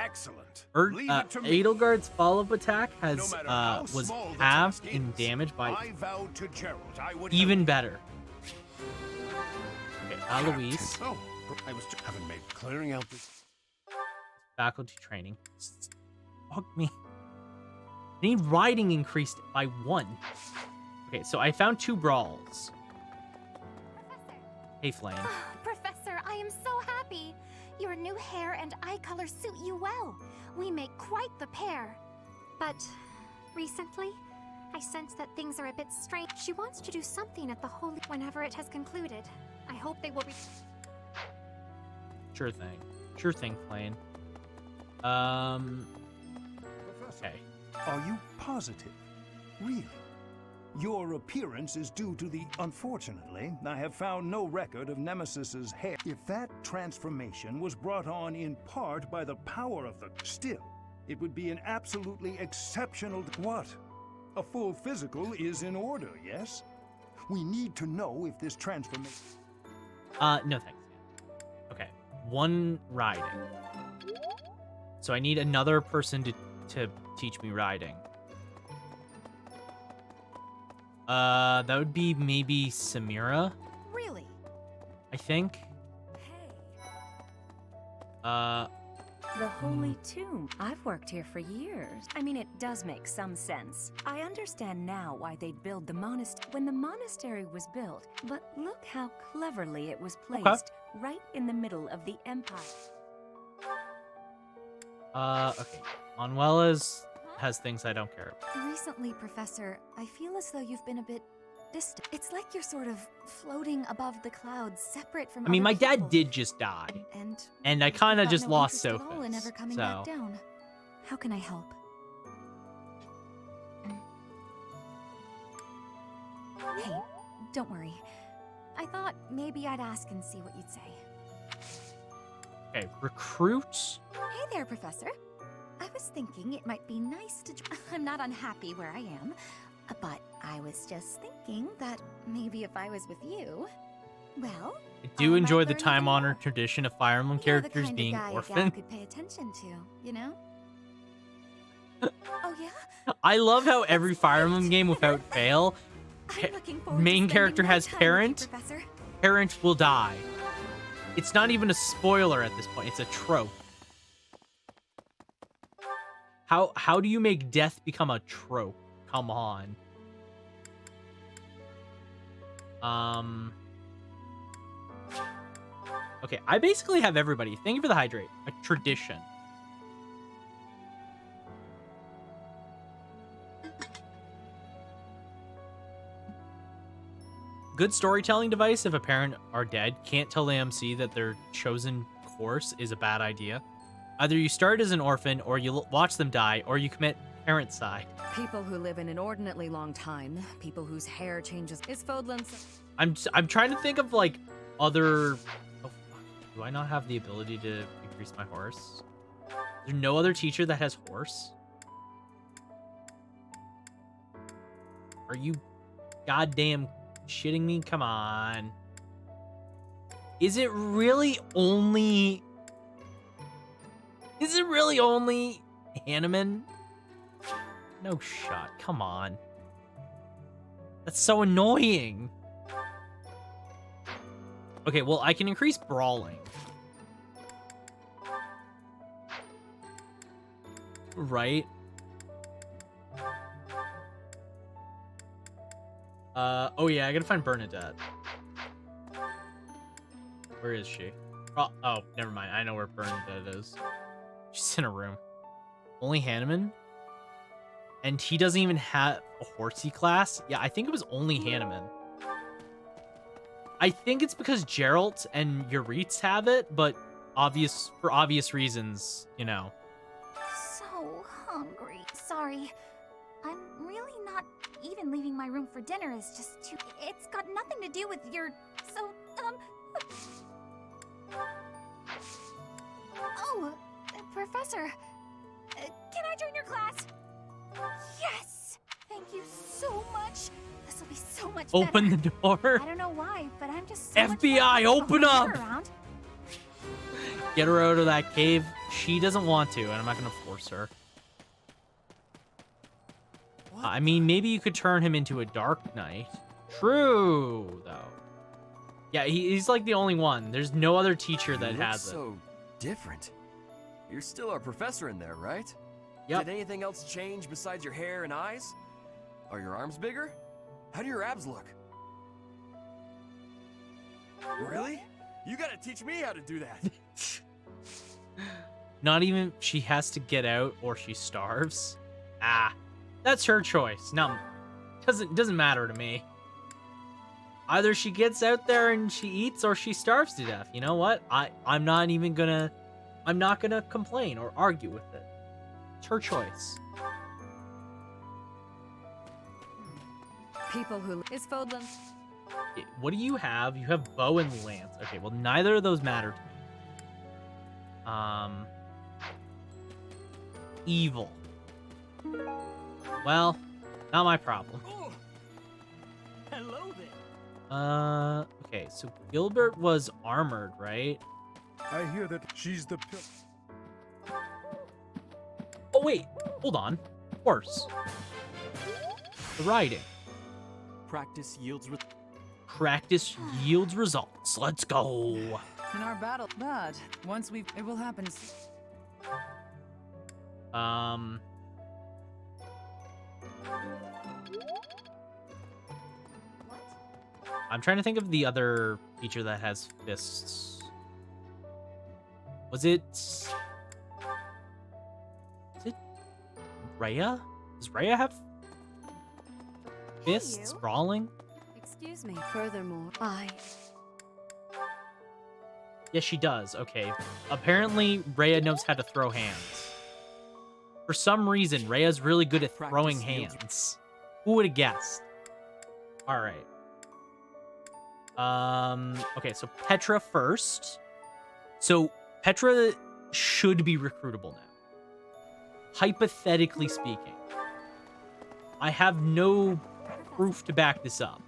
Excellent. Edelgard's follow-up attack has was small the halved task in is, damage by I vowed to Gerald I would even help. better. Okay, Alois. Oh, I was haven't made clearing out this. Faculty training. Fuck me. I need riding increased by 1. Okay, so I found 2 brawls. Hey, Flame. Professor, I am so happy. Your new hair and eye color suit you well. We make quite the pair. But recently, I sense that things are a bit strange. She wants to do something at the Holy whenever it has concluded. I hope they will be... Sure thing. Sure thing, Flame. Okay. Are you positive? Really? Your appearance is due to the... Unfortunately, I have found no record of Nemesis's hair. If that transformation was brought on in part by the power of the... Still, it would be an absolutely exceptional... What? A full physical is in order, yes? We need to know if this transformation... No thanks. Okay. 1 riding. So I need another person to teach me riding. That would be maybe Samira. Really? I think. The Holy Tomb. I've worked here for years. I mean, it does make some sense. I understand now why they'd build the monastery when the monastery was built, but look how cleverly it was placed right in the middle of the empire. Okay. Manuela's has things I don't care about. Recently, Professor, I feel as though you've been a bit distant. It's like you're sort of floating above the clouds, separate from I mean, other my people. dad did just die. And I you've kind of got just no lost interest at all in Sophus. ever coming So, back down. How can I help? Hey, don't worry. I thought maybe I'd ask and see what you'd say. okay, recruit. Hey there, Professor. I was thinking it might be nice to... I'm not unhappy where I am, but I was just thinking that maybe if I was with you, well... I do enjoy the time-honored tradition of Fire Emblem You're the characters kind of being guy a gal orphaned. could pay attention to, you know? Oh yeah? I love how every Fire Emblem game without fail, main character has parent, Professor. parent will die. It's not even a spoiler at this point, it's a trope. How do you make death become a trope? Come on. Okay, I basically have everybody. Thank you for the hydrate. A tradition. Good storytelling device if a parent are dead can't tell the MC that their chosen course is a bad idea. Either you start as an orphan, or you watch them die, or you commit parent-side. People who live an inordinately long time, people whose hair changes. Is Fodlan's... I'm trying to think of, like, other... Oh, fuck. Do I not have the ability to increase my horse? Is there no other teacher that has horse? Are you goddamn shitting me? Come on. Is it really only... Is it really only Hanneman? No shot. Come on. That's so annoying. Okay, well, I can increase brawling. Right? Oh yeah, I gotta find Bernadette. Where is she? Oh, never mind. I know where Bernadette is. She's in a room. Only Hanneman? And he doesn't even have a horsey class? Yeah, I think it was only Hanneman. I think it's because Geralt and Yuritz have it, but for obvious reasons, you know. So hungry. Sorry. I'm really not even leaving my room for dinner is just too... It's got nothing to do with your... So, Oh, Professor. Can I join your class? Yes! Thank you so much. This will be so much better. Open the door. I don't know why, but I'm just so FBI, open up! Around. Get her out of that cave. She doesn't want to, and I'm not going to force her. I mean, maybe you could turn him into a Dark Knight. True, though. Yeah, he's like the only one. There's no other teacher that has it. So different. You're still our professor in there, right? Yep. Did anything else change besides your hair and eyes? Are your arms bigger? How do your abs look? Really? You gotta teach me how to do that. Not even she has to get out or she starves. Ah, that's her choice. No, doesn't matter to me. Either she gets out there and she eats or she starves to death. You know what? I'm not gonna complain or argue with it. It's her choice. People who... Is Fodlan... What do you have? You have bow and lance. Okay, well, neither of those matter to me. Evil. Well, not my problem. Oh. Hello there. Okay, so Gilbert was armored, right? I hear that she's the Oh, wait. Hold on. Horse. The riding. Practice yields results. Let's go. In our battle, but once it will happen. I'm trying to think of the other teacher that has fists. Was it Rhea? Does Rhea have fists? Brawling? Excuse me. Furthermore, Yes, she does. Okay. Apparently, Rhea knows how to throw hands. For some reason, Rhea's really good at throwing hands. Who would have guessed? All right. Okay, so Petra first. So Petra should be recruitable now. Hypothetically speaking. I have no proof to back this up.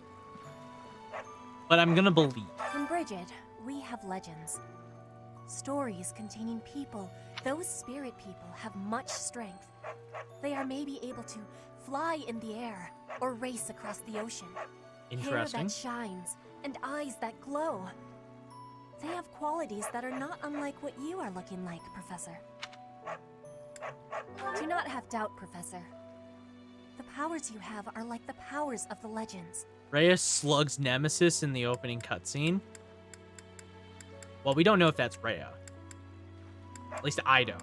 But I'm gonna believe. In Bridget, we have legends. Stories containing people. Those spirit people have much strength. They are maybe able to fly in the air or race across the ocean. Interesting. Hair that shines and eyes that glow. They have qualities that are not unlike what you are looking like, Professor. Do not have doubt, Professor. The powers you have are like the powers of the legends. Rhea slugs Nemesis in the opening cutscene. Well, we don't know if that's Rhea. At least I don't.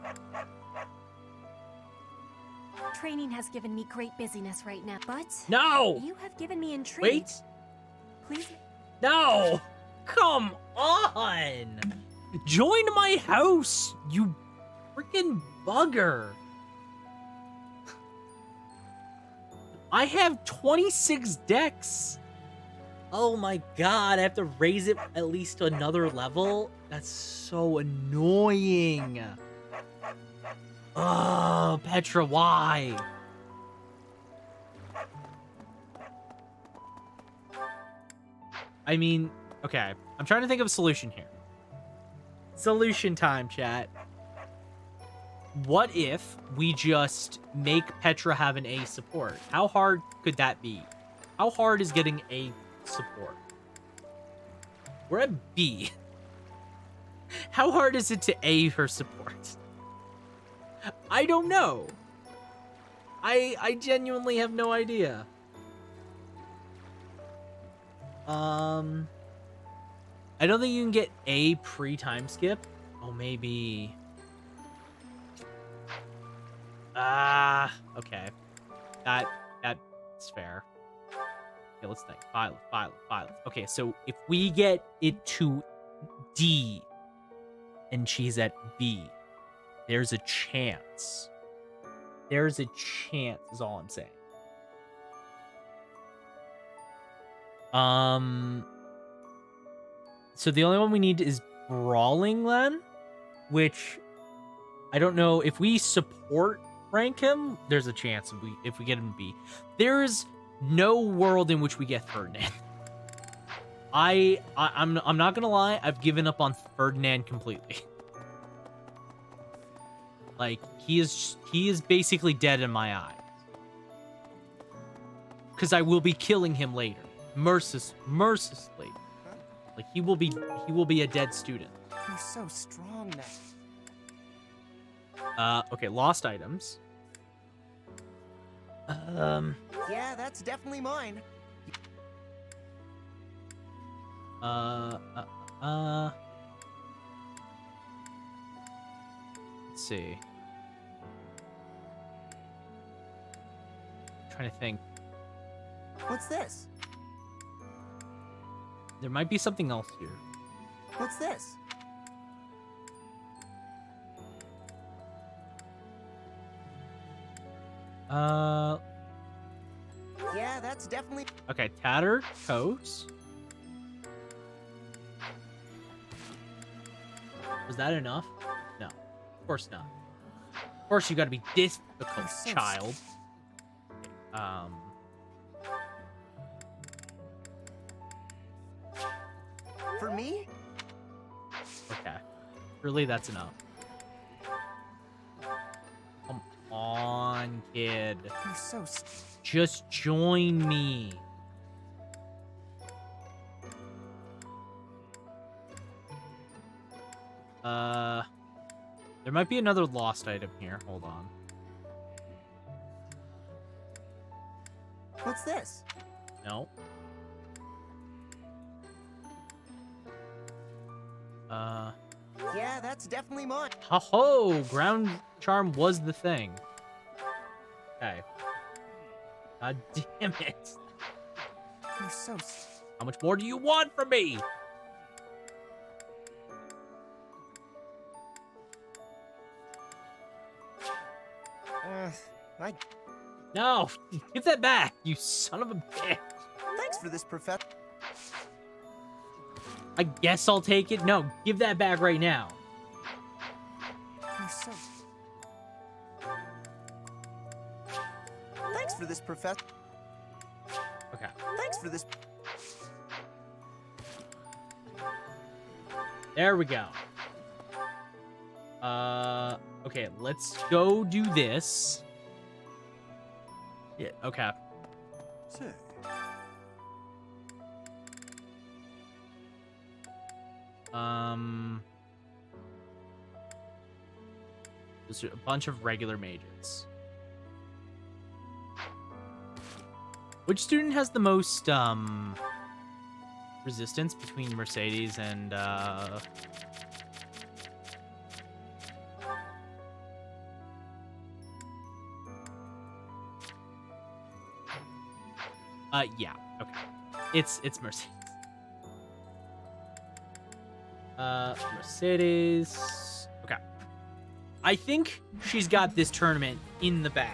Training has given me great busyness right now, but No! You have given me intrigue. Wait. Please. No! Come on! Join my house, you freaking bugger. I have 26 decks. Oh my god, I have to raise it at least to another level? That's so annoying. Oh, Petra, why? I mean, okay. I'm trying to think of a solution here. Solution time, chat. What if we just make Petra have an A support? How hard could that be? How hard is getting A support? We're at B. How hard is it to A her support? I don't know. I genuinely have no idea. I don't think you can get A pre-time skip. Oh, maybe. Okay. That's fair. Okay, let's think. File. Okay, so if we get it to D and she's at B, there's a chance. There's a chance is all I'm saying. So the only one we need is Brawling then, which I don't know if we support rank him. There's a chance if we get him to B. There is no world in which we get Ferdinand. I'm not gonna lie. I've given up on Ferdinand completely. Like he is basically dead in my eyes. Because I will be killing him later, mercilessly. Like he will be a dead student. You're so strong now. Okay, lost items. Yeah, that's definitely mine. Let's see. I'm trying to think. What's this? There might be something else here. What's this? Yeah, that's definitely. Okay, tattered coats. Was that enough? No, of course not. Of course you gotta be difficult, child. For me? Okay. Really, that's enough. Come on, kid. You're so. Just join me. There might be another lost item here. Hold on. What's this? No. Yeah, that's definitely mine. Ho-ho! Ground charm was the thing. Okay. God damn it. You're so. How much more do you want from me? No! Give that back, you son of a bitch. Thanks for this, Professor. I guess I'll take it. No, give that back right now. You're so. Thanks for this, Professor. Okay. Thanks for this. There we go. Okay, let's go do this. Yeah, okay. Say. There's a bunch of regular mages. Which student has the most, resistance between Mercedes and yeah, okay. It's Mercedes. Mercedes. Okay. I think she's got this tournament in the bag.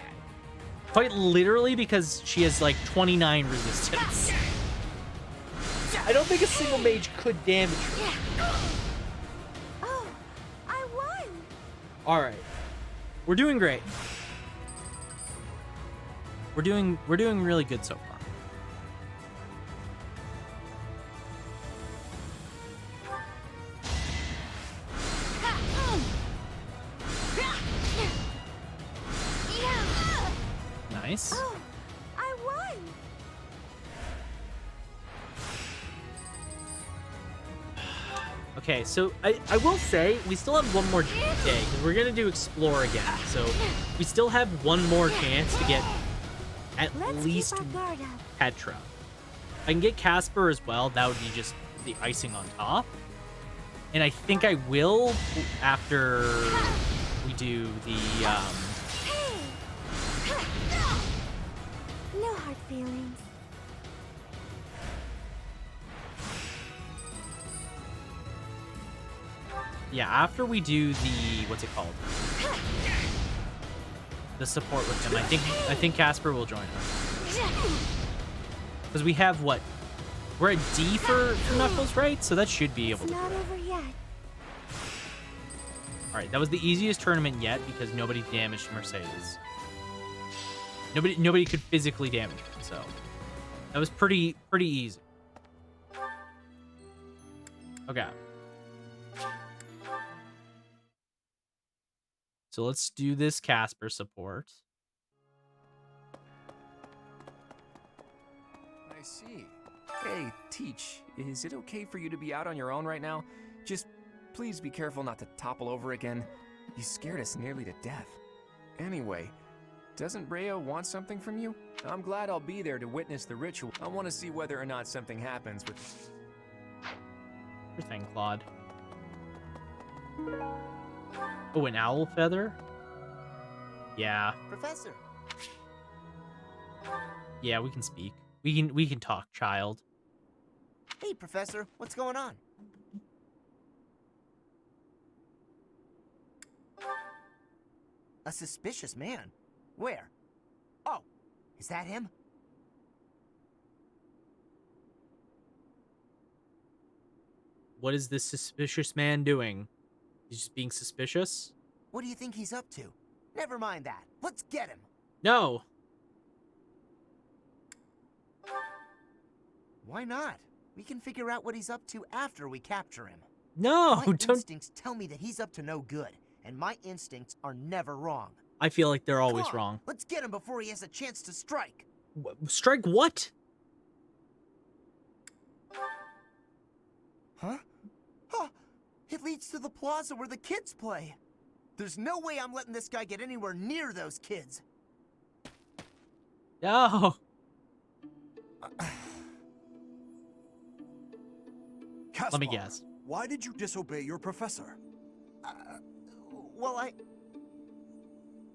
Quite literally because she has like 29 resistance. I don't think a single mage could damage her. Oh, I won! Alright. We're doing great. We're doing really good so far. Nice. Oh, I won! Okay, so I will say we still have one more day because we're gonna do explore again. So we still have one more chance to get at least Petra. I can get Casper as well. That would be just the icing on top. And I think I will after we do the No hard feelings. yeah, after we do the what's it called? The support with him. I think Casper will join us. Because we have what? We're at D for Knuckles, right? So that should be able to. Not over yet. Alright, that was the easiest tournament yet because nobody damaged Mercedes. Nobody could physically damage her, so that was pretty easy. Okay. So let's do this Casper support. I see. Hey, Teach, is it okay for you to be out on your own right now? Just please be careful not to topple over again. You scared us nearly to death. Anyway, doesn't Rhea want something from you? I'm glad I'll be there to witness the ritual. I want to see whether or not something happens with... Sure thing, Claude. Oh, an owl feather? Yeah. Professor. Yeah, we can speak. We can talk, child. Hey, Professor, what's going on? A suspicious man? Where? Oh, is that him? What is this suspicious man doing? He's just being suspicious? What do you think he's up to? Never mind that. Let's get him. No. Why not? We can figure out what he's up to after we capture him. No, my don't. Instincts tell me that he's up to no good, and my instincts are never wrong. I feel like they're always Come on, wrong. Let's get him before he has a chance to strike. Strike what? Huh? Huh? It leads to the plaza where the kids play. There's no way I'm letting this guy get anywhere near those kids. No. Caspar, Let me guess. Why did you disobey your professor? Well,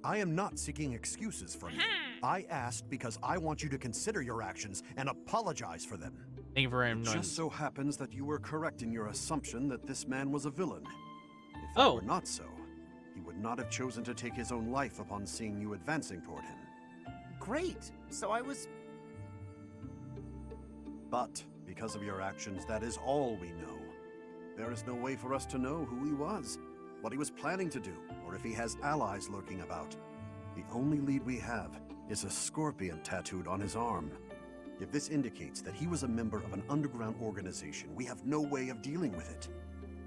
I am not seeking excuses from you. I asked because I want you to consider your actions and apologize for them. Thank you for It just so happens that you were correct in your assumption that this man was a villain. If that were not so, he would not have chosen to take his own life upon seeing you advancing toward him. Great. So I was... But because of your actions, that is all we know. There is no way for us to know who he was, what he was planning to do, or if he has allies lurking about. The only lead we have is a scorpion tattooed on his arm. If this indicates that he was a member of an underground organization, we have no way of dealing with it.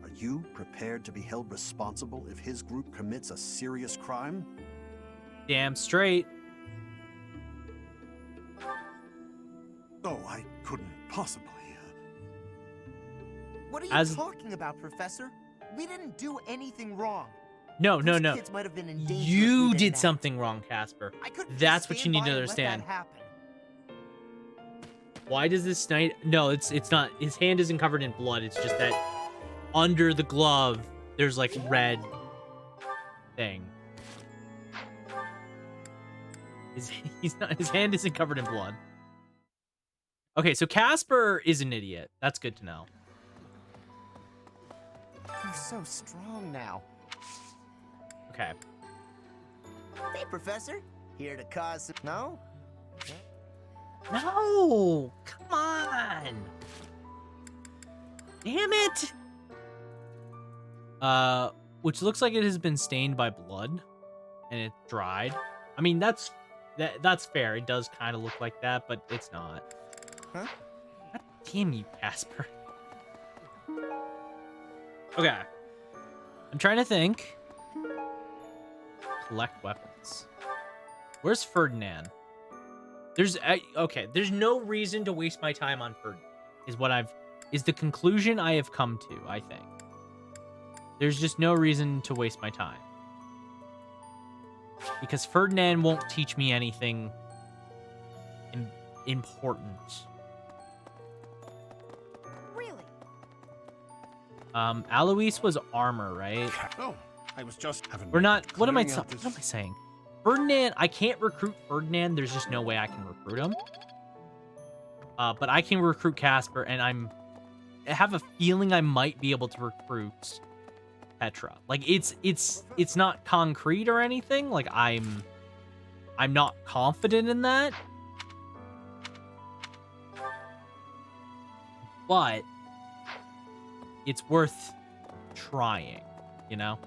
Are you prepared to be held responsible if his group commits a serious crime? Damn straight. Oh, I couldn't possibly. What are you talking about, Professor? We didn't do anything wrong. No. Those kids might have been in danger if we You didn't did act. something wrong, Casper. I couldn't That's just what you stand need by to and let that understand. happen. Why does this knight... No, it's not. His hand isn't covered in blood. It's just that under the glove, there's like red thing. His hand isn't covered in blood. Okay, so Casper is an idiot. That's good to know. You're so strong now. Okay. Hey, Professor. Here to cause some... No? No! Come on! Damn it! Which looks like it has been stained by blood. And it dried. I mean, that's fair. It does kind of look like that, but it's not. Huh? God damn you, Casper. Okay. I'm trying to think. Collect weapons. Where's Ferdinand? Okay, there's no reason to waste my time on Ferdinand. Is the conclusion I have come to, I think. There's just no reason to waste my time. Because Ferdinand won't teach me anything important. Really? Alois was armor, right? Oh, I was just having... We're not... What am I saying? Ferdinand, I can't recruit Ferdinand. There's just no way I can recruit him. But I can recruit Casper, and I have a feeling I might be able to recruit Petra. Like, it's not concrete or anything. Like, I'm not confident in that. But it's worth trying, you know?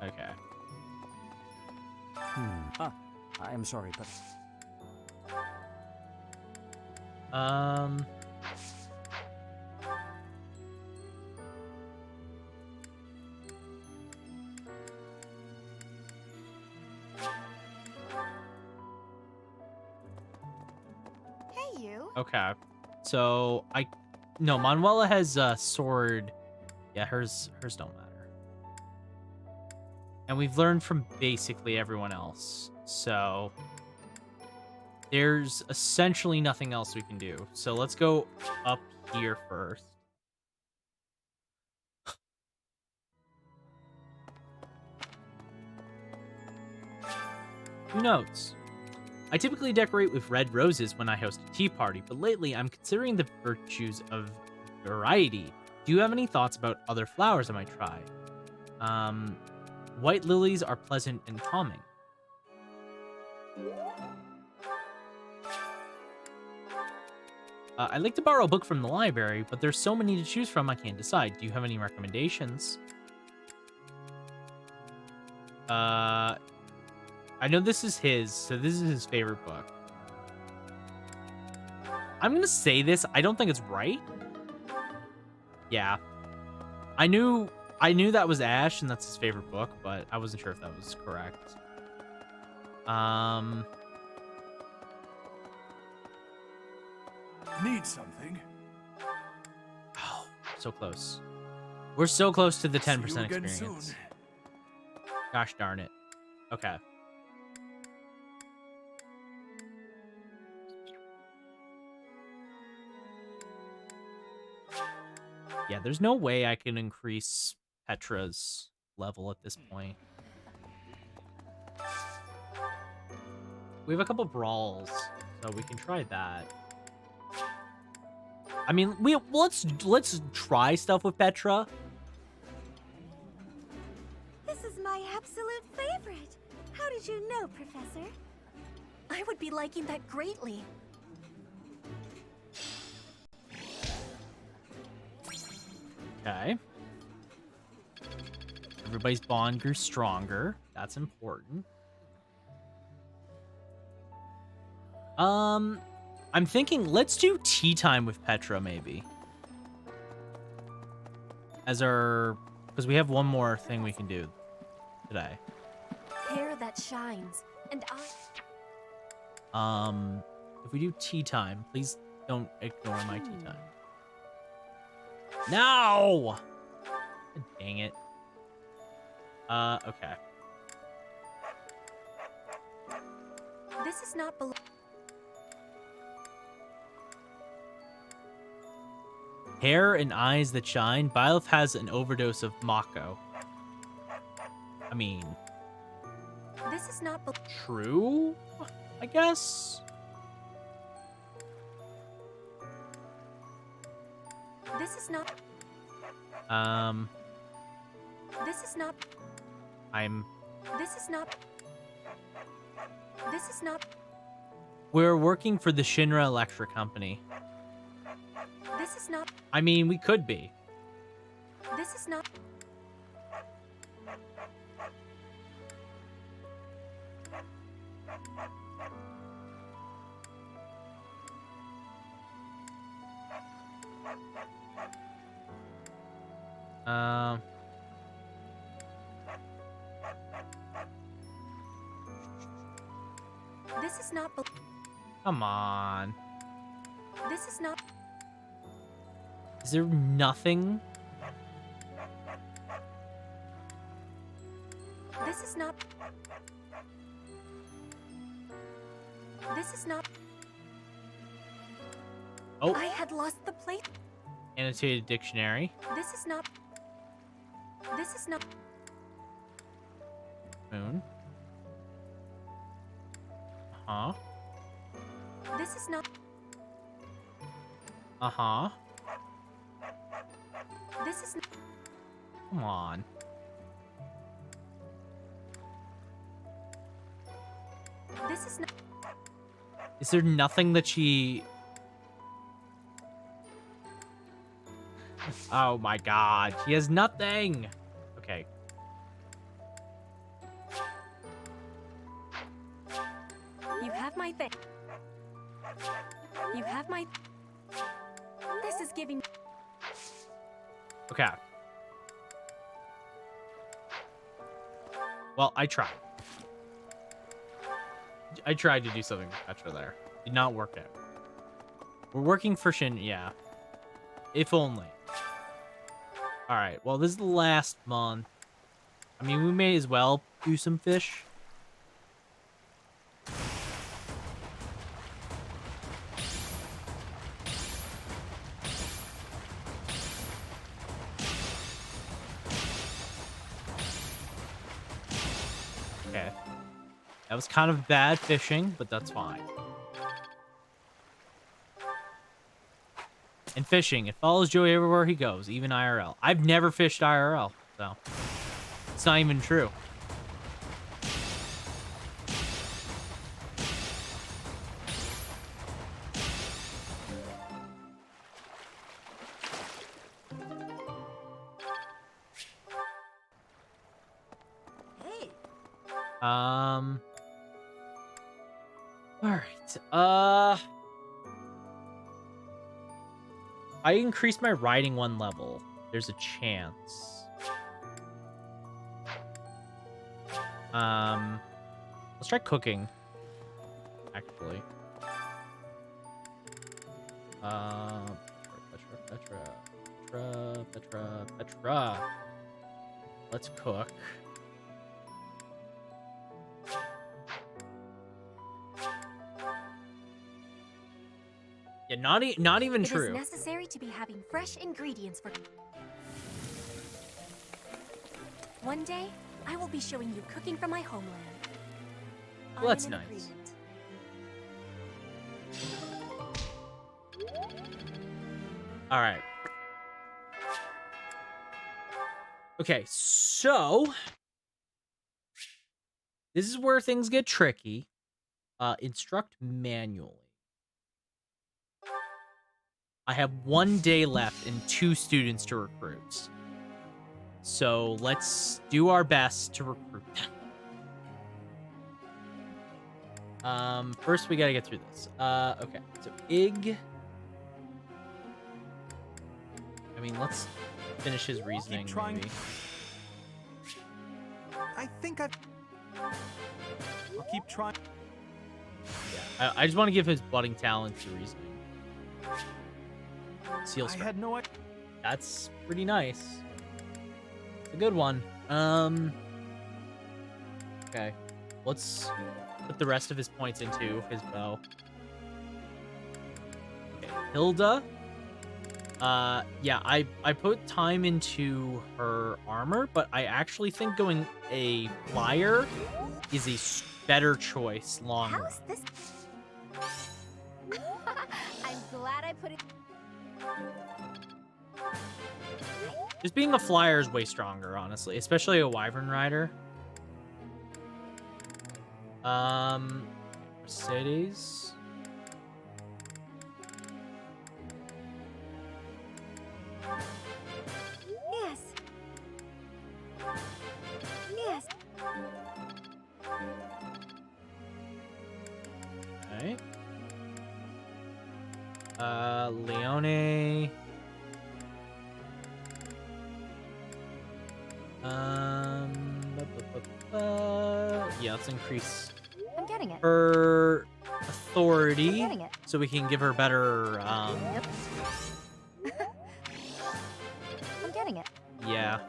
Okay. I am sorry, but... Hey, you. Okay. So, no, Manuela has a sword. Yeah, hers don't matter. And we've learned from basically everyone else. So, there's essentially nothing else we can do. So, let's go up here first. Who knows? I typically decorate with red roses when I host a tea party, but lately I'm considering the virtues of variety. Do you have any thoughts about other flowers I might try? White lilies are pleasant and calming. I'd like to borrow a book from the library, but there's so many to choose from I can't decide. Do you have any recommendations? I know this is his, so this is his favorite book. I'm gonna say this. I don't think it's right. Yeah. I knew that was Ash, and that's his favorite book, but I wasn't sure if that was correct. Need something? Oh, so close. We're so close to the 10% again experience. soon. Gosh darn it. Okay. Yeah, there's no way I can increase Petra's level at this point. We have a couple brawls, so we can try that. I mean, let's try stuff with Petra. This is my absolute favorite. How did you know, Professor? I would be liking that greatly. Okay. Everybody's bond grew stronger. That's important. I'm thinking let's do tea time with Petra maybe. Because we have one more thing we can do today. Hair that shines, and If we do tea time, please don't ignore my tea time. No! Dang it. Okay. This is not below. Hair and eyes that shine. Byleth has an overdose of Mako. I mean, This is not true, I guess. This is not. This is not. This is not. This is not. We're working for the Shinra Electric Company. This is not. I mean, we could be. This is not. This is not. Come on. This is not. Is there nothing? This is not. This is not. Oh. I had lost the plate. Annotated dictionary. This is not. This is not. Moon. Uh-huh. This is not. Uh-huh. This is. Come on. This is not. Is there nothing that she... Oh my god. She has nothing. Okay. You have my thing. You have my. This is giving. Okay. Well, I tried. I tried to do something with Petra there. Did not work out. We're working for Shin, yeah. If only. Alright, well, this is the last month. I mean, we may as well do some fish. Okay. That was kind of bad fishing, but that's fine. And fishing, it follows Joey everywhere he goes, even IRL. I've never fished IRL, so it's not even true. All right. I increased my riding one level. There's a chance. Let's try cooking. Actually. Petra. Let's cook. Yeah, not even true. It is necessary to be having fresh ingredients for. One day, I will be showing you cooking from my homeland. Well, that's nice. All right. Okay, so this is where things get tricky. Instruct manually. I have 1 day left and 2 students to recruit. So let's do our best to recruit them. First we gotta get through this. Okay, so Ig. I mean, let's finish his reasoning, maybe. I think I'll keep trying. Yeah, I just want to give his budding talent to reasoning. Seal I had no idea. That's pretty nice. It's a good one. Okay. Let's put the rest of his points into his bow. Okay, Hilda. Yeah, I put time into her armor, but I actually think going a flyer is a better choice long run. How's this? I'm glad I put it. Just being a flyer is way stronger, honestly, especially a wyvern rider. Mercedes. Yes. Yes. Okay. Leone. Yeah, let's increase I'm getting it. her authority I'm getting it. so we can give her better, Yep. I'm getting it. yeah,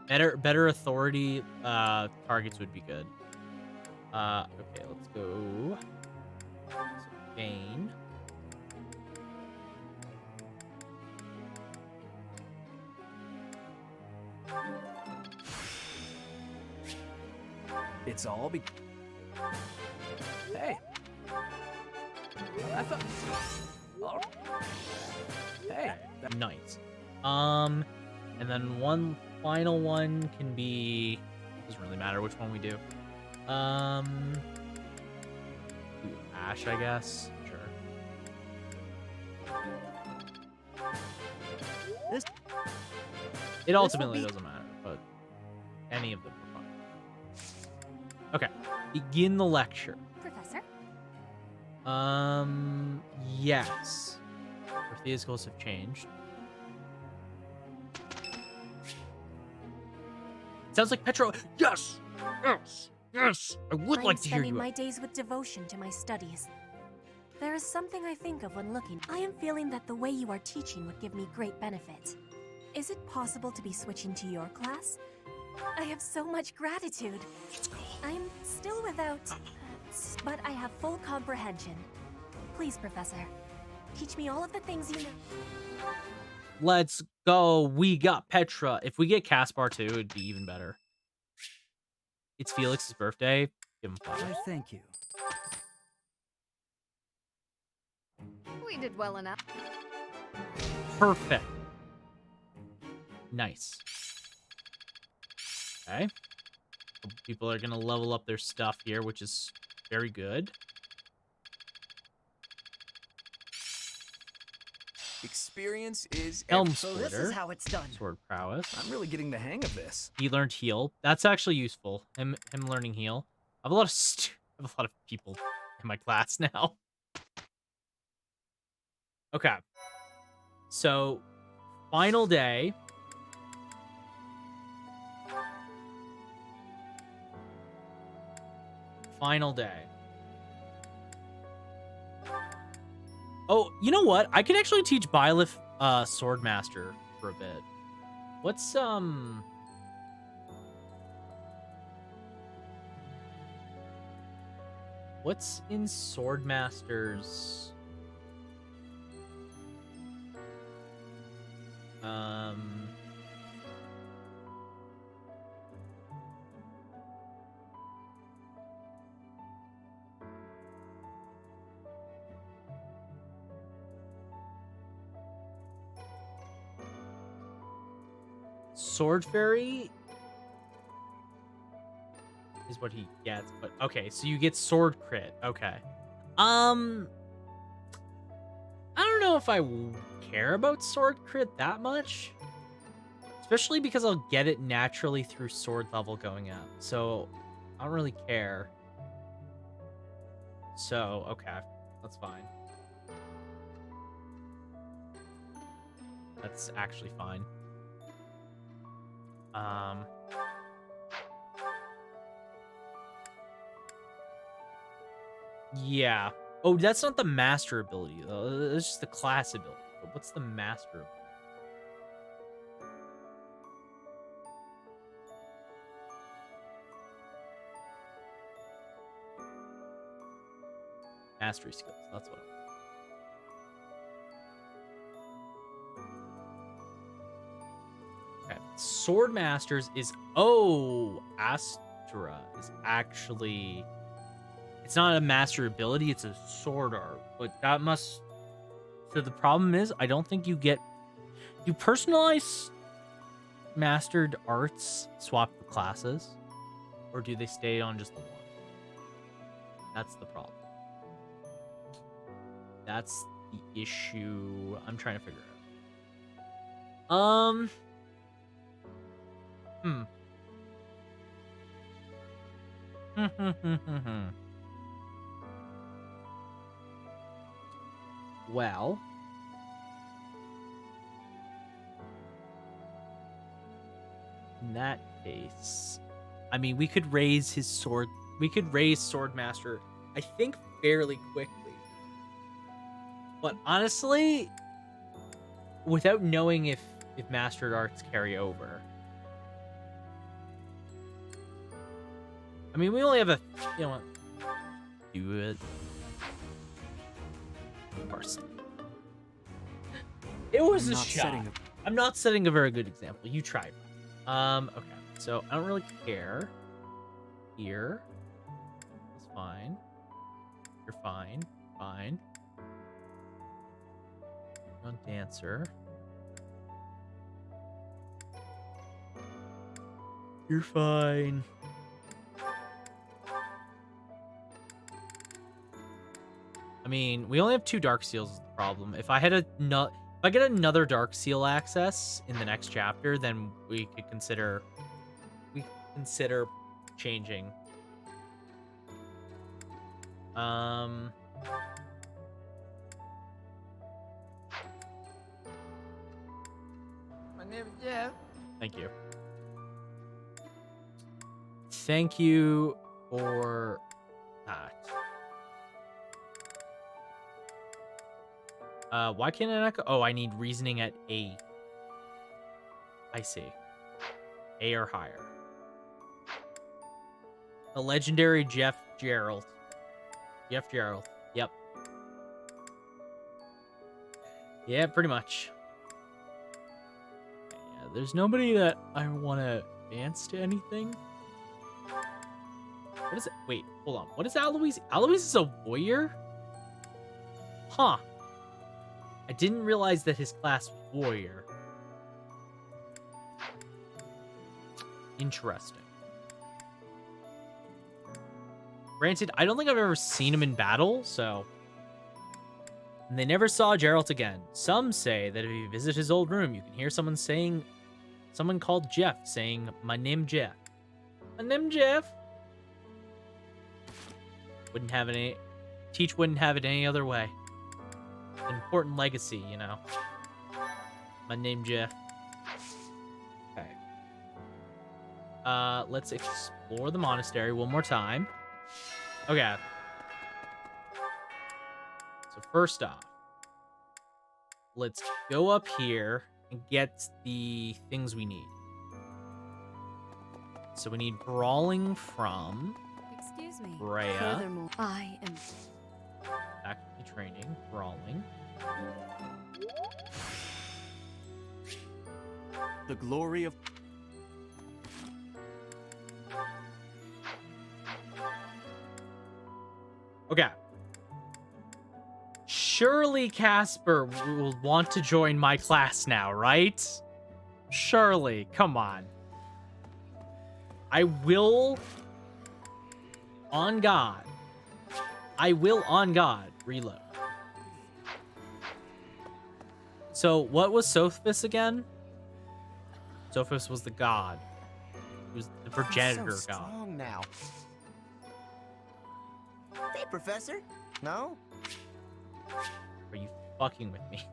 better authority, targets would be good. Okay, let's go. So, Bane. It's all be. Hey. I thought. Oh. Hey. Nice. And then one final one can be, doesn't really matter which one we do. Do Ash, I guess. Sure. It ultimately doesn't matter, but any of them are fine. Okay, begin the lecture. Professor? Yes. Dorothea's goals have changed. Sounds like Petra. Yes! Yes! Yes! I would like to hear you. I'm spending my days with devotion to my studies. There is something I think of when looking. I am feeling that the way you are teaching would give me great benefit. Is it possible to be switching to your class? I have so much gratitude. I'm still without, but I have full comprehension. Please, Professor, teach me all of the things you know. Let's go. We got Petra. If we get Caspar too, it'd be even better. It's Felix's birthday. Give him flowers. Why, thank you. We did well enough. Perfect. Nice. Okay. People are going to level up their stuff here, which is very good. Experience is Helm So Splitter. this is how it's done. Sword prowess. I'm really getting the hang of this. He learned heal. That's actually useful. Him learning heal. I have a lot of people in my class now. Okay. So, final day. Final day. Oh, you know what? I can actually teach Byleth Swordmaster for a bit. What's in Swordmaster's Sword Fairy is what he gets, but okay, so you get sword crit. Okay. I don't know if I care about sword crit that much. Especially because I'll get it naturally through sword level going up. So, I don't really care. So, okay. That's fine. That's actually fine. Yeah. Oh, that's not the master ability, though. It's just the class ability. But what's the master ability? Mastery skills. That's what. Okay. Sword Masters is Astra is actually. It's not a master ability. It's a sword art. But that must. So the problem is, I don't think you get. Do personalized mastered arts swap the classes, or do they stay on just the one? That's the problem. That's the issue I'm trying to figure out. Well, in that case, I mean, we could raise his sword. We could raise Swordmaster, I think, fairly quickly. But honestly, without knowing if Mastered Arts carry over, I mean, we only have a. You know what? Do it. Of course. It was a shot. I'm not setting a very good example. You tried. Okay. So I don't really care. Here. It's fine. You're fine. Fine. You're on Dancer. You're fine. I mean, we only have 2 Dark Seals is the problem. If I get another Dark Seal access in the next chapter, then we could consider changing. My name is Jeff. Thank you. Thank you for that. Why can't I not go? Oh, I need reasoning at A. I see. A or higher. The legendary Jeff Gerald. Jeff Gerald. Yep. Yeah, pretty much. Yeah, there's nobody that I want to advance to anything. What is it? Wait, hold on. What is Alois? Alois is a warrior? Huh. I didn't realize that his class was warrior. Interesting. Granted, I don't think I've ever seen him in battle, so... And they never saw Geralt again. Some say that if you visit his old room, you can hear someone called Jeff saying, "My name Jeff." My name Jeff. Teach wouldn't have it any other way. An important legacy, you know. My name Jeff. Okay. Let's explore the monastery one more time. Okay. So first off, let's go up here and get the things we need. So we need brawling from Excuse me. Rhea. Furthermore, I am Actively training, brawling. The glory of... Okay. Surely Casper will want to join my class now, right? Surely, come on. I will, on God, reload. So, what was Sophis again? Sophis was the god. He was the progenitor so god. strong now. Hey, Professor. No? Are you fucking with me?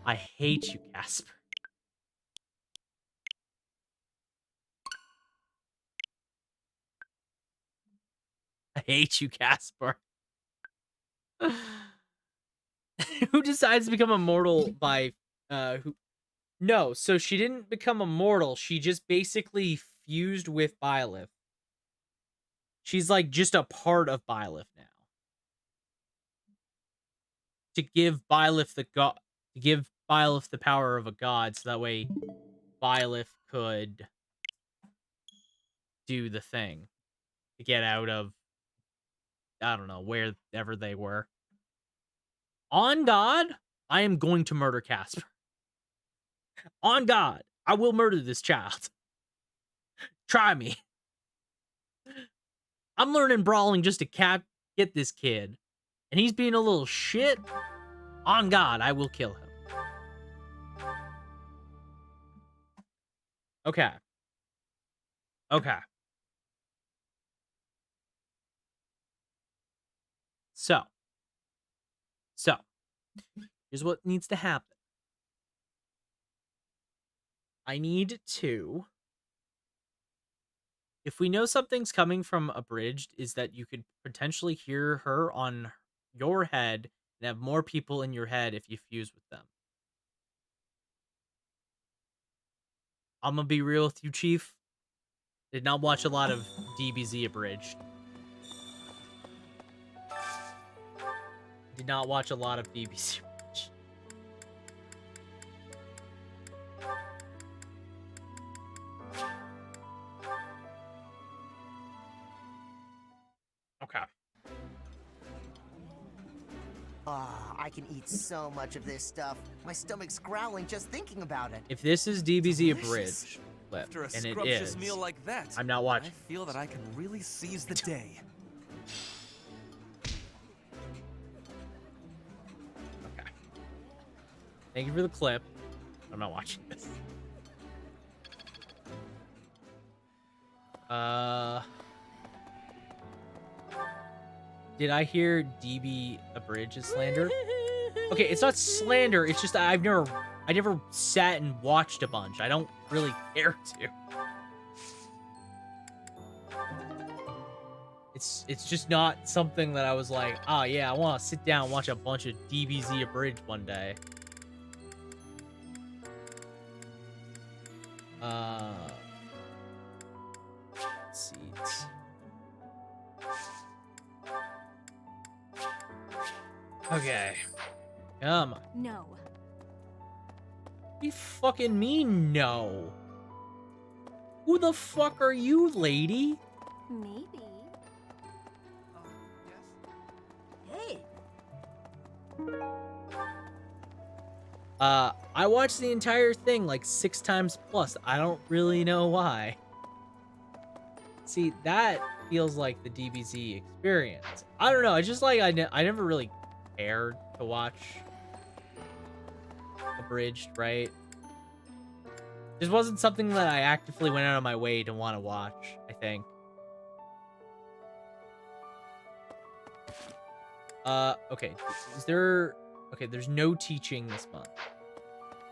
I hate you, Casper. I hate you, Casper. Who decides to become immortal by who? No, so she didn't become immortal. She just basically fused with Byleth. She's like just a part of Byleth now. to give Byleth the power of a god, so that way Byleth could do the thing to get out of, I don't know, wherever they were. On God, I am going to murder Casper. On God, I will murder this child. Try me. I'm learning brawling just to get this kid. And he's being a little shit. On God, I will kill him. Okay. Okay. So, here's what needs to happen. I need to... If we know something's coming from Abridged, is that you could potentially hear her on your head and have more people in your head if you fuse with them. I'm gonna be real with you, Chief. Did not watch a lot of DBZ Abridged. Did not watch a lot of DBZ Abridged. Okay. Ah, I can eat so much of this stuff. My stomach's growling just thinking about it. If this is DBZ Abridged, clip, After a and it scrumptious is, meal like that, I'm not watching. I feel that I can really seize the day. Okay. Thank you for the clip. I'm not watching this. Did I hear DB Abridged is slander? Okay, it's not slander. It's just I never sat and watched a bunch. I don't really care to. It's just not something that I was like, oh yeah, I want to sit down and watch a bunch of DBZ Abridged one day. Let's see. Okay. Come on. No. What do you fucking mean, no? Who the fuck are you, lady? Maybe. Hey. I watched the entire thing like 6 times plus. I don't really know why. See, that feels like the DBZ experience. I don't know. It's just like I never really cared to watch Abridged, right? Just wasn't something that I actively went out of my way to want to watch, I think. Okay. Is there... Okay, there's no teaching this month.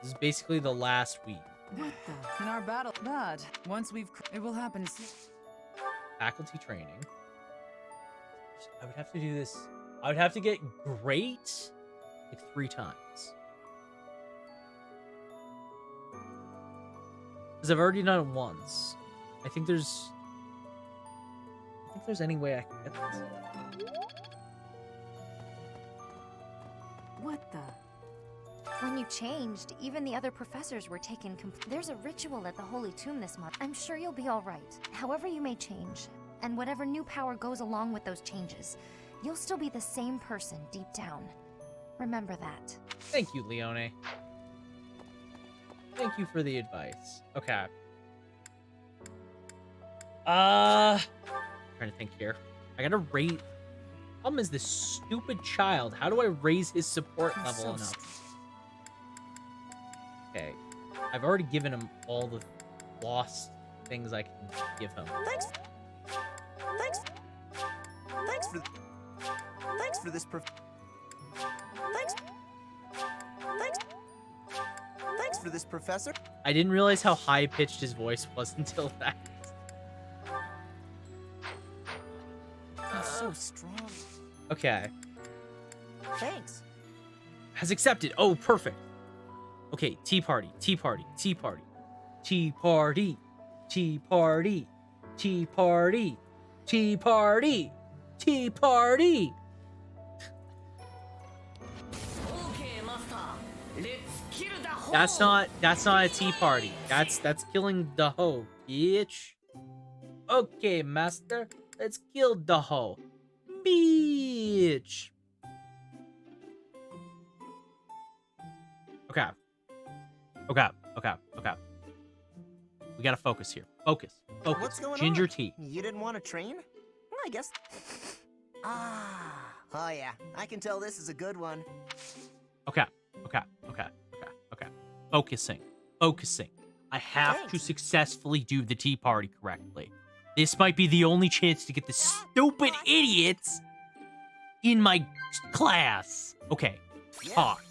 This is basically the last week. What the? In our battle, but once it will happen soon. Faculty training. I would have to do this. I would have to get great like 3 times. Because I've already done it once. I think there's any way I can get this. What the? When you changed, even the other professors were taken There's a ritual at the Holy Tomb this month. I'm sure you'll be all right. However you may change, and whatever new power goes along with those changes, you'll still be the same person deep down. Remember that. Thank you, Leone. Thank you for the advice. Okay. Trying to think here. I gotta rate. Problem is this stupid child. How do I raise his support level enough? Okay. I've already given him all the lost things I can give him. Thanks for this Thanks for this, Professor. I didn't realize how high-pitched his voice was until that. He's so strong. Okay. Thanks. Has accepted. Oh, perfect. Okay, tea party, tea party, tea party. Tea party, tea party, tea party, tea party, tea party. That's not a tea party. That's killing the hoe, bitch. Okay, master. Let's kill the hoe. Bitch. Okay. Okay. We gotta focus here. Focus. What's going Ginger on? tea. You didn't want to train? Well, I guess. Oh yeah, I can tell this is a good one. Okay. Focusing. I have to successfully do the tea party correctly. This might be the only chance to get the stupid idiots in my class. Okay. Talk.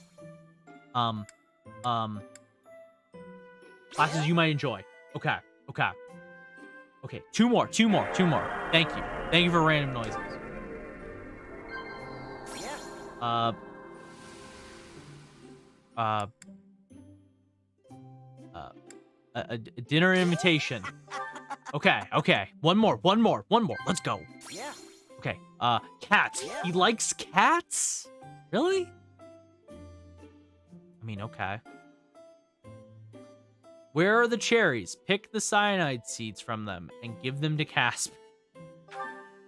Classes you might enjoy. Okay. Two more. Thank you for random noises. A dinner invitation. Okay. One more. Let's go. Yeah. Okay. Cats. He likes cats? Really? I mean, okay. Where are the cherries? Pick the cyanide seeds from them and give them to Casp.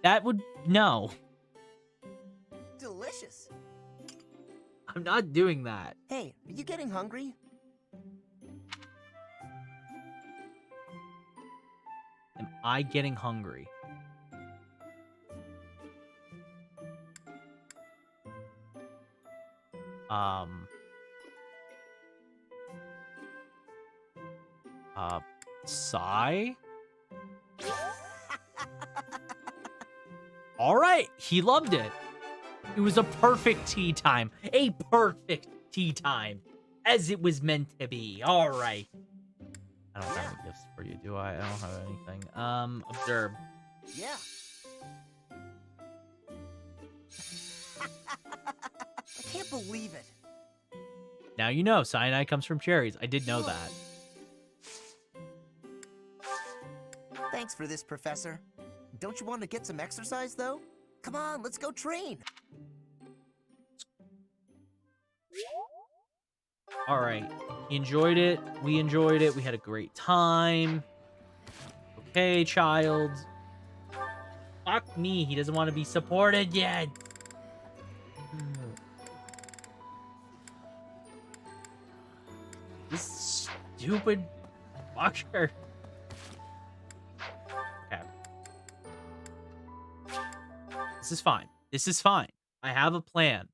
That would... No. Delicious. I'm not doing that. Hey, are you getting hungry? Am I getting hungry? Sigh? All right, he loved it. It was a perfect tea time. A perfect tea time. As it was meant to be. All right. I don't have any gifts for you, do I? I don't have anything. Observe. Yeah. I can't believe it. Now you know, cyanide comes from cherries. I did know that. Thanks for this, Professor. Don't you want to get some exercise, though? Come on, let's go train. All right. He enjoyed it. We enjoyed it. We had a great time. Okay, child. Fuck me. He doesn't want to be supported yet. This stupid fucker. Okay. This is fine. I have a plan.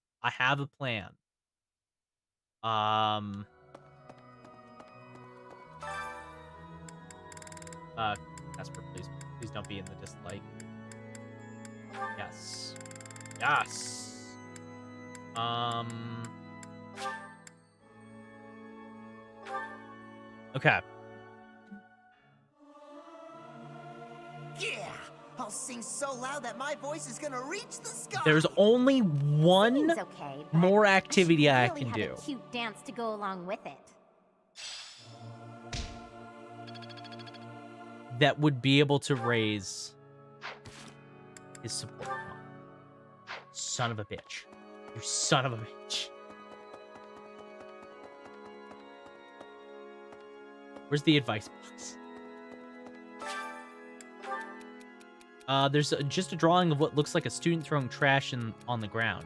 Casper, please don't be in the dislike. Yes. Okay. Yeah! I'll sing so loud that my voice is gonna reach the sky! There's only one Singing's okay, but more activity I really can have do. a cute dance to go along with it. That would be able to raise his support. Come on. Son of a bitch. You son of a bitch. Where's the advice box? There's just a drawing of what looks like a student throwing trash on the ground.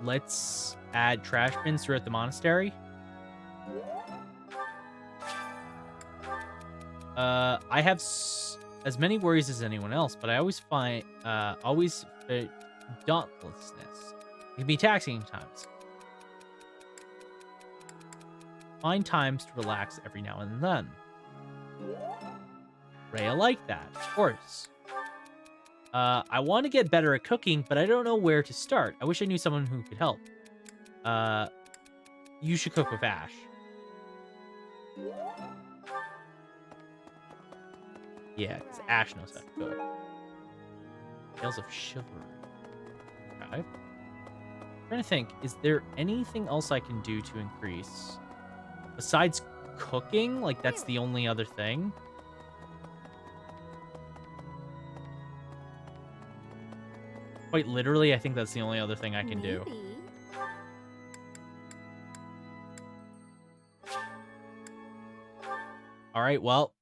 Let's add trash bins throughout the monastery. I have as many worries as anyone else, but I always find dauntlessness. It can be taxing times. Find times to relax every now and then. Rhea liked that, of course. I want to get better at cooking, but I don't know where to start. I wish I knew someone who could help. You should cook with Ash. Yeah, because Ash knows how to cook. Tales of Chivalry. Okay. I'm trying to think, is there anything else I can do to increase? Besides cooking? Like, that's the only other thing? Quite literally, I think that's the only other thing I can do. All right, well,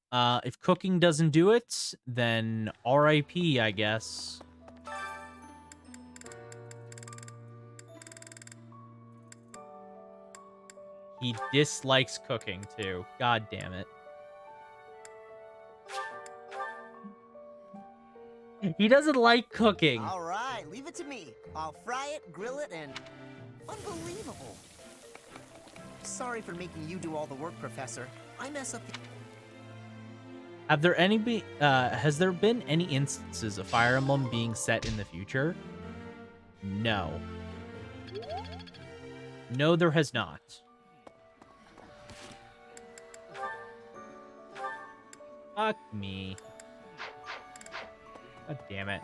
if cooking doesn't do it, then RIP, I guess. He dislikes cooking, too. God damn it. He doesn't like cooking. All right, leave it to me. I'll fry it, grill it, and... Unbelievable. Sorry for making you do all the work, Professor. I mess up the... Has there been any instances of Fire Emblem being set in the future? No. No, there has not. Fuck me. God damn it.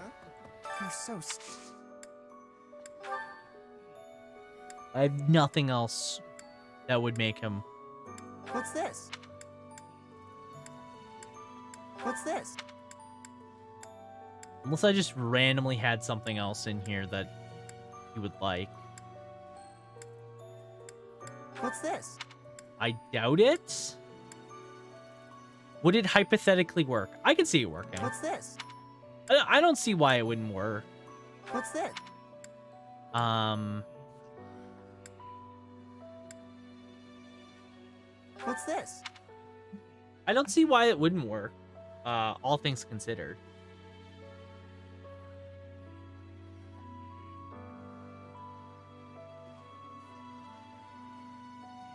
You're so... I have nothing else that would make him... What's this? What's this? Unless I just randomly had something else in here that he would like. What's this? I doubt it. Would it hypothetically work? I can see it working. What's this? I don't see why it wouldn't work. What's this? What's this? I don't see why it wouldn't work. All things considered.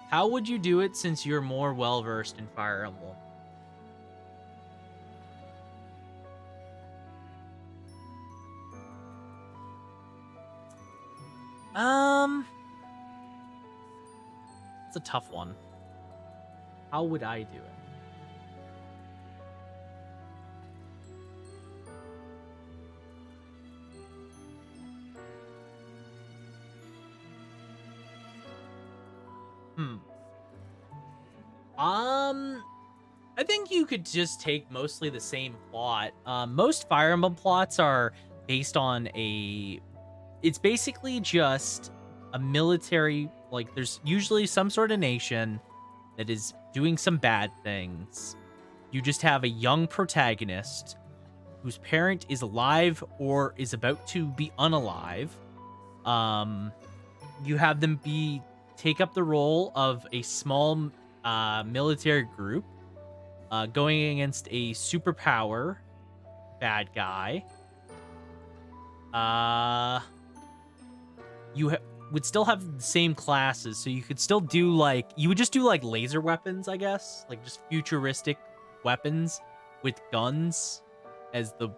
How would you do it since you're more well-versed in Fire Emblem? It's a tough one. How would I do it? I think you could just take mostly the same plot. Most Fire Emblem plots are based on it's basically just a military, like there's usually some sort of nation that is doing some bad things. You just have a young protagonist whose parent is alive or is about to be unalive. You have them take up the role of a small military group going against a superpower bad guy. You would still have the same classes, so you could still do you would just do laser weapons, I guess, like just futuristic weapons with guns as the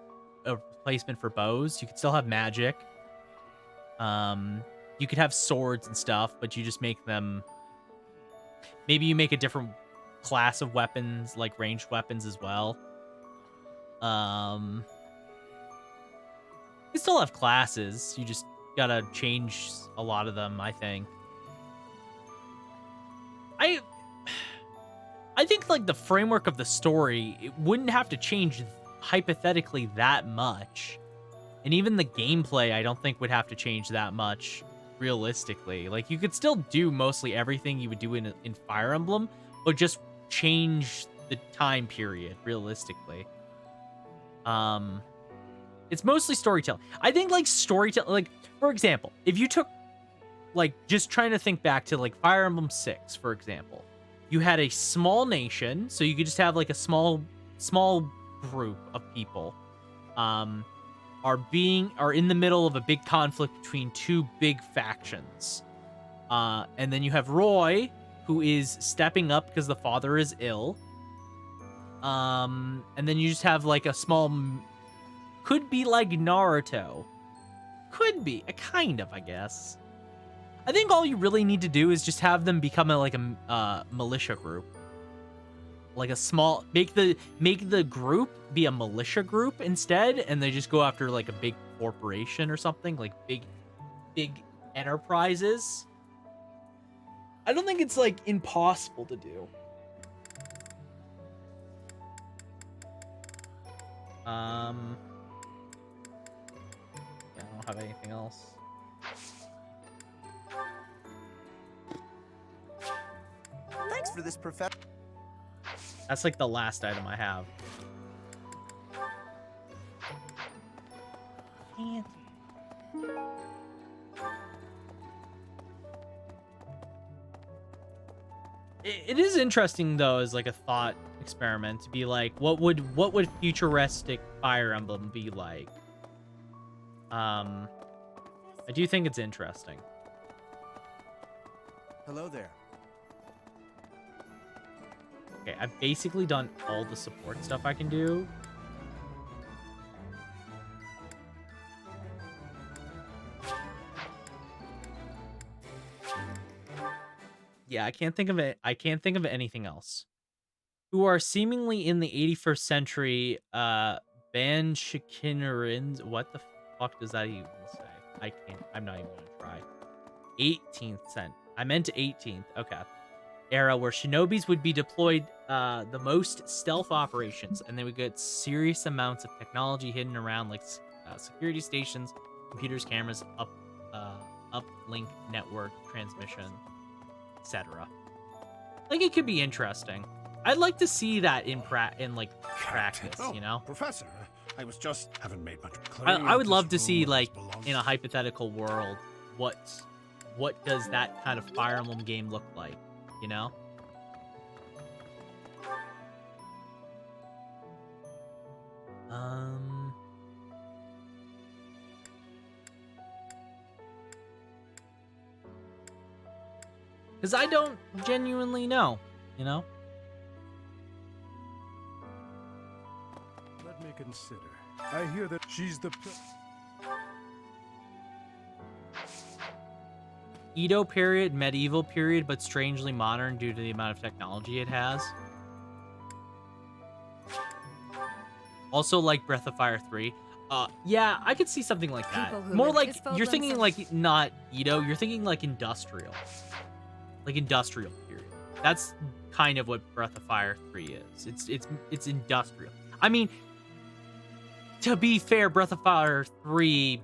replacement for bows. You could still have magic. You could have swords and stuff, but you just make them... Maybe you make a different class of weapons, like ranged weapons as well. You still have classes. You just gotta change a lot of them, I think. I think the framework of the story, it wouldn't have to change hypothetically that much. And even the gameplay, I don't think would have to change that much realistically. You could still do mostly everything you would do in Fire Emblem, but just change the time period realistically. It's mostly storytelling. I think storytelling, for example, if you took just trying to think back to Fire Emblem 6, for example, you had a small nation, so you could just have a small group of people are in the middle of a big conflict between two big factions. And then you have Roy, who is stepping up because the father is ill. And then you just have a small... Could be like Naruto. Could be. Kind of, I guess. I think all you really need to do is just have them become a militia group. A small... Make the group be a militia group instead, and they just go after a big corporation or something. Big enterprises. I don't think it's impossible to do. I don't have anything else. Thanks for this, Professor. That's like the last item I have. It is interesting though, as like a thought experiment to be like, what would futuristic Fire Emblem be like? I do think it's interesting. Hello there. Okay, I've basically done all the support stuff I can do. Yeah, I can't think of it. I can't think of anything else. Who are seemingly in the 81st century, Banshikinarins. What the fuck does that even say? I can't. I'm not even gonna try. 18th century. I meant 18th. Okay. Era where shinobis would be deployed the most stealth operations, and they would get serious amounts of technology hidden around, like security stations, computers, cameras, uplink network transmission, etc. Like, it could be interesting. I'd like to see that in practice, Oh, you know? Professor, I was just haven't made much. I would love to see, like, in a hypothetical world, what does that kind of Fire Emblem game look like, you know? Because I don't genuinely know, you know? Let me consider. I hear that she's the... Edo period, medieval period, but strangely modern due to the amount of technology it has. Also like Breath of Fire 3. Yeah, I could see something like that. More like, you're thinking like not Edo, you're thinking like industrial. Like industrial period. That's kind of what Breath of Fire 3 is. It's industrial. I mean, to be fair, Breath of Fire 3,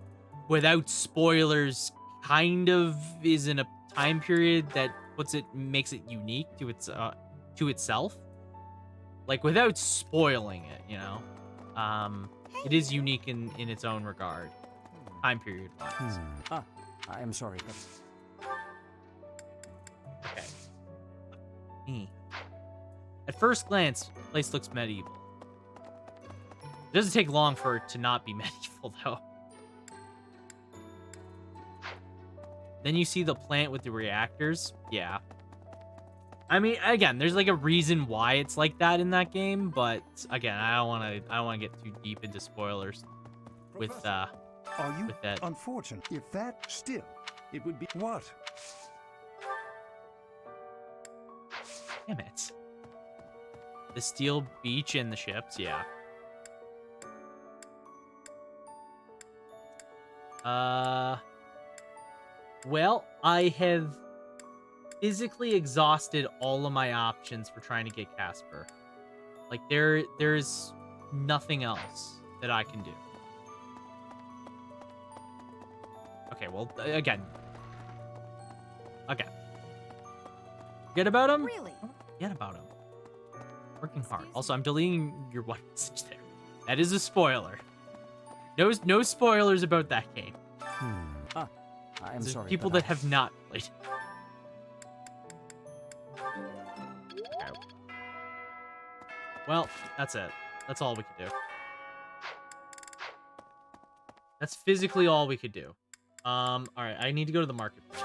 without spoilers, kind of is in a time period that makes it unique to itself. Like, without spoiling it, you know. It is unique in its own regard, time period wise. I am sorry, but... Okay. At first glance, the place looks medieval. It doesn't take long for it to not be medieval, though. Then you see the plant with the reactors. Yeah. I mean, again, there's like a reason why it's like that in that game, but again, I don't want to get too deep into spoilers with Are you with that. unfortunate? If that still, it would be what? Damn it. The steel beach and the ships, yeah. Well, I have physically exhausted all of my options for trying to get Casper. Like, there's nothing else that I can do. Okay, well, again. Okay. Forget about him? Really? Forget about him. Working hard. Also, I'm deleting your one message there. That is a spoiler. No spoilers about that game. I am There's sorry. people that have not played. Okay. Well, that's it. That's all we could do. That's physically all we could do. Alright, I need to go to the marketplace.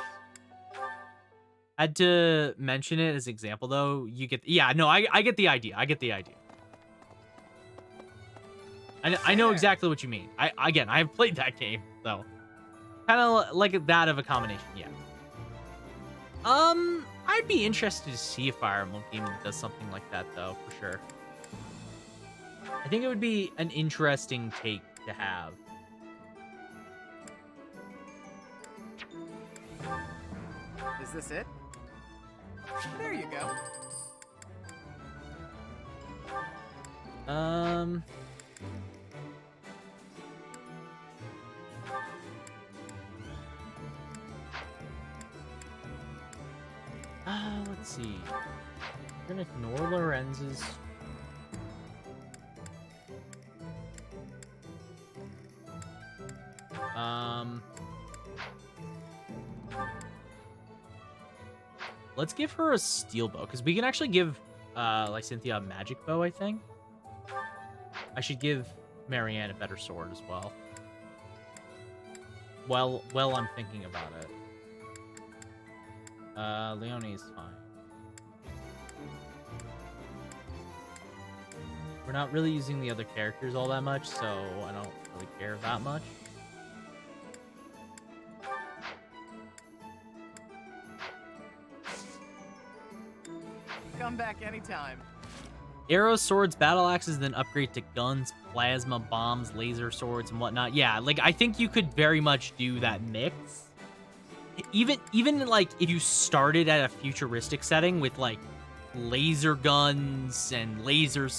Had to mention it as example, though. You get... Yeah, no, I get the idea. I get the idea. I know exactly what you mean. Again, I have played that game, so... Kind of like that of a combination, yeah. I'd be interested to see if Fire Emblem game does something like that, though, for sure. I think it would be an interesting take to have. Is this it? There you go. Let's see. gonna ignore Lorenz's. Let's give her a steel bow, because we can actually give Lysynthia a magic bow, I think. I should give Marianne a better sword as well. Well, I'm thinking about it. Leonie's fine. We're not really using the other characters all that much, so I don't really care that much. Come back anytime. Arrows, swords, battle axes, then upgrade to guns, plasma, bombs, laser swords, and whatnot. Yeah, like, I think you could very much do that mix. Even like, if you started at a futuristic setting with, like, laser guns and laser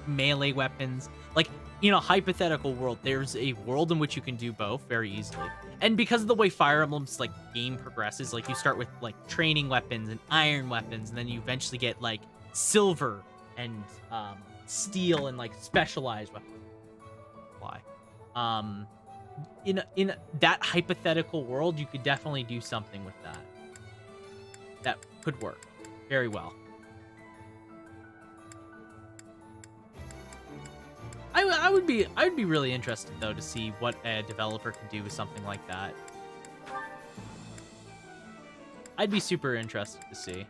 melee weapons. Like, in a hypothetical world, there's a world in which you can do both very easily. And because of the way Fire Emblem's, like, game progresses, like, you start with, like, training weapons and iron weapons, and then you eventually get, like, silver and steel and, like, specialized weapons. In that hypothetical world, you could definitely do something with that. That could work very well. I would be really interested, though, to see what a developer can do with something like that. I'd be super interested to see.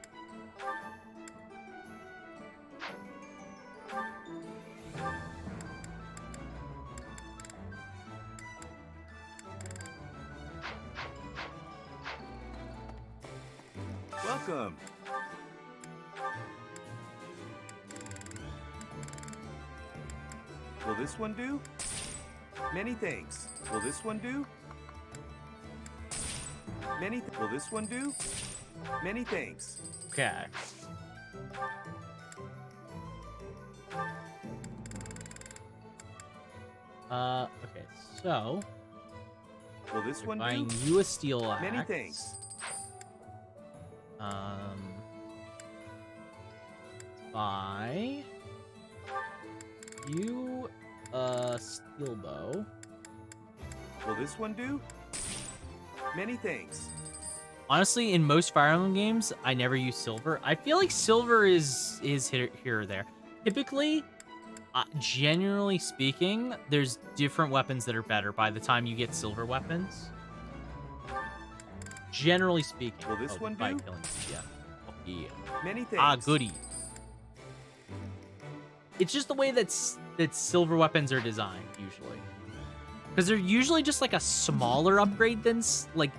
Welcome. Will this one do? Many thanks. Will this one do? Will this one do? Many thanks. Okay. Okay, so... Will this one buying do? you a steel axe. Many thanks. Buy you a steel bow. Will this one do? Many thanks. Honestly, in most Fire Emblem games, I never use silver. I feel like silver is here or there. Typically, generally speaking, there's different weapons that are better by the time you get silver weapons. Generally speaking. Will this one do? Yeah. Oh, yeah. Many thanks. Ah, goody. It's just the way that silver weapons are designed, usually. Because they're usually just like a smaller upgrade than, like,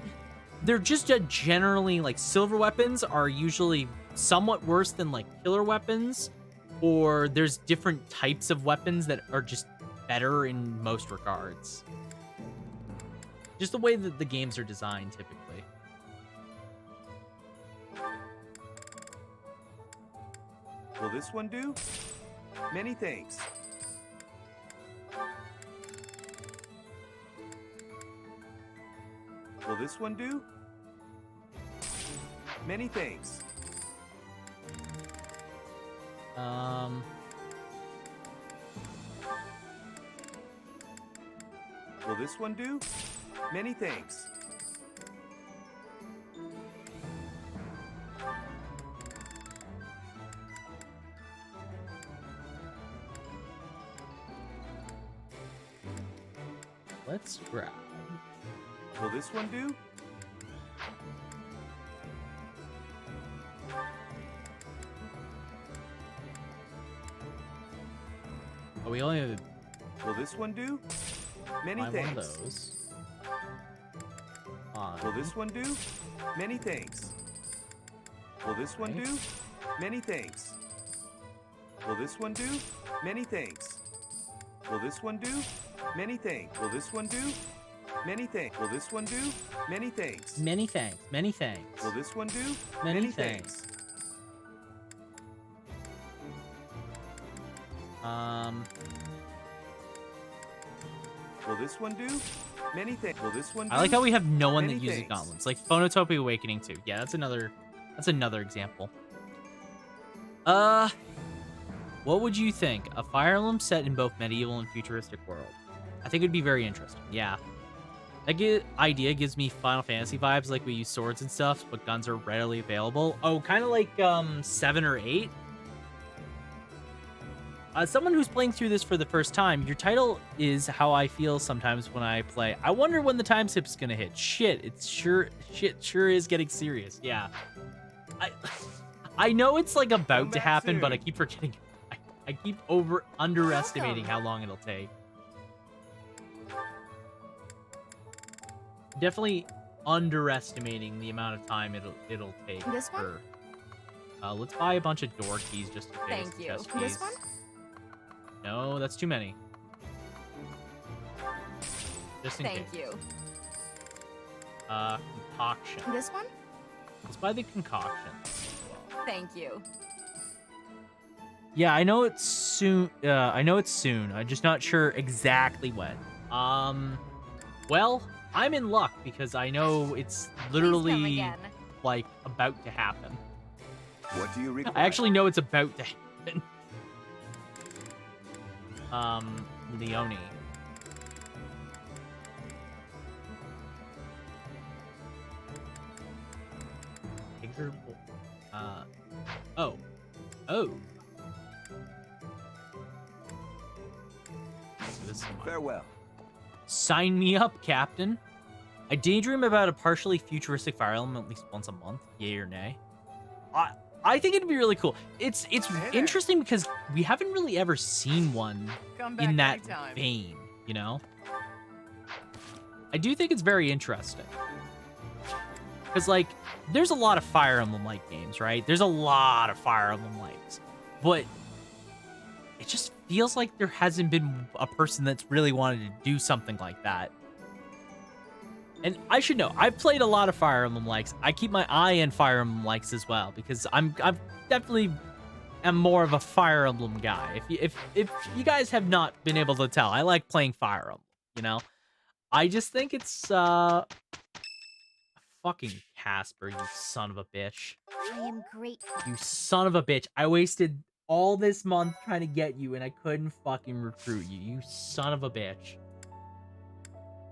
they're just generally, like, silver weapons are usually somewhat worse than, like, killer weapons, or there's different types of weapons that are just better in most regards. Just the way that the games are designed, typically. Will this one do? Many thanks. Will this one do? Many thanks. Will this one do? Many thanks. Let's grab. Will this one do? Oh, we only have. Will this one do? Many buy thanks. one of those. Will this one do? Many thanks. Will this one do? Many thanks. Will this one do? Many thanks. Will this one do? Many thanks. Will this one do? Many thanks. Will this one do? Many thanks. Many thanks. Many thanks. Will this one do? Many thanks. Will this one do? Many thanks. Will this one do? I like how we have no one Many that uses thanks. gauntlets. Like Phonotopia Awakening too. Yeah, that's another example. What would you think? A Fire Emblem set in both medieval and futuristic world. I think it'd be very interesting. Yeah. That idea gives me Final Fantasy vibes, like we use swords and stuff, but guns are readily available. Oh, kind of like 7 or 8. Someone who's playing through this for the first time, your title is how I feel sometimes when I play. I wonder when the time skip's gonna hit. Shit sure is getting serious. Yeah. I know it's like about to happen, but I keep forgetting. I keep underestimating how long it'll take. Definitely underestimating the amount of time it'll take. This one? Let's buy a bunch of door keys just in case. Thank you. Chest This keys. one? No, that's too many. Just in case. Thank you. Concoction. This one? Let's buy the concoction. Thank you. Yeah, I know it's soon. I'm just not sure exactly when. Well, I'm in luck because I know it's literally like about to happen. What do you require? I actually know it's about to happen. Leone. Oh. This Farewell. Sign me up, Captain. I daydream about a partially futuristic Fire Emblem at least once a month. Yay or nay? I think it'd be really cool. It's interesting because we haven't really ever seen one in that vein, you know? I do think it's very interesting. Because, like, there's a lot of Fire Emblem-like games, right? There's a lot of Fire Emblem-likes. But it just feels like there hasn't been a person that's really wanted to do something like that. And I should know, I've played a lot of Fire Emblem likes. I keep my eye on Fire Emblem likes as well because I'm definitely am more of a Fire Emblem guy. If you guys have not been able to tell, I like playing Fire Emblem, you know? I just think it's fucking Casper, you son of a bitch. I am grateful. You son of a bitch. I wasted all this month trying to get you and I couldn't fucking recruit you. You son of a bitch.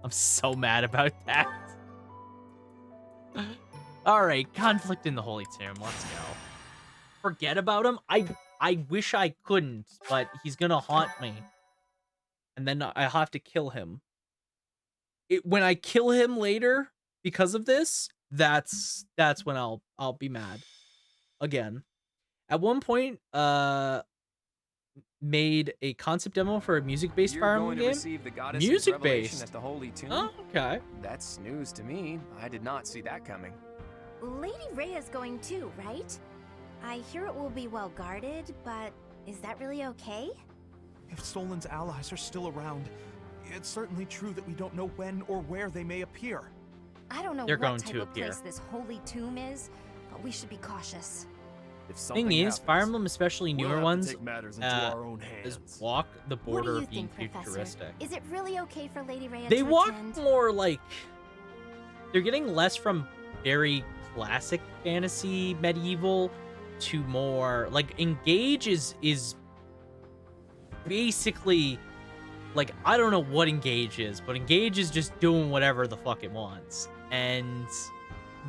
I'm so mad about that. Alright, conflict in the Holy Tomb. Let's go. Forget about him? I wish I couldn't, but he's gonna haunt me. And then I'll have to kill him. When I kill him later because of this, that's when I'll be mad. Again. At one point, made a concept demo for a music-based Fire Emblem game. Receive the goddess's Music-based revelation at the Holy Tomb. Oh, okay. That's news to me. I did not see that coming. Lady Rhea's going too, right? I hear it will be well guarded, but is that really okay? If Stolen's allies are still around, it's certainly true that we don't know when or where they may appear. I don't know They're what going type to of appear. place this holy tomb is, but we should be cautious. Thing is, Fire Emblem, especially we'll newer have to ones, take matters into our own is hands. walk the What border do you of being think, Professor? futuristic. Is it really okay for Lady Rhea They to walk attend? more like they're getting less from very classic fantasy medieval to more like Engage is basically like I don't know what Engage is, but Engage is just doing whatever the fuck it wants. And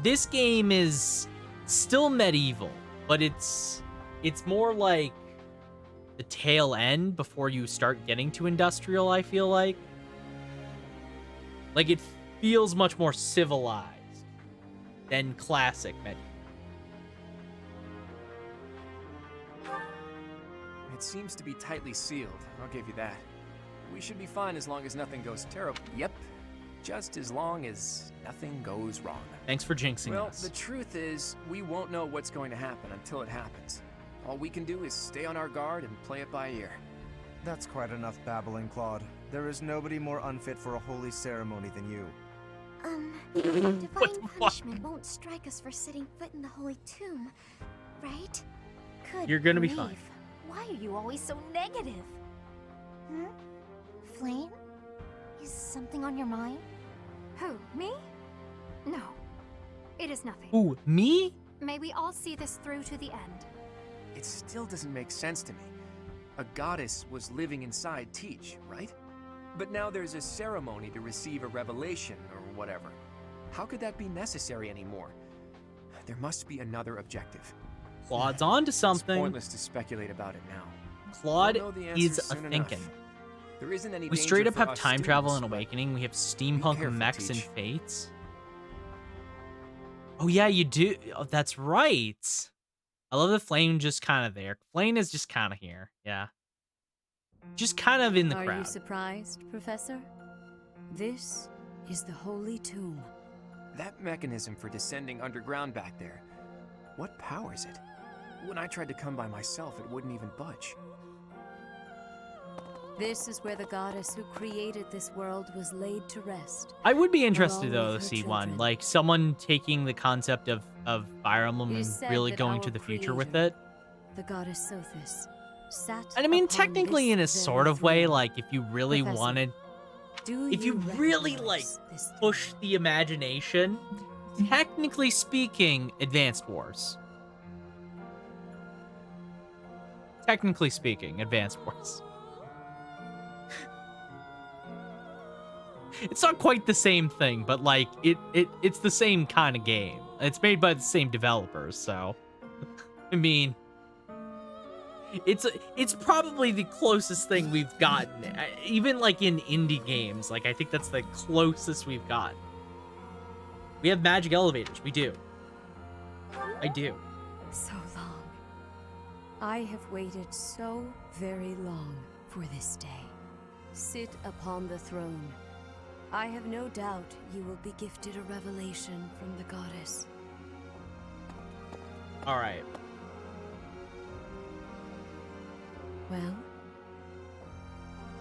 this game is still medieval, but it's more like the tail end before you start getting to industrial, I feel like. Like, it feels much more civilized than classic medieval. It seems to be tightly sealed, I'll give you that. We should be fine as long as nothing goes terrible. Yep, just as long as nothing goes wrong. Thanks for jinxing Well, us. the truth is, we won't know what's going to happen until it happens. All we can do is stay on our guard and play it by ear. That's quite enough babbling, Claude. There is nobody more unfit for a holy ceremony than you. Divine punishment won't strike us for setting foot in the holy tomb, right? Good You're gonna be grief. fine. Why are you always so negative? Flame? Is something on your mind? Who, me? No, it is nothing. Ooh, me? May we all see this through to the end. it still doesn't make sense to me. A goddess was living inside Teach, right? But now there's a ceremony to receive a revelation or whatever. How could that be necessary anymore? There must be another objective. Claude's on to something. It's pointless to speculate about it now. Claude We'll know the answer is a soon thinking. enough. There isn't any We danger straight up for have us time travel and students, but Awakening. We have be steampunk careful, mechs and Teach. fates. Oh yeah, you do. Oh, that's right. I love that Flame just kind of there. Flame is just kind of here. Yeah. Just kind of in the Are crowd. you surprised, Professor? This is the Holy Tomb. That mechanism for descending underground back there, what powers it? When I tried to come by myself, it wouldn't even budge. This is where the goddess who created this world was laid to rest. I would be interested along though with to her see children. one, like someone taking the concept of Fire Emblem It and is said really that going our to the future with creator, it. The goddess Sothis sat And I mean, upon technically, this in a very sort of way, throne. like if you really Professor, wanted, do if you really like recognize this push the imagination, technically speaking, Advanced Wars. Technically speaking, Advanced Wars. It's not quite the same thing, but like it's the same kind of game. It's made by the same developers, so I mean, it's probably the closest thing we've gotten. Even like in indie games, like I think that's the closest we've gotten. We have magic elevators. We do. I do. So long. I have waited so very long for this day. Sit upon the throne. I have no doubt you will be gifted a revelation from the goddess. All right.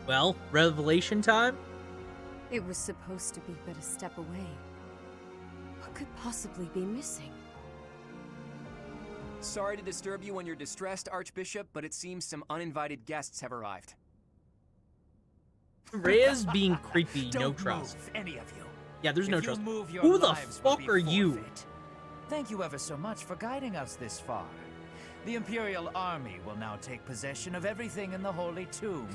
Well, revelation time? It was supposed to be but a step away. What could possibly be missing? Sorry to disturb you when you're distressed, Archbishop, but it seems some uninvited guests have arrived. Rhea's being creepy, no Don't trust. move, any of you. Yeah, there's no If you trust. move, your Who the lives will fuck be are you? forfeit. Thank you ever so much for guiding us this far. The Imperial Army will now take possession of everything in the Holy Tomb.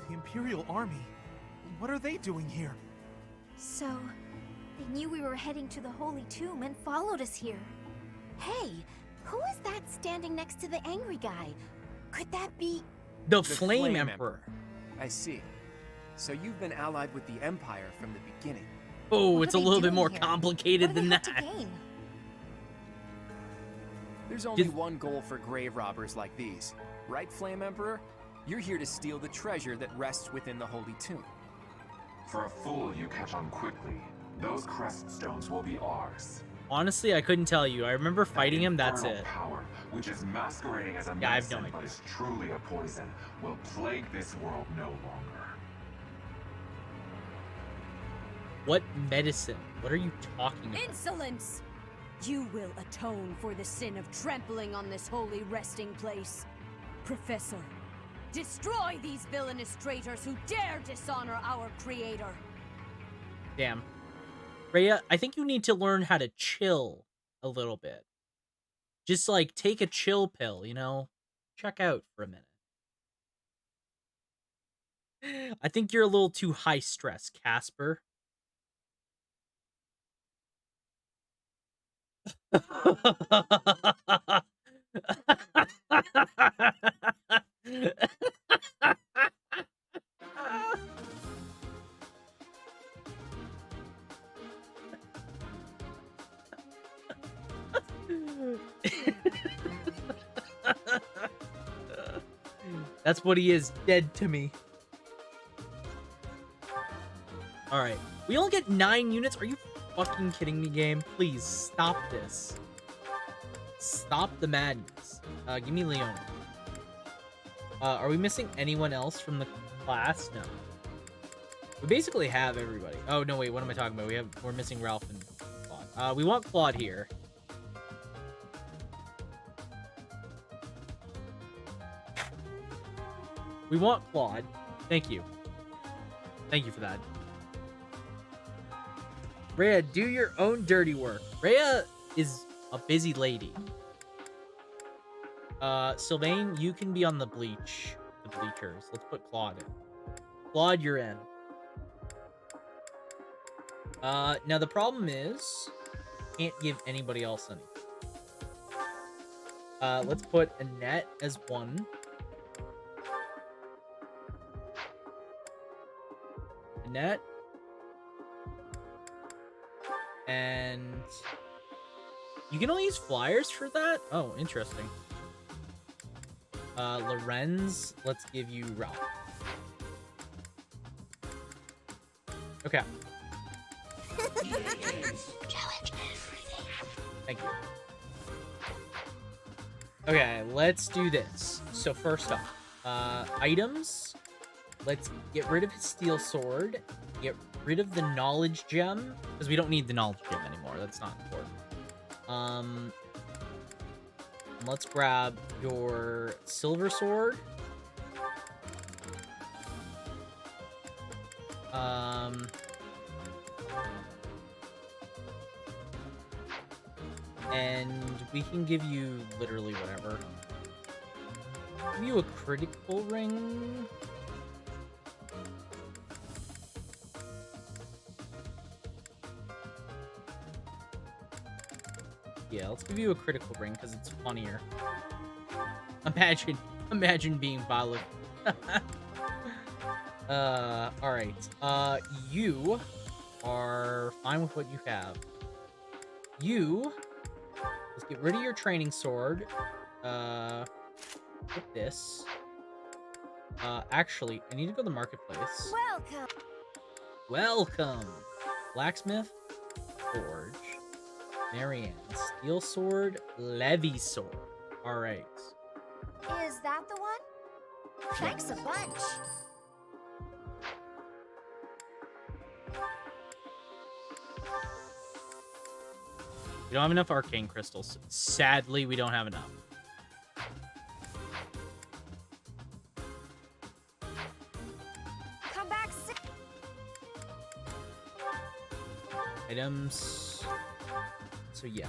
The Imperial Army? What are they doing here? So, they knew we were heading to the Holy Tomb and followed us here. Hey, who is that standing next to the angry guy? Could that be... The Flame Emperor. I see. So you've been allied with the Empire from the beginning. Oh, it's a little bit more complicated than that. There's only one goal for grave robbers like these. Right, Flame Emperor? You're here to steal the treasure that rests within the Holy Tomb. For a fool, you catch on quickly. Those crest stones will be ours. Honestly, I couldn't tell you. I remember fighting him, that's Infernal it. Power, which is masquerading as a Yeah, I have no medicine, idea. but is truly a poison, will plague this world no longer. What medicine? What are you talking about? Insolence! You will atone for the sin of trampling on this holy resting place. Professor, destroy these villainous traitors who dare dishonor our creator. Damn. Rhea, I think you need to learn how to chill a little bit. Just like take a chill pill, you know? Check out for a minute. I think you're a little too high stress, Casper. That's what he is, dead to me. Alright. We only get 9 units? Are you fucking kidding me, game? Please, stop this. Stop the madness. Give me Leon. Are we missing anyone else from the class? No. We basically have everybody. Oh, no, wait, what am I talking about? We're missing Ralph and Claude. We want Claude here. We want Claude. Thank you. Thank you for that. Rhea, do your own dirty work. Rhea is a busy lady. Sylvain, you can be on the bleachers. Let's put Claude in. Claude, you're in. Now the problem is, can't give anybody else any. Let's put Annette as 1. Annette. And you can only use flyers for that? Oh, interesting. Lorenz, let's give you Ralph. Okay. Thank you. Okay, let's do this. So first off, items. Let's get rid of his steel sword. Get rid of the knowledge gem, because we don't need the knowledge gem anymore. That's not important. Let's grab your silver sword. And we can give you literally whatever. Give you a critical ring. Yeah, let's give you a critical ring because it's funnier. Imagine being Balu. Alright. You are fine with what you have. Let's get rid of your training sword. Put this. Actually, I need to go to the marketplace. Welcome! Blacksmith, Forge, Marianne, Steel Sword, Levy Sword. Alright. Is that the one? Thanks a bunch. We don't have enough arcane crystals. Sadly, we don't have enough. Come back. Items. So yeah.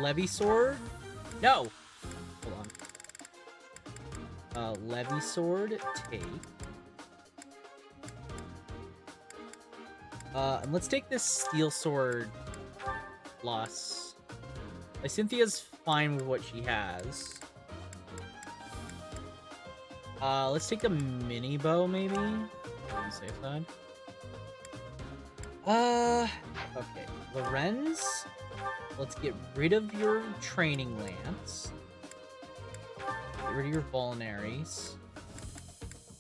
Levy sword. No. Hold on. Levy sword. Take. And let's take this steel sword. Plus, Cynthia's fine with what she has. Let's take the mini bow, maybe. On the safe side. Okay. Lorenz, let's get rid of your training lance. Get rid of your vulnaries.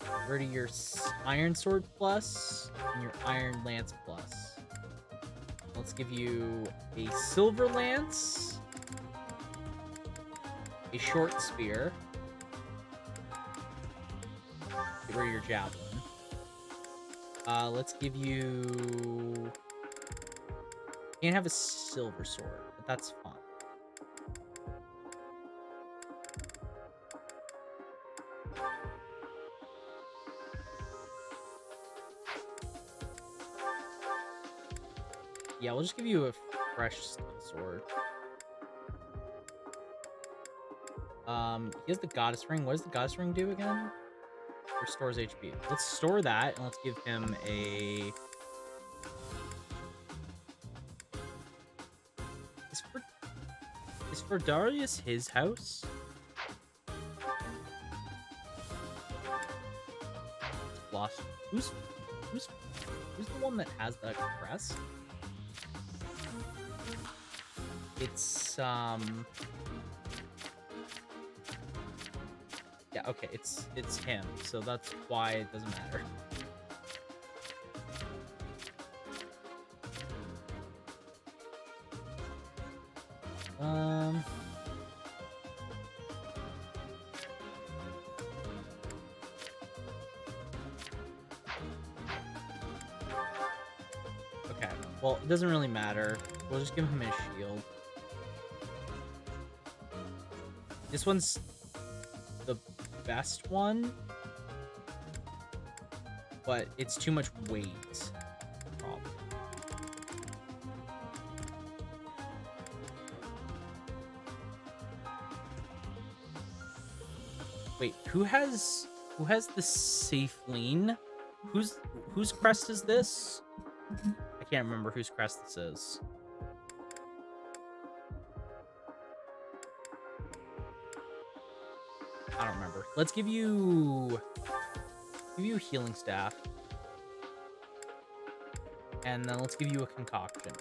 Get rid of your iron sword plus and your iron lance plus. Let's give you a silver lance, a short spear, get rid of your javelin. Let's give you... Can't have a silver sword, but that's fine. Yeah, we'll just give you a fresh steel sword. He has the goddess ring. What does the goddess ring do again? Restores HP. Let's store that, and let's give him a... Is Ferdarius his house? Lost. Who's the one that has the crest? It's yeah, okay, it's him, so that's why it doesn't matter. Okay, well, it doesn't really matter. We'll just give him his shield. This one's the best one, but it's too much weight. Problem. Wait, who has the safe lean? Whose crest is this? I can't remember whose crest this is. I don't remember. Let's give you a healing staff. And then let's give you a concoction.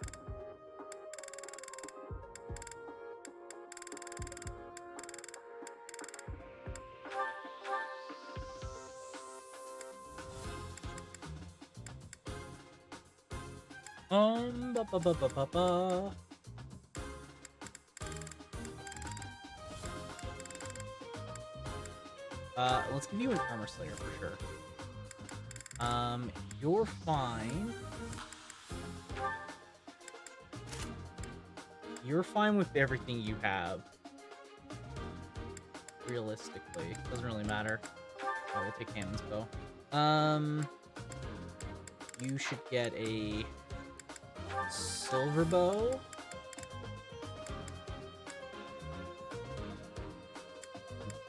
Ba ba ba ba ba ba. Let's give you an armor slayer for sure. You're fine. You're fine with everything you have. Realistically, doesn't really matter. Oh, we'll take Hammond's bow. You should get a silver bow.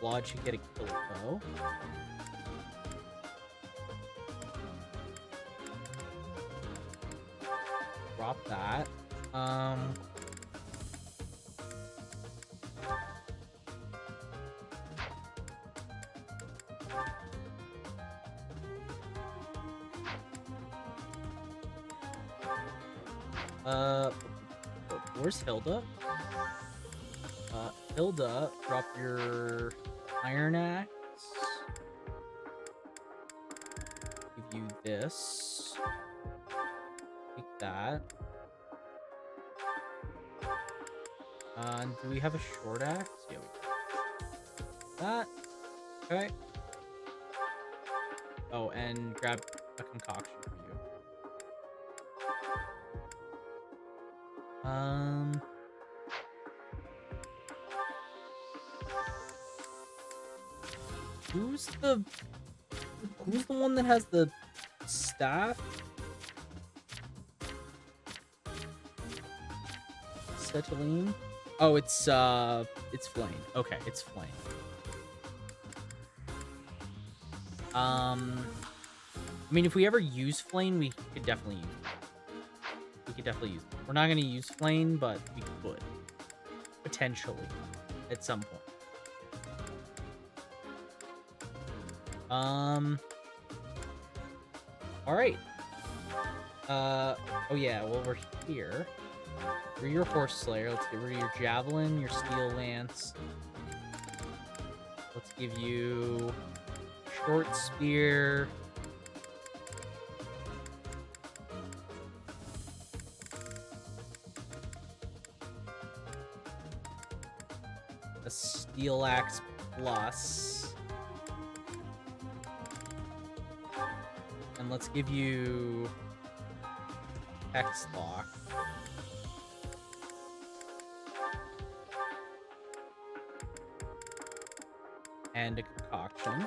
Flawed should get a killer bow. Drop that. Where's Hilda? Hilda, drop your iron axe. Give you this. Take that. Do we have a short axe? Yeah, we do. That. Okay. Oh, and grab a concoction for you. Who's the one that has the staff? Cetylene? Oh, it's Flame. Okay, it's Flame. I mean, if we ever use Flame, we could definitely use it. We could definitely use it. We're not gonna use Flame, but we could. Potentially. At some point. Alright. Oh yeah, well, we're here. For your Horse Slayer, let's get rid of your Javelin, your Steel Lance. Let's give you Short Spear. A Steel Axe Plus. And let's give you X-Lock. And a concoction.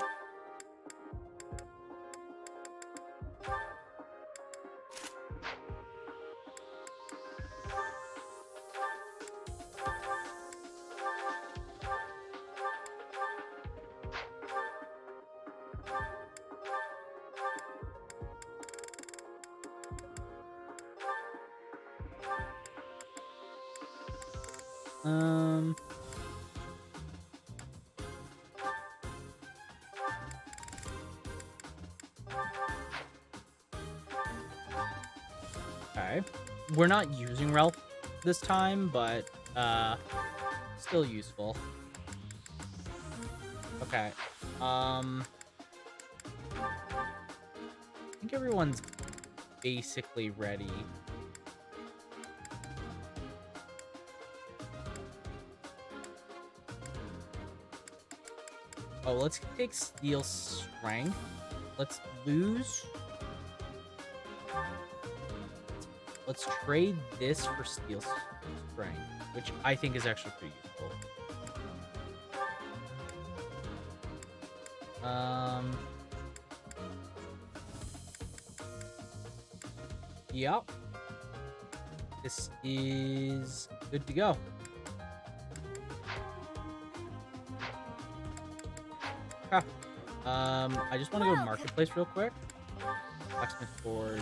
Okay. We're not using Relf this time, but still useful. Okay. I think everyone's basically ready. Oh, let's take Steel Strength. Let's lose. Let's trade this for Steel Strength, which I think is actually pretty useful. Yep. This is good to go. Okay. I just want to go to Marketplace real quick. Blacksmith Forge.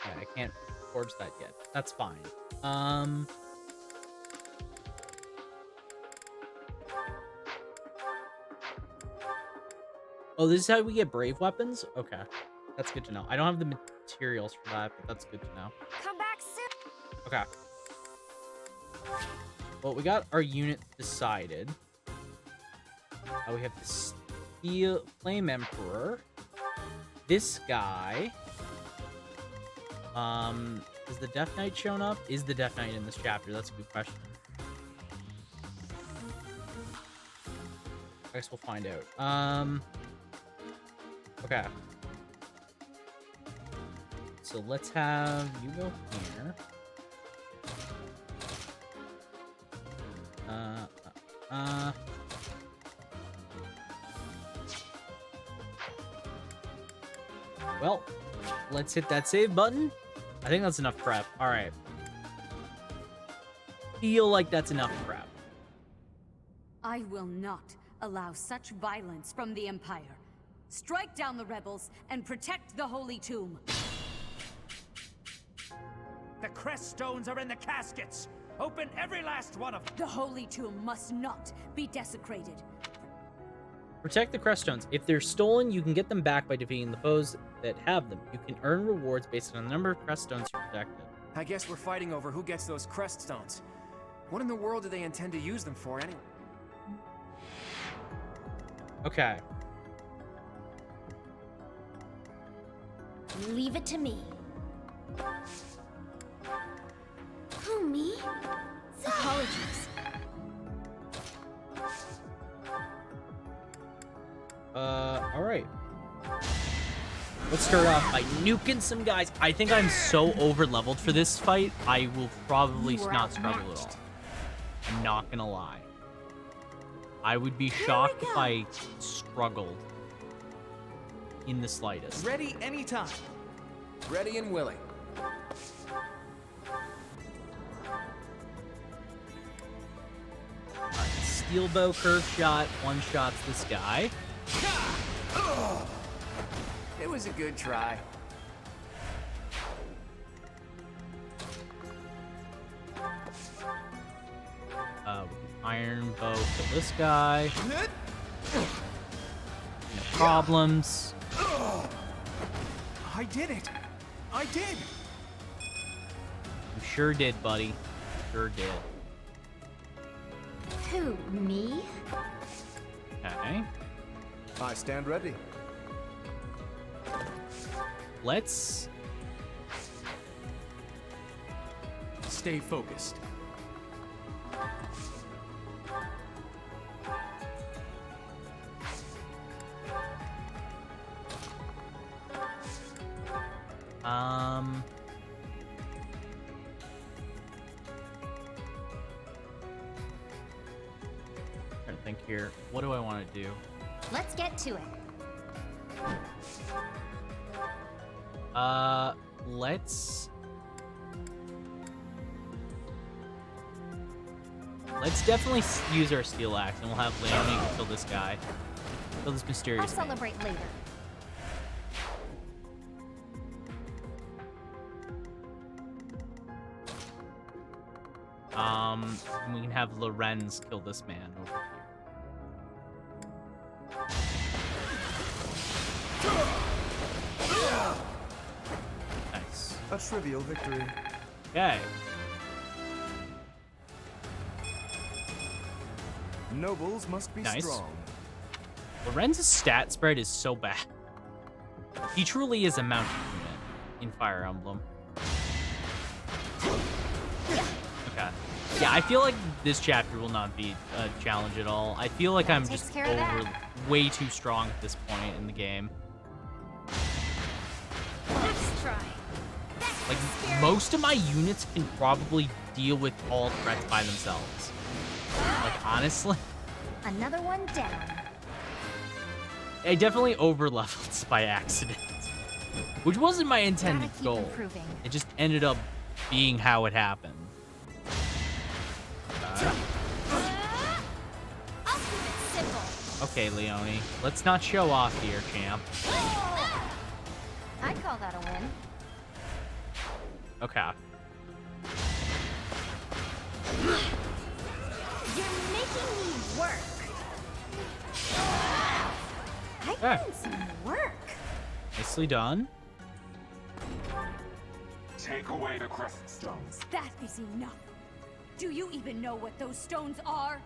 Okay, I can't forge that yet. That's fine. Oh, this is how we get brave weapons? Okay. That's good to know. I don't have the materials for that, but that's good to know. Come back soon. Okay. Well, we got our unit decided. We have the Steel Flame Emperor. This guy. Is the Death Knight shown up? Is the Death Knight in this chapter? That's a good question. I guess we'll find out. Okay. So let's have you go here. Well, let's hit that save button. I think that's enough prep. All right. Feel like that's enough prep. I will not allow such violence from the Empire. Strike down the rebels and protect the Holy Tomb. The crest stones are in the caskets. Open every last one of them. The Holy Tomb must not be desecrated. Protect the crest stones. If they're stolen, you can get them back by defeating the foes that have them. You can earn rewards based on the number of crest stones you protected. I guess we're fighting over who gets those crest stones. What in the world do they intend to use them for anyway? Okay. Leave it to me. Who, me? Apologies. Alright. Let's start off by nuking some guys. I think I'm so over-leveled for this fight, I will probably not struggle at all. I'm not gonna lie. I would be shocked if I struggled in the slightest. Ready anytime. Ready and willing. Alright, steel bow curve shot, one-shots this guy. It was a good try. Iron bow for this guy. No problems. I did it! I did! You sure did, buddy. Sure did. Who, me? Okay. I stand ready. Let's stay focused. Trying to think here. What do I want to do? Let's get to it. Let's definitely use our steel axe, and we'll have Leonie kill this guy. Kill this mysterious I'll man. celebrate later. We can have Lorenz kill this man over here. Nice. A trivial victory. Okay. Nobles must be Nice. strong. Lorenz's stat spread is so bad. He truly is a mounted unit in Fire Emblem. Okay. Yeah, I feel like this chapter will not be a challenge at all. I feel like I'm just way too strong at this point in the game. Let's try. Like, most of my units can probably deal with all threats by themselves. Like, honestly. Another one down. I definitely over-leveled by accident, which wasn't my intended goal. Improving. It just ended up being how it happened. I'll keep it simple. Okay, Leone, let's not show off here, champ. I'd call that a win. Okay. You're making me work. I Yeah. put in some work. Nicely done. Take away the crest stones. That is enough. Do you even know what those stones are?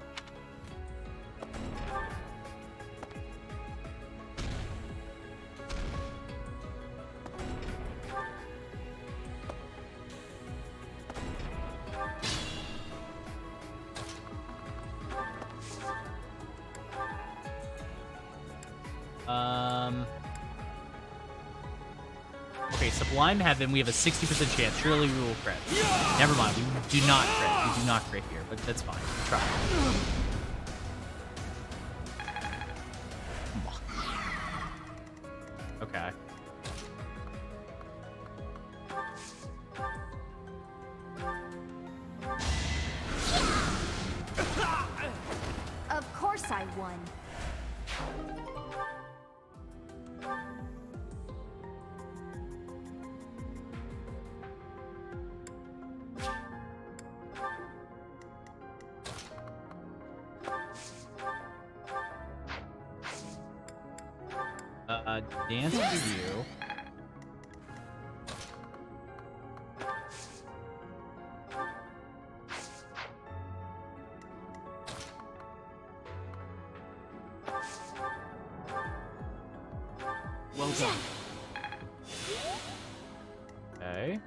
Okay, Sublime Heaven, we have a 60% chance. Surely we will crit. Never mind, we do not crit. We do not crit here, but that's fine. We'll try. Okay. Of course I won. Dance for you. Well done. Okay.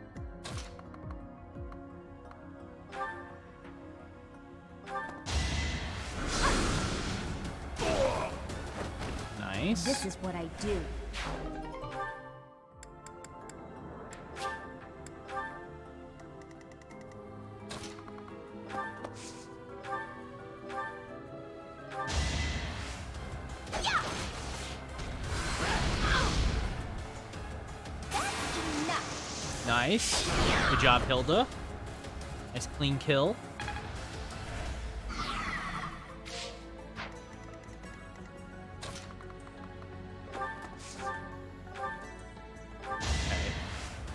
Nice. This is what I do. Nice. Good job, Hilda. Nice clean kill.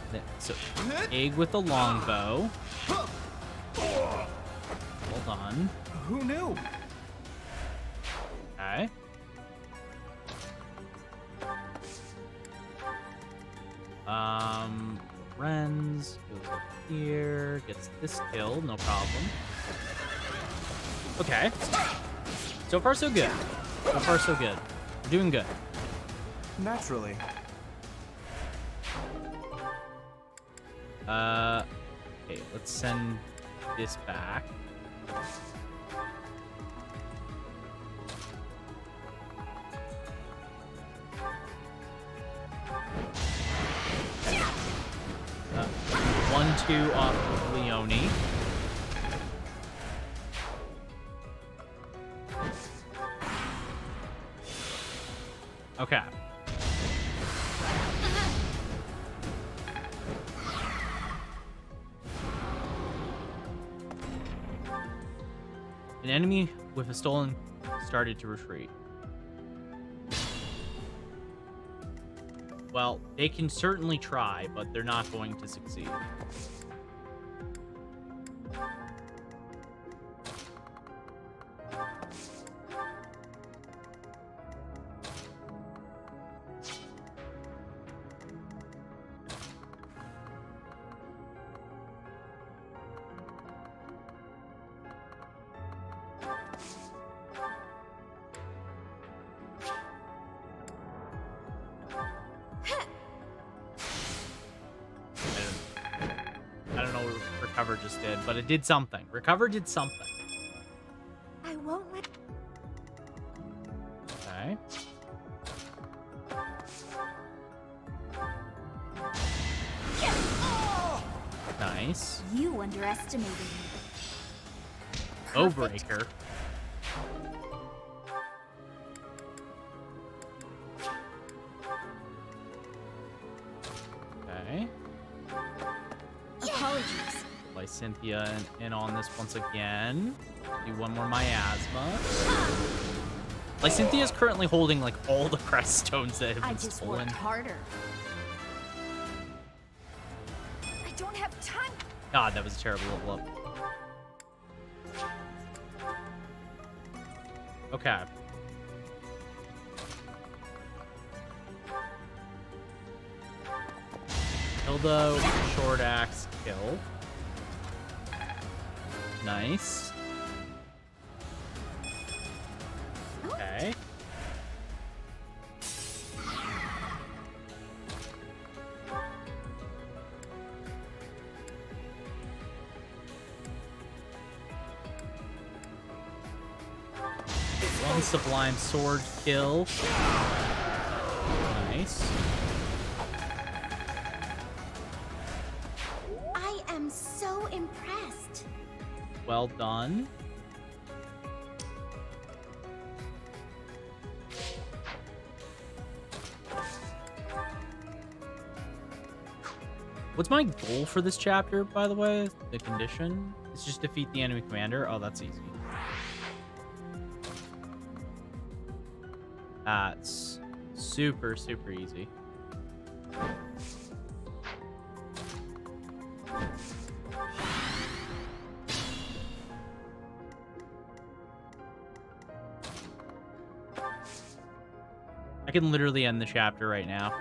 Okay. So, egg with the longbow. Hold on. Who knew? Okay. Renz goes up here, gets this kill, no problem. Okay. So far, so good. So far, so good. We're doing good. Naturally. Okay, let's send this back. One, two off of Leone. Okay. An enemy with a stolen started to retreat. Well, they can certainly try, but they're not going to succeed. I don't know what Recover just did, but it did something. Recover did something. I won't let. Okay. Nice. You underestimated me. Bowbreaker. Lysynthia in on this once again. Do one more miasma. Lysynthia is currently holding like all the crest stones that have been I just stolen. worked harder. I don't have time. God, that was a terrible level up. Okay. Hilda, short axe, kill. Nice. Okay. One sublime sword kill. Nice. I am so impressed. Well done. What's my goal for this chapter, by the way? The condition? It's just defeat the enemy commander. Oh, that's easy. That's super, super easy. I can literally end the chapter right now.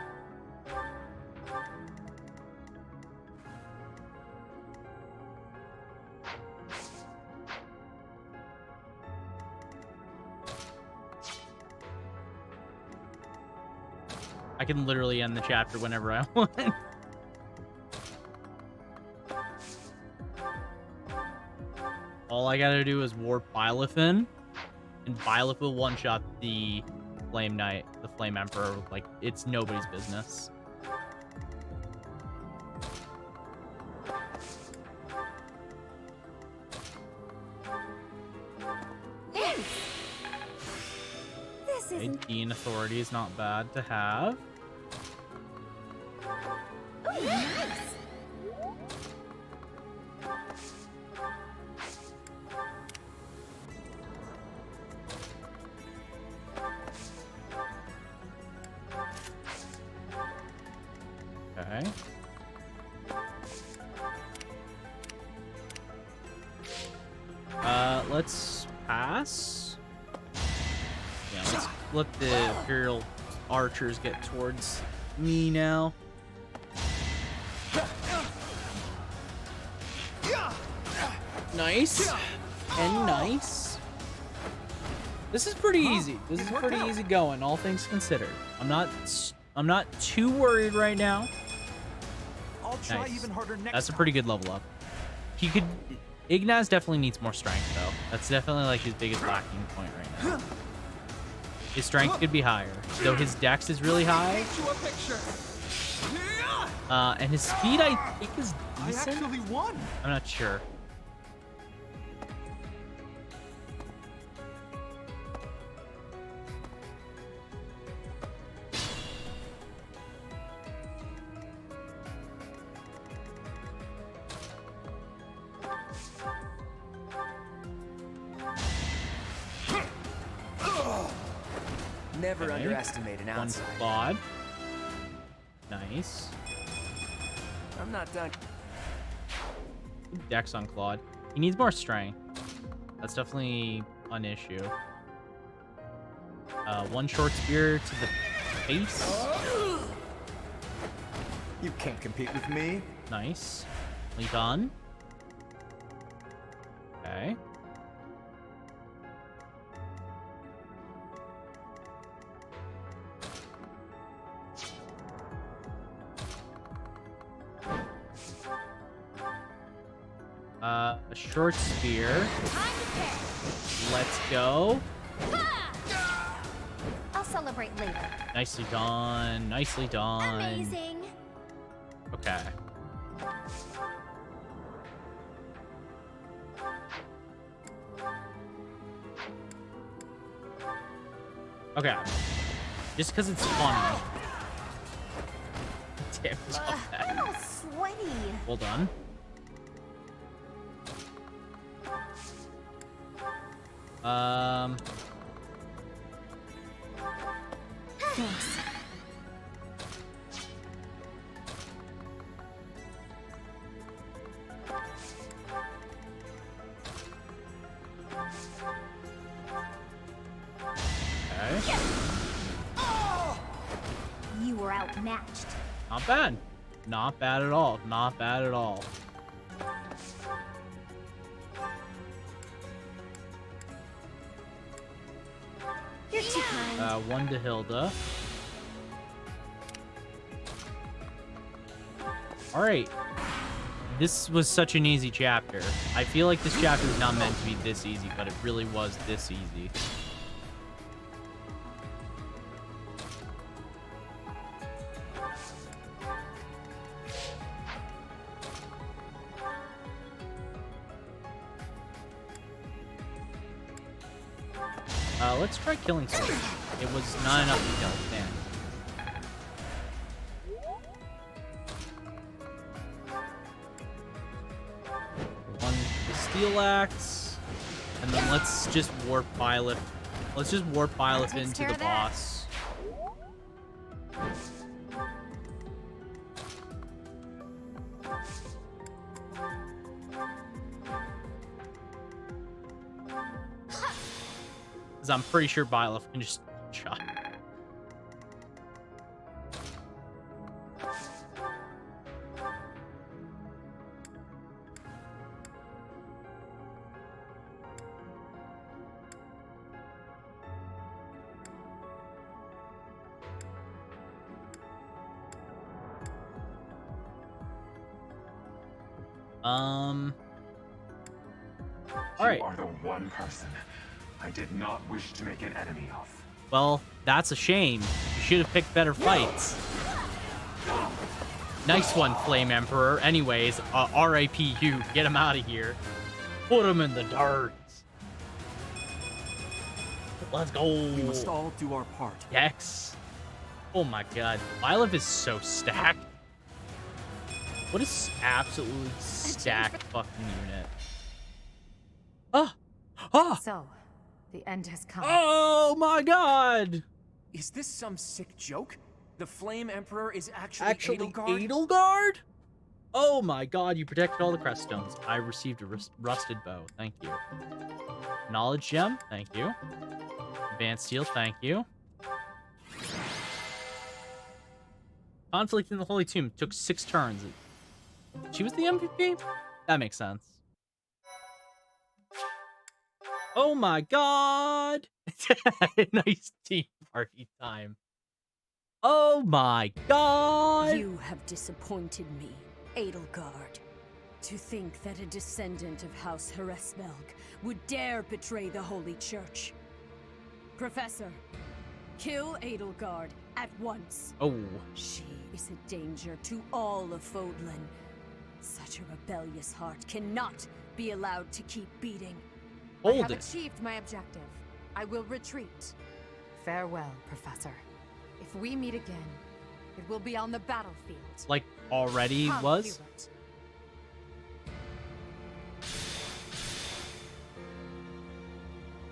I can literally end the chapter whenever I want. All I gotta do is warp Byleth in, and Byleth will one-shot the Flame Knight, the Flame Emperor, like it's nobody's business. This Okay, isn't. Dean Authority is not bad to have. Ooh, nice. Okay. Let's pass. Yeah, let's let the Imperial archers get towards me now. Nice. And nice. This is pretty easy. This is pretty easy going, all things considered. I'm not too worried right now. I'll try Nice. even harder next That's a time. pretty good level up. He could... Ignaz definitely needs more strength, though. That's definitely, like, his biggest lacking point right now. His strength could be higher, though his dex is really high. And his speed, I think, is decent. I actually won. I'm not sure. Never Okay. underestimate an One outside. Claude. Nice. I'm not done. Dex on Claude. He needs more strength. That's definitely an issue. One short spear to the face. You can't compete with me. Nice. Lee done. Okay. A short spear. Let's go. I'll celebrate later. Nicely done. Nicely done. Amazing. Okay. Okay. Just because it's funny. Damn, it's not bad. I'm all sweaty. Well done. Um. Thanks. Okay. You were outmatched. Not bad. Not bad at all. Not bad at all. You're too kind. One to Hilda. All right. This was such an easy chapter. I feel like this chapter is not meant to be this easy, but it really was this easy. Let's try killing someone. It was not enough to kill. Damn. One the steel axe, and then let's just warp Byleth. Let's just warp Byleth into the boss. Because I'm pretty sure Byleth can just shot. All right. You are the one person I did not wish to make an enemy of. Well, that's a shame. You should have picked better fights. Nice one, Flame Emperor. Anyways, R.I.P. you. Get him out of here. Put him in the dirt. Let's go. We must all do our part. Yes. Oh my god. Byleth is so stacked. What is absolutely stacked fucking unit? So, the end has come. Oh my god! Is this some sick joke? The Flame Emperor is actually Edelgard? Edelgard? Oh my god, you protected all the crest stones. I received a rusted bow. Thank you. Knowledge gem. Thank you. Advanced heal. Thank you. Conflict in the Holy Tomb took 6 turns. She was the MVP? That makes sense. Oh my god! Nice team party time. Oh my god! You have disappointed me, Edelgard. To think that a descendant of House Hresvelg would dare betray the Holy Church. Professor, kill Edelgard at once. Oh. She is a danger to all of Fodlan. Such a rebellious heart cannot be allowed to keep beating. I have achieved my objective. I will retreat. Farewell, Professor. If we meet again, it will be on the battlefield. Like, already Come, was? Hubert.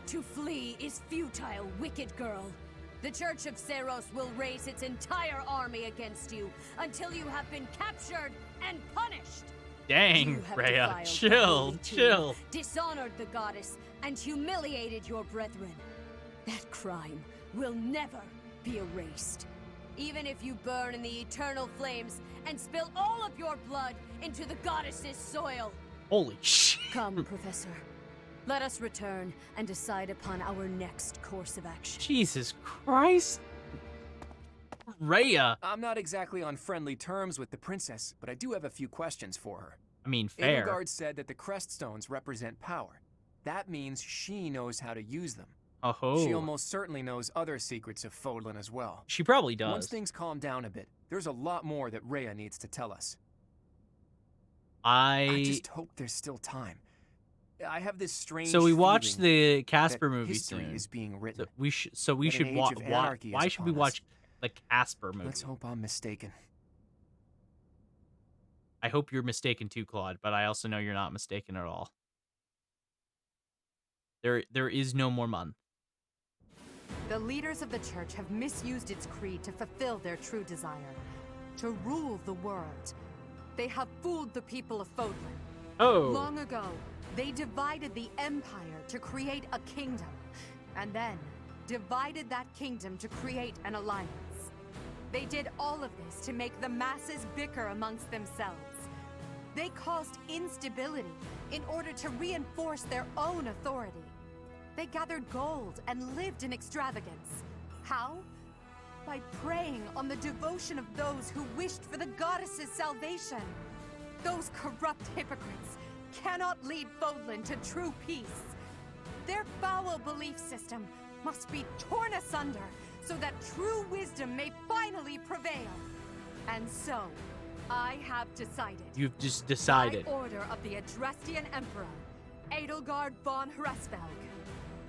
To flee is futile, wicked girl. The Church of Seros will raise its entire army against you until you have been captured and punished. Dang, Rhea, chill, chill. Dishonored the goddess and humiliated your brethren. That crime will never be erased. Even if you burn in the eternal flames and spill all of your blood into the goddess's soil. Holy shit. Come, Professor. Let us return and decide upon our next course of action. Jesus Christ. Rhea. I'm not exactly on friendly terms with the princess, but I do have a few questions for her. I mean, fair. Edelgard said that the crest stones represent power. That means she knows how to use them. Oh. She almost certainly knows other secrets of Fodlan as well. She probably does. Once things calm down a bit, there's a lot more that Rhea needs to tell us. I just hope there's still time. I have this strange So we watched feeling the Casper that movie history soon. is being written. So we that an should age of anarchy is why should we upon watch us. the Casper movie? Let's hope I'm mistaken. I hope you're mistaken too, Claude, but I also know you're not mistaken at all. There is no more month. The leaders of the church have misused its creed to fulfill their true desire, to rule the world. They have fooled the people of Fodlan. Oh. Long ago, they divided the Empire to create a kingdom, and then divided that kingdom to create an alliance. They did all of this to make the masses bicker amongst themselves. They caused instability in order to reinforce their own authority. They gathered gold and lived in extravagance. How? By preying on the devotion of those who wished for the goddess's salvation. Those corrupt hypocrites cannot lead Fodlan to true peace. Their foul belief system must be torn asunder so that true wisdom may finally prevail. And so, I have decided. You've just decided. By order of the Adrestian Emperor, Edelgard von Hresvelg,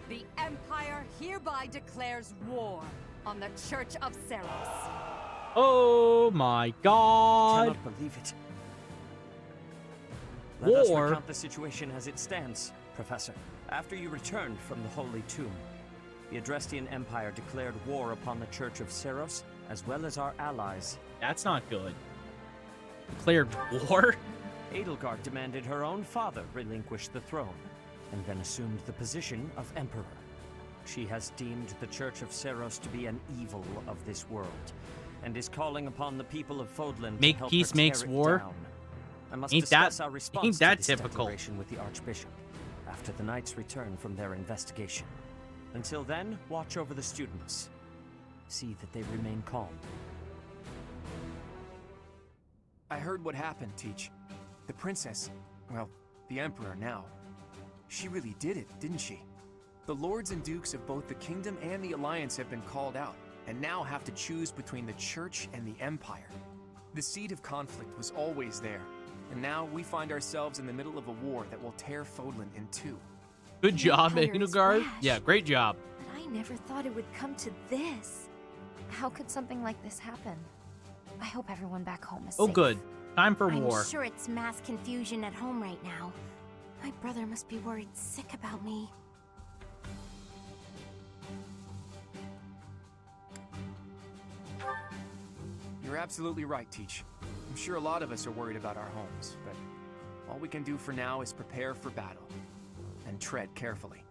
the Empire hereby declares war on the Church of Seros. Oh my God! I cannot believe it. Let us War? recount the situation as it stands, Professor. After you returned from the Holy Tomb, the Adrestian Empire declared war upon the Church of Seros, as well as our allies. That's not good. Declared war? Edelgard demanded her own father relinquish the throne, and then assumed the position of Emperor. She has deemed the Church of Seros to be an evil of this world, and is calling upon the people of Fodlan Make to help peace her makes tear it war? down. I must Ain't discuss that- our response ain't that to this typical? declaration with the Archbishop after the Knights return from their investigation. Until then, watch over the students. See that they remain calm. I heard what happened, Teach. The princess, well, the Emperor now. She really did it, didn't she? The lords and dukes of both the kingdom and the alliance have been called out, and now have to choose between the church and the empire. The seed of conflict was always there, and now we find ourselves in the middle of a war that will tear Fodlan in two. Good job, Empire is Edelgard. rash. Yeah, great job. But I never thought it would come to this. How could something like this happen? I hope everyone back home is Oh, safe. good. Time for I'm war. sure it's mass confusion at home right now. My brother must be worried sick about me. You're absolutely right, Teach. I'm sure a lot of us are worried about our homes, but all we can do for now is prepare for battle and tread carefully.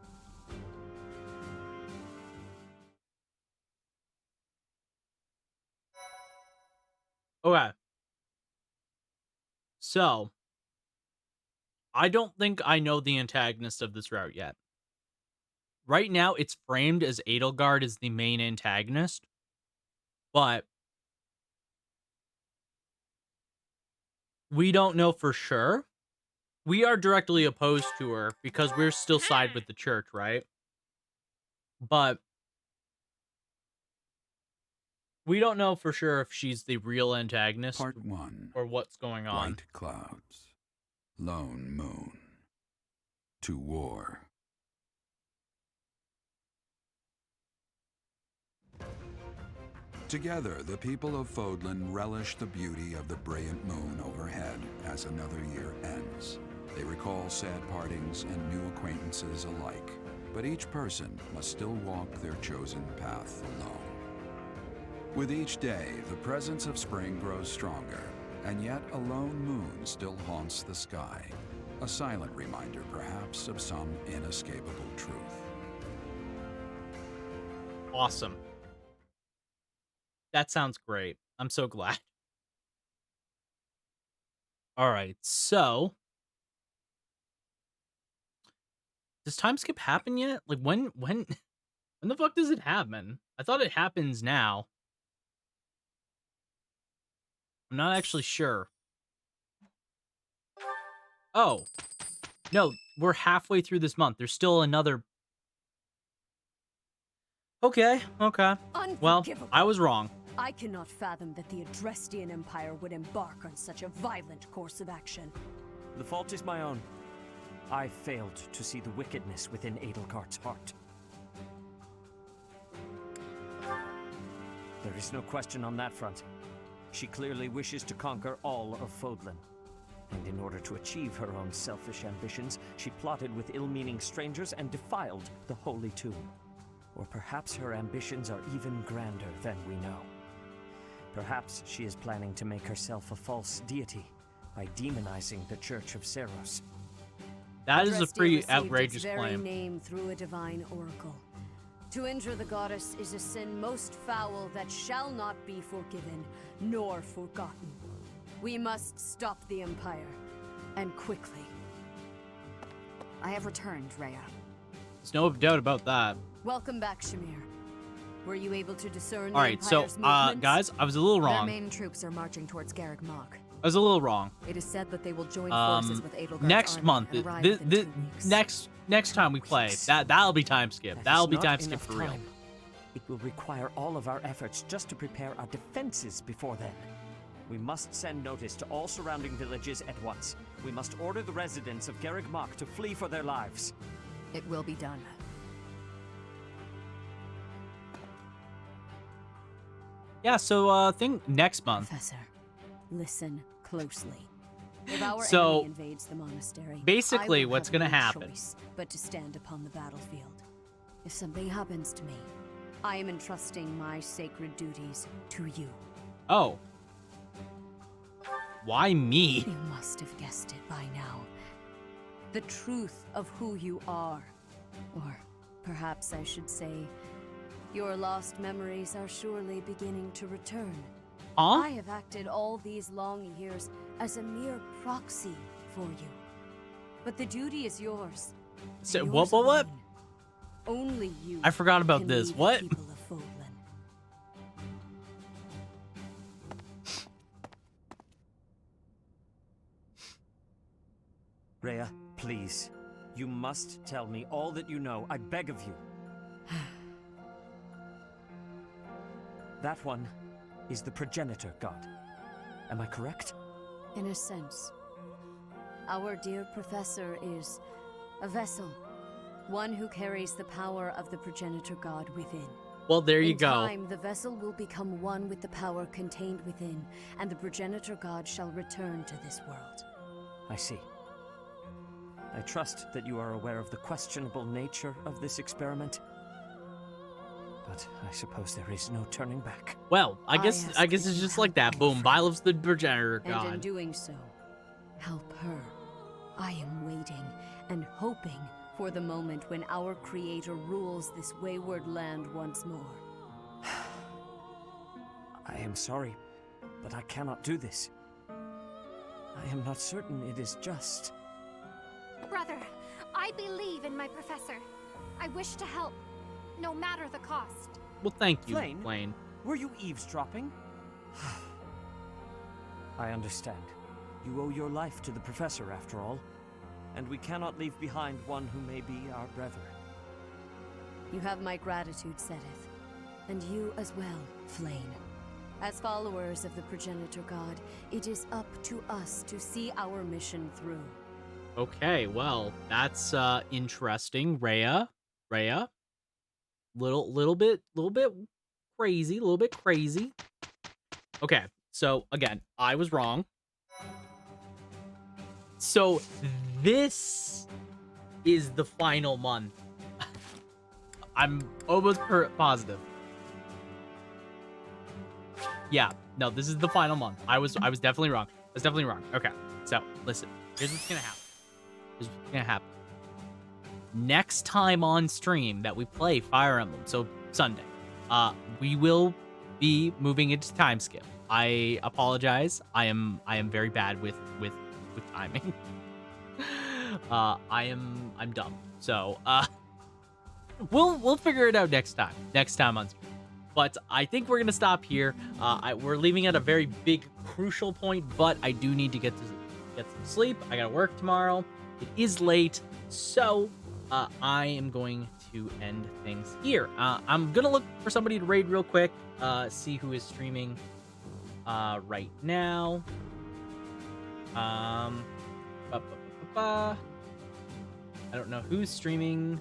Okay. So, I don't think I know the antagonist of this route yet. Right now, it's framed as Edelgard is the main antagonist, but we don't know for sure. We are directly opposed to her because we're still side with the church, right? But we don't know for sure if she's the real antagonist. Part 1. Or what's going on. White clouds. Lone moon. To war. Together, the people of Fodlan relish the beauty of the brilliant moon overhead as another year ends. They recall sad partings and new acquaintances alike, but each person must still walk their chosen path alone. With each day, the presence of spring grows stronger, and yet a lone moon still haunts the sky, a silent reminder perhaps of some inescapable truth. Awesome. That sounds great. I'm so glad. All right, so does time skip happen yet? Like when the fuck does it happen? I thought it happens now. I'm not actually sure. Oh. No, we're halfway through this month. There's still another. Okay. Well, Unforgivable. I was wrong. I cannot fathom that the Adrestian Empire would embark on such a violent course of action. The fault is my own. I failed to see the wickedness within Edelgard's heart. There is no question on that front. She clearly wishes to conquer all of Fodlan. And in order to achieve her own selfish ambitions, she plotted with ill-meaning strangers and defiled the Holy Tomb. Or perhaps her ambitions are even grander than we know. Perhaps she is planning to make herself a false deity by demonizing the Church of Seros. That is a Adresti pretty received outrageous its very claim. name through a divine oracle. To injure the goddess is a sin most foul that shall not be forgiven nor forgotten. We must stop the Empire, and quickly. I have returned, Rhea. There's no doubt about that. Welcome back, Shamir. Were you able to discern All right, the so Empire's movements? guys, I was a little Their wrong. main troops are marching towards Garreg Mach. I was a little wrong. It is said that they will join forces with Edelgard's Next army month, and arrive within 2 weeks. next time we play, that'll be time skip. That That'll is be not time skip enough for real. time. It will require all of our efforts just to prepare our defenses before then. We must send notice to all surrounding villages at once. We must order the residents of Garreg Mach to flee for their lives. It will be done. Yeah, so I think next month. Professor, listen closely. If our So, enemy invades the monastery, basically I will what's have gonna no happen- choice but to stand upon the battlefield. If something happens to me, I am entrusting my sacred duties to you. Oh. Why me? You must have guessed it by now. The truth of who you are. Or perhaps I should say, your lost memories are surely beginning to return. Huh? I have acted all these long years as a mere proxy for you. But the duty is yours. So, Yours what? alone. Only you. I forgot about can this. lead the What? people of Fodlan. Rhea, please. You must tell me all that you know. I beg of you. That one is the progenitor god. Am I correct? In a sense, our dear professor is a vessel, one who carries the power of the progenitor god within. Well, there you In go. time, the vessel will become one with the power contained within, and the progenitor god shall return to this world. I see. I trust that you are aware of the questionable nature of this experiment. But I suppose there is no turning back. Well, I guess ask it's that you just help like that. me, Boom, Bylev's the progenitor And in god. doing so, help her. I am waiting and hoping for the moment when our creator rules this wayward land once more. I am sorry, but I cannot do this. I am not certain it is just. Brother, I believe in my professor. I wish to help, no matter the cost. Well, thank you, Blaine? Blaine. Were you eavesdropping? I understand. You owe your life to the professor, after all. And we cannot leave behind one who may be our brethren. You have my gratitude, Sedith. And you as well, Flane. As followers of the progenitor god, it is up to us to see our mission through. Okay, well, that's interesting. Rhea. Little bit crazy. Okay, so again, I was wrong. So this is the final month. I'm almost positive. Yeah, no, this is the final month. I was definitely wrong. Okay, so listen, here's what's gonna happen. Next time on stream that we play Fire Emblem, so Sunday, we will be moving into time skip. I apologize. I am very bad with timing. I'm dumb. So we'll figure it out next time on stream. But I think we're gonna stop here. We're leaving at a very big crucial point, but I do need to get some sleep. I gotta work tomorrow. It is late, so I am going to end things here. I'm gonna look for somebody to raid real quick, see who is streaming right now. I don't know who's streaming,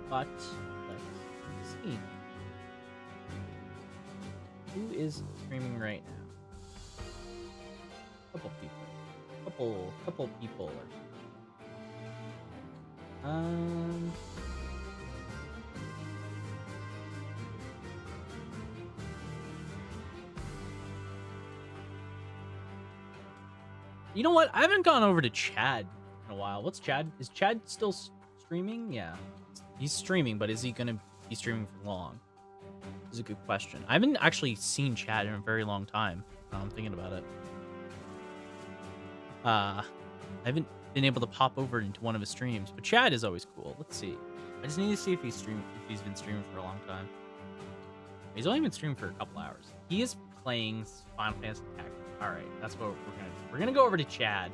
but let's see. Who is streaming right now? A couple people. couple people. You know what? I haven't gone over to Chad in a while. What's Chad? Is Chad still streaming? Yeah, he's streaming, but is he gonna be streaming for long? This is a good question. I haven't actually seen Chad in a very long time. Now I'm thinking about it. I haven't been able to pop over into one of his streams, but Chad is always cool. Let's see. I just need to see if he's been streaming for a long time. He's only been streaming for a couple hours. He is playing Final Fantasy Tactics. All right, that's what we're gonna go over to Chad.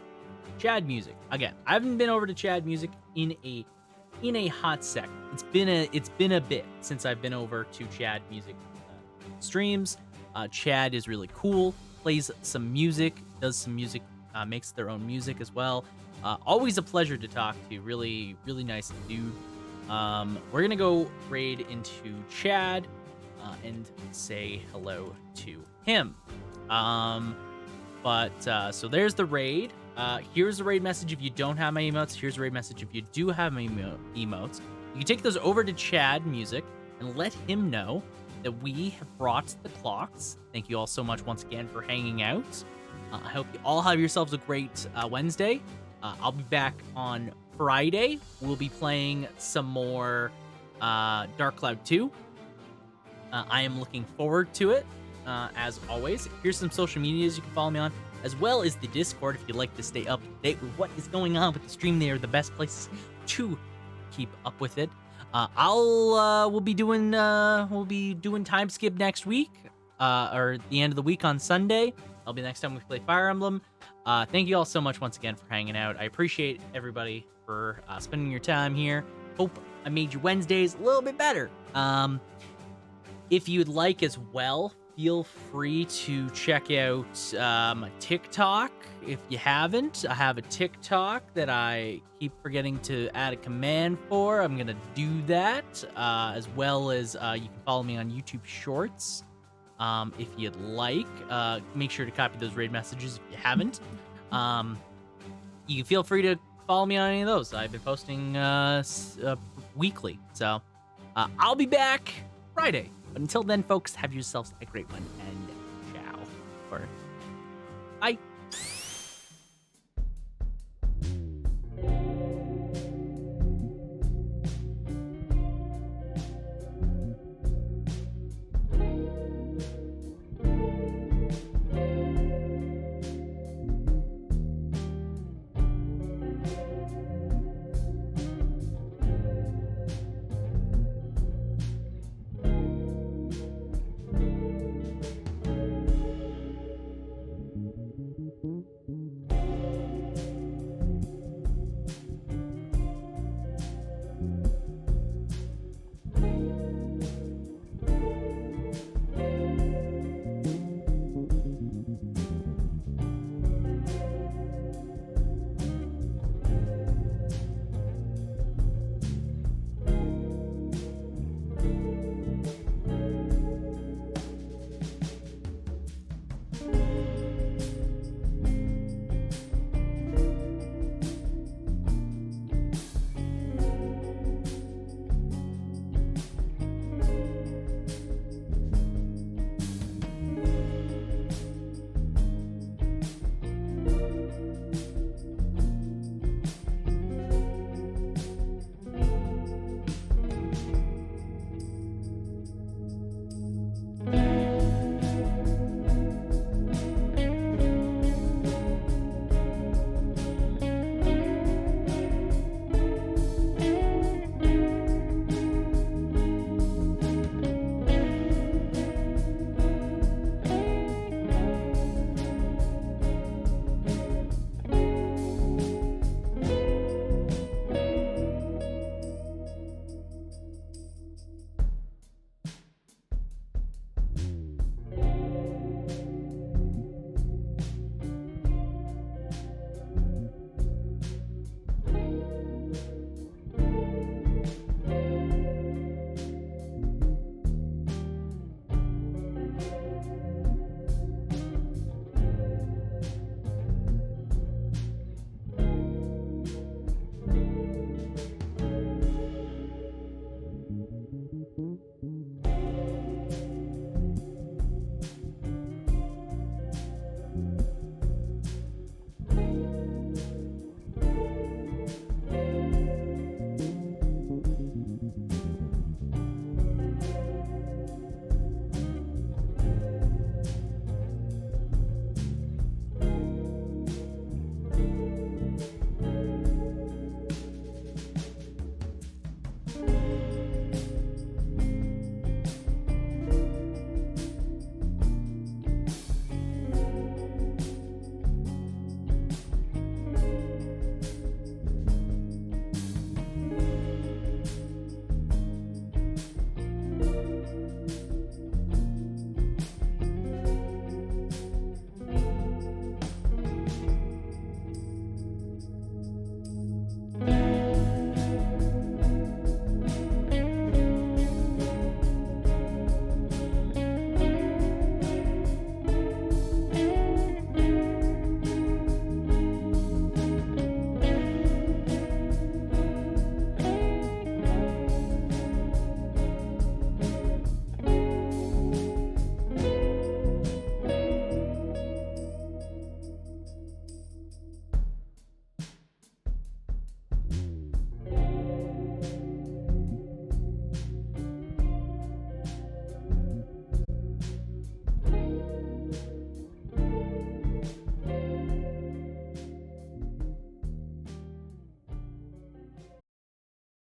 Chad music again. I haven't been over to Chad music in a hot sec. It's been a bit since I've been over to Chad music streams. Chad is really cool. Plays some music. Does some music. Makes their own music as well. Always a pleasure to talk to. Really nice dude. We're gonna go raid into Chad and say hello to him. So there's the raid. Here's the raid message if you don't have my emotes. Here's the raid message if you do have my emotes. You can take those over to Chad Music and let him know that we have brought the clocks. Thank you all so much once again for hanging out. I hope you all have yourselves a great Wednesday. I'll be back on Friday. We'll be playing some more Dark Cloud 2. I am looking forward to it. As always, here's some social medias you can follow me on, as well as the Discord if you'd like to stay up to date with what is going on with the stream. They are the best places to keep up with it. We'll be doing time skip next week, or the end of the week on Sunday. That'll be the next time we play Fire Emblem. Thank you all so much once again for hanging out. I appreciate everybody for spending your time here. Hope I made your Wednesdays a little bit better. If you'd like as well, feel free to check out my TikTok. If you haven't, I have a TikTok that I keep forgetting to add a command for. I'm going to do that, as well as you can follow me on YouTube Shorts. If you'd like, make sure to copy those raid messages if you haven't. You can feel free to follow me on any of those. I've been posting weekly. So I'll be back Friday. But until then, folks, have yourselves a great one, and ciao. Or bye.